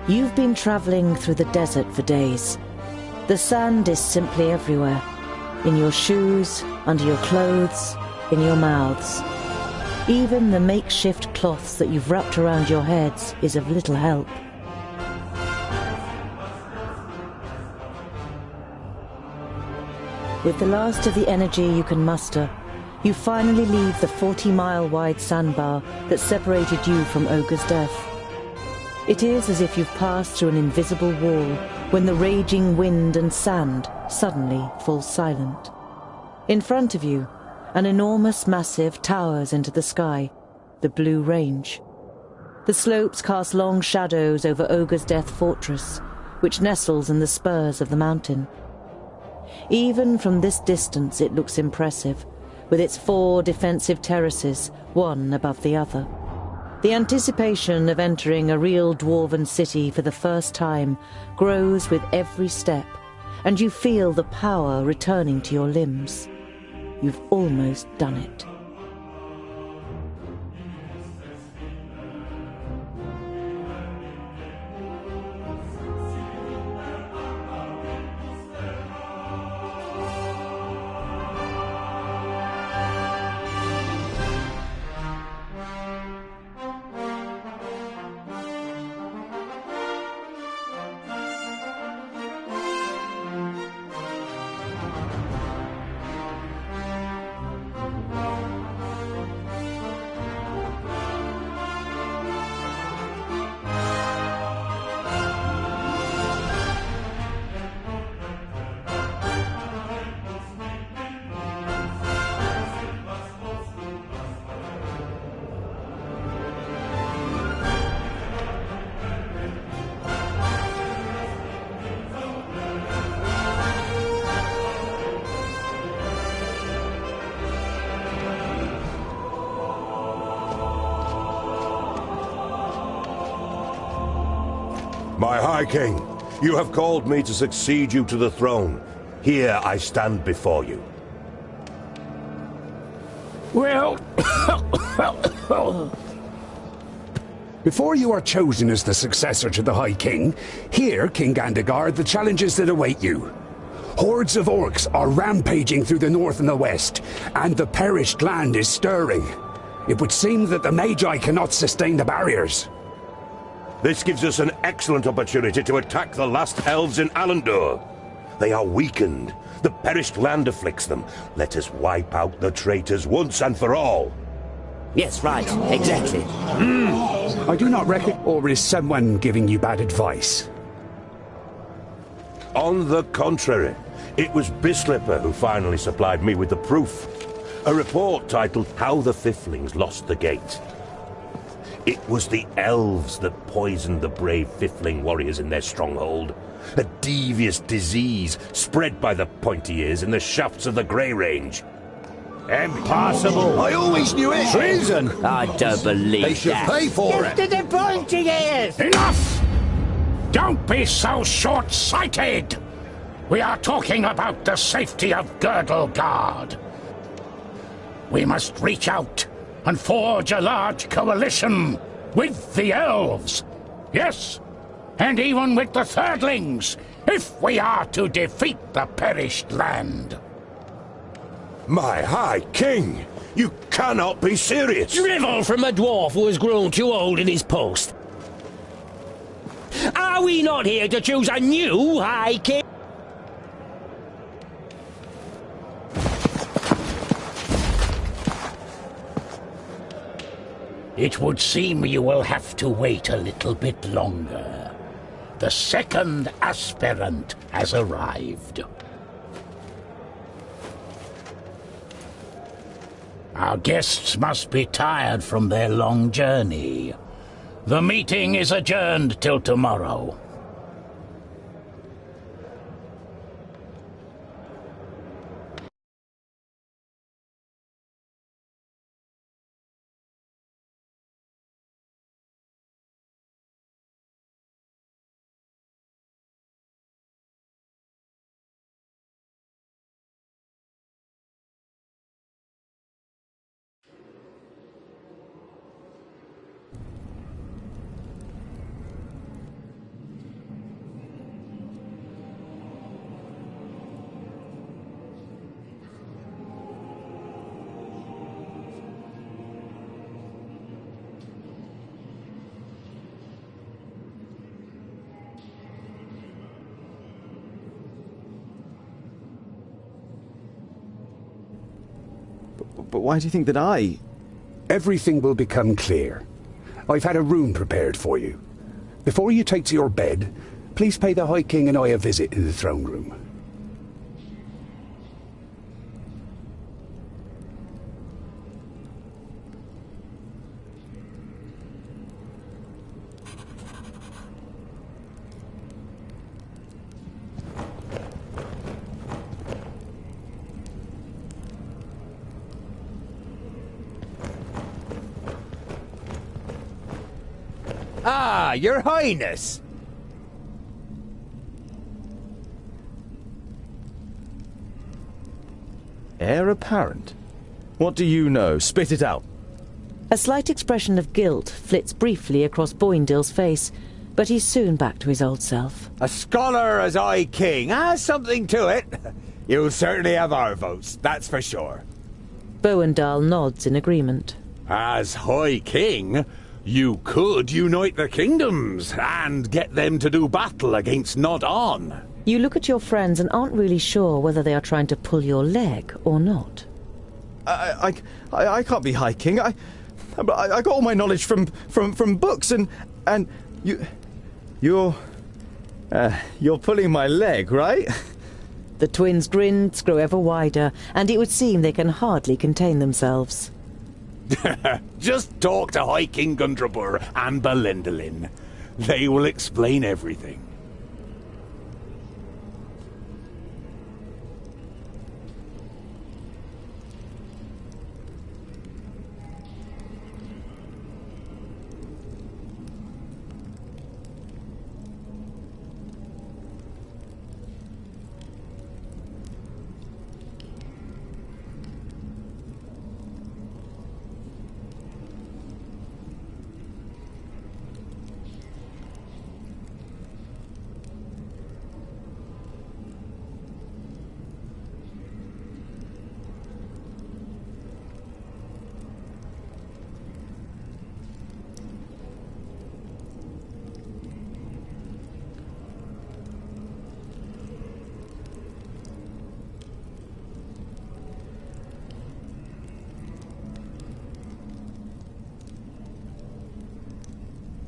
You've been travelling through the desert for days. The sand is simply everywhere. In your shoes, under your clothes, in your mouths. Even the makeshift cloths that you've wrapped around your heads is of little help. With the last of the energy you can muster, you finally leave the 40-mile-wide sandbar that separated you from Ogre's Death. It is as if you've passed through an invisible wall when the raging wind and sand suddenly fall silent. In front of you, an enormous massive towers into the sky, the Blue Range. The slopes cast long shadows over Ogre's Death Fortress, which nestles in the spurs of the mountain. Even from this distance it looks impressive, with its 4 defensive terraces, one above the other. The anticipation of entering a real dwarven city for the first time grows with every step, and you feel the power returning to your limbs. You've almost done it. My High King, you have called me to succeed you to the throne. Here I stand before you. Well, before you are chosen as the successor to the High King, hear, King Gandagard, the challenges that await you. Hordes of orcs are rampaging through the north and the west, and the perished land is stirring. It would seem that the Magi cannot sustain the barriers. This gives us an excellent opportunity to attack the last elves in Alandor. They are weakened. The perished land afflicts them. Let us wipe out the traitors once and for all. Yes, right. Exactly. I do not reckon, or is someone giving you bad advice? On the contrary, it was Bislipper who finally supplied me with the proof. A report titled How the Fiflings Lost the Gate. It was the elves that poisoned the brave Fifling warriors in their stronghold. A devious disease spread by the pointy ears in the shafts of the Grey Range. Impossible! I always knew it! Treason! I don't believe They should that. pay for it! To the pointy ears! Enough! Don't be so short-sighted! We are talking about the safety of Girdlegard. We must reach out and forge a large coalition with the elves. Yes, and even with the Thirdlings, if we are to defeat the perished land. My High King, you cannot be serious! Drivel from a dwarf who has grown too old in his post. Are we not here to choose a new High King? It would seem you will have to wait a little bit longer. The second aspirant has arrived. Our guests must be tired from their long journey. The meeting is adjourned till tomorrow. But why do you think that I... Everything will become clear. I've had a room prepared for you. Before you take to your bed, please pay the High King and I a visit in the throne room. Ah, your highness. Heir apparent? What do you know? Spit it out. A slight expression of guilt flits briefly across Boindill's face, but he's soon back to his old self. A scholar as High King has something to it. You'll certainly have our votes, that's for sure. Boindall nods in agreement. As High King, you could unite the kingdoms and get them to do battle against Nod-On. You look at your friends and aren't really sure whether they are trying to pull your leg or not. I can't be High King. I got all my knowledge from books, and you're pulling my leg, right? The twins' grins grow ever wider, and it would seem they can hardly contain themselves. Just talk to High King Gundrabur and Belendalin. They will explain everything.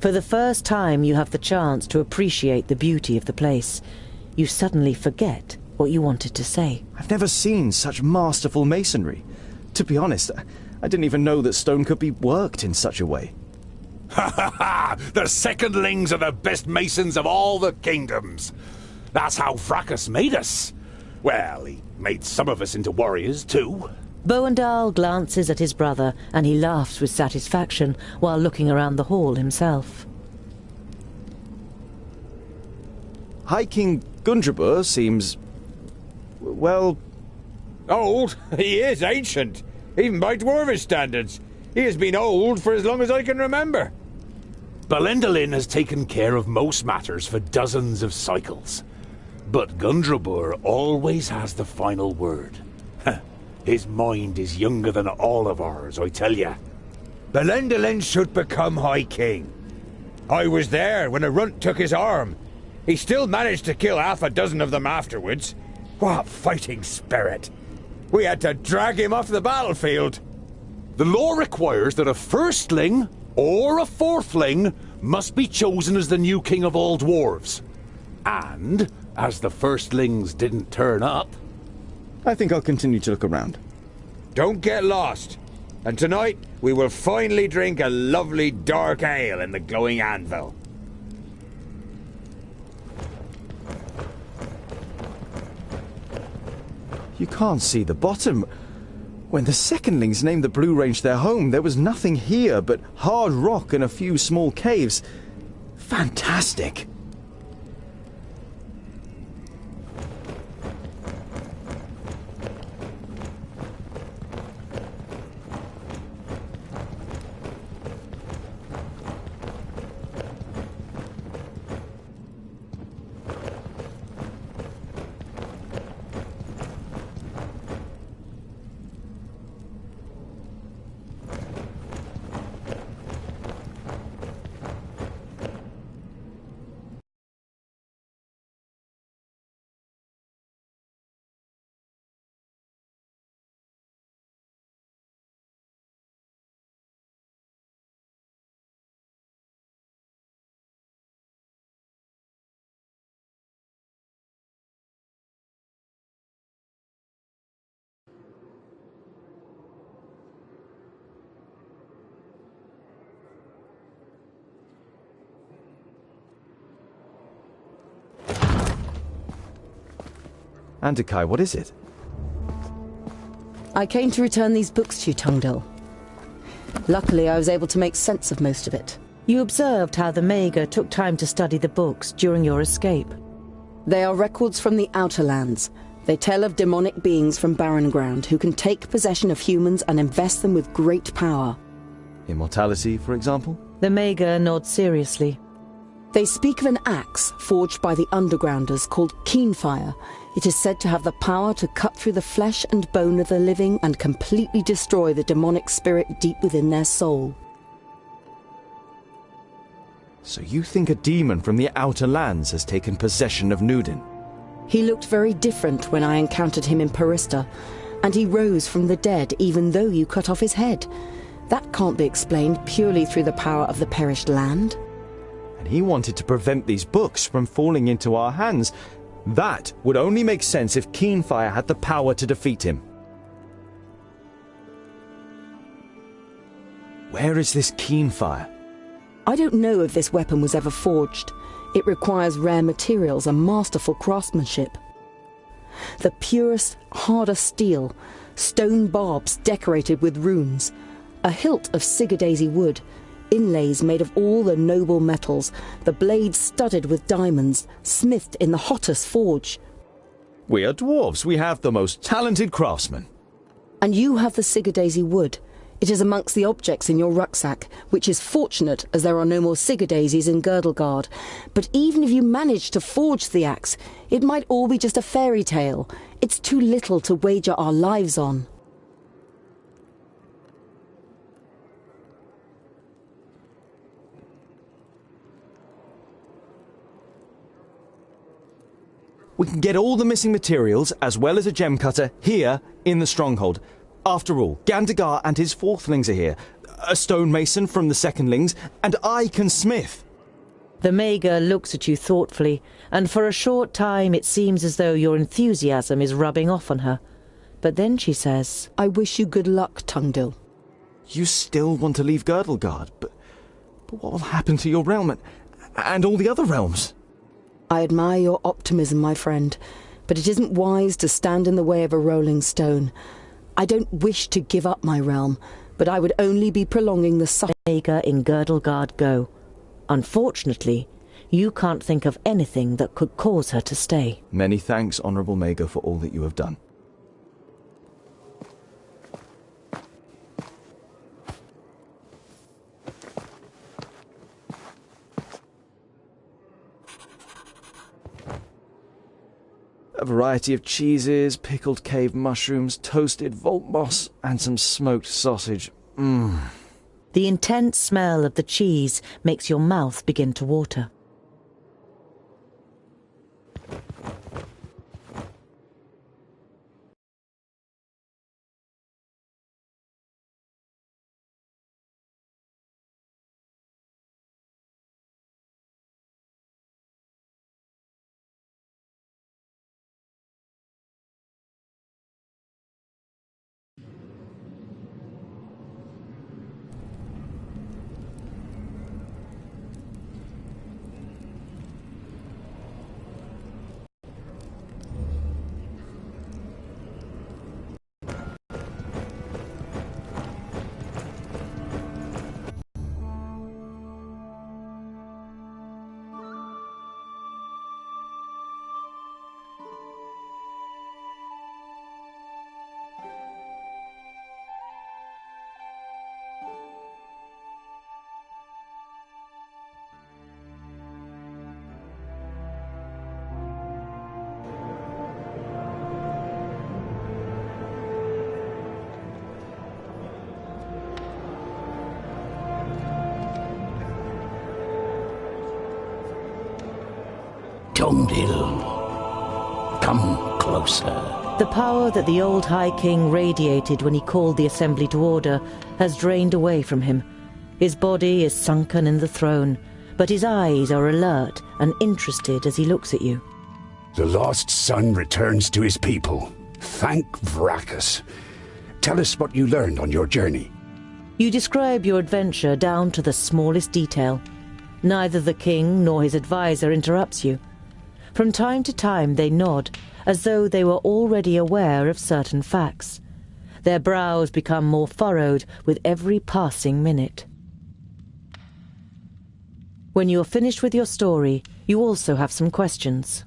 For the first time, you have the chance to appreciate the beauty of the place. You suddenly forget what you wanted to say. I've never seen such masterful masonry. To be honest, I didn't even know that stone could be worked in such a way. Ha ha ha! The secondlings are the best masons of all the kingdoms. That's how Fracas made us. Well, he made some of us into warriors, too. Boindall glances at his brother, and he laughs with satisfaction while looking around the hall himself. High King Gundrabur seems... well... Old? He is ancient, even by dwarvish standards. He has been old for as long as I can remember. Belendalin has taken care of most matters for dozens of cycles. But Gundrabur always has the final word. His mind is younger than all of ours, I tell ya. Belendalin should become High King. I was there when a runt took his arm. He still managed to kill half a dozen of them afterwards. What fighting spirit! We had to drag him off the battlefield. The law requires that a firstling or a fourthling must be chosen as the new king of all dwarves. And, as the firstlings didn't turn up... I think I'll continue to look around. Don't get lost. And tonight, we will finally drink a lovely dark ale in the glowing anvil. You can't see the bottom. When the secondlings named the Blue Range their home, there was nothing here but hard rock and a few small caves. Fantastic! Andakai, what is it? I came to return these books to you, Tungdil. Luckily, I was able to make sense of most of it. You observed how the Mager took time to study the books during your escape. They are records from the Outer Lands. They tell of demonic beings from barren ground who can take possession of humans and invest them with great power. Immortality, for example? The Mager nods seriously. They speak of an axe forged by the Undergrounders called Keenfire. It is said to have the power to cut through the flesh and bone of the living and completely destroy the demonic spirit deep within their soul. So you think a demon from the Outer Lands has taken possession of Nudin? He looked very different when I encountered him in Parista, and he rose from the dead even though you cut off his head. That can't be explained purely through the power of the perished land. And he wanted to prevent these books from falling into our hands. That would only make sense if Keenfire had the power to defeat him. Where is this Keenfire? I don't know if this weapon was ever forged. It requires rare materials and masterful craftsmanship. The purest, hardest steel, stone barbs decorated with runes, a hilt of Sigurdaisy wood, inlays made of all the noble metals, the blades studded with diamonds, smithed in the hottest forge. We are dwarves. We have the most talented craftsmen. And you have the Sigurdaisy wood. It is amongst the objects in your rucksack, which is fortunate as there are no more Sigurdaisies in Girdlegard. But even if you manage to forge the axe, it might all be just a fairy tale. It's too little to wager our lives on. We can get all the missing materials, as well as a gem cutter, here in the stronghold. After all, Gandagar and his fourthlings are here, a stonemason from the secondlings, and I can smith. The Mager looks at you thoughtfully, and for a short time it seems as though your enthusiasm is rubbing off on her. But then she says, I wish you good luck, Tungdil. You still want to leave Girdlegard, but what will happen to your realm and all the other realms? I admire your optimism, my friend, but it isn't wise to stand in the way of a rolling stone. I don't wish to give up my realm, but I would only be prolonging the suffering. Mager in Girdlegard go. Unfortunately, you can't think of anything that could cause her to stay. Many thanks, Honourable Mager, for all that you have done. A variety of cheeses, pickled cave mushrooms, toasted vault moss, and some smoked sausage. Mmm. The intense smell of the cheese makes your mouth begin to water. Tungdil, come closer. The power that the old High King radiated when he called the assembly to order has drained away from him. His body is sunken in the throne, but his eyes are alert and interested as he looks at you. The lost son returns to his people. Thank Vracus. Tell us what you learned on your journey. You describe your adventure down to the smallest detail. Neither the king nor his advisor interrupts you. From time to time they nod, as though they were already aware of certain facts. Their brows become more furrowed with every passing minute. When you're finished with your story, you also have some questions.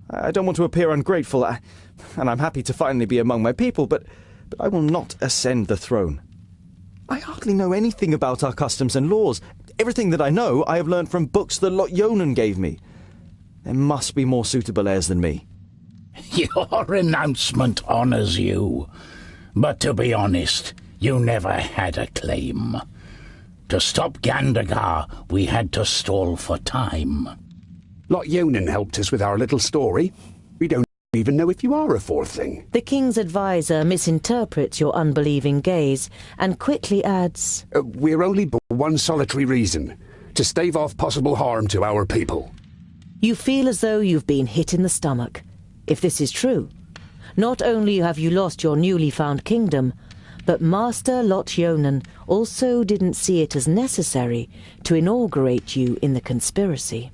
I don't want to appear ungrateful, and I'm happy to finally be among my people, but I will not ascend the throne. I hardly know anything about our customs and laws. Everything that I know, I have learned from books that Lot Yonan gave me. There must be more suitable heirs than me. Your renouncement honours you. But to be honest, you never had a claim. To stop Gandagar, we had to stall for time. Lot Yonan helped us with our little story. We don't even know if you are a fourthling. The king's advisor misinterprets your unbelieving gaze and quickly adds, We're only for one solitary reason, to stave off possible harm to our people. You feel as though you've been hit in the stomach. If this is true, not only have you lost your newly found kingdom, but Master Lot Yonan also didn't see it as necessary to inaugurate you in the conspiracy.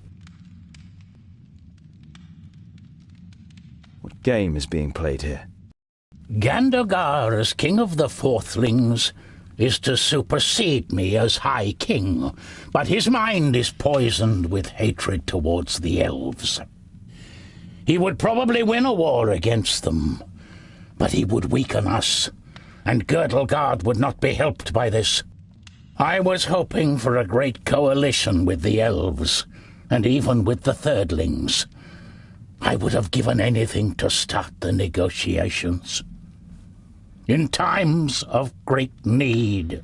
What game is being played here? Gandagar, as king of the fourthlings, is to supersede me as High King, but his mind is poisoned with hatred towards the elves. He would probably win a war against them, but he would weaken us, and Girdlegard would not be helped by this. I was hoping for a great coalition with the elves, and even with the thirdlings. I would have given anything to start the negotiations. In times of great need,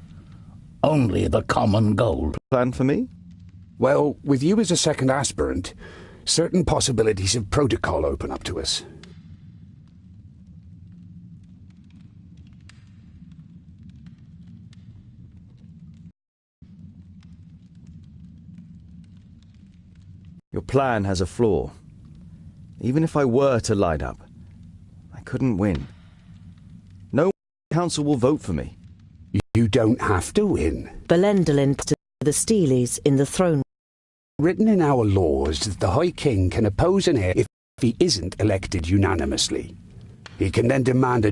only the common goal. Plan for me? Well, with you as a second aspirant, certain possibilities of protocol open up to us. Your plan has a flaw. Even if I were to light up, I couldn't win. No council will vote for me. You don't have to win. Belendolin to the Steelies in the throne. Written in our laws that the High King can oppose an heir if he isn't elected unanimously. He can then demand a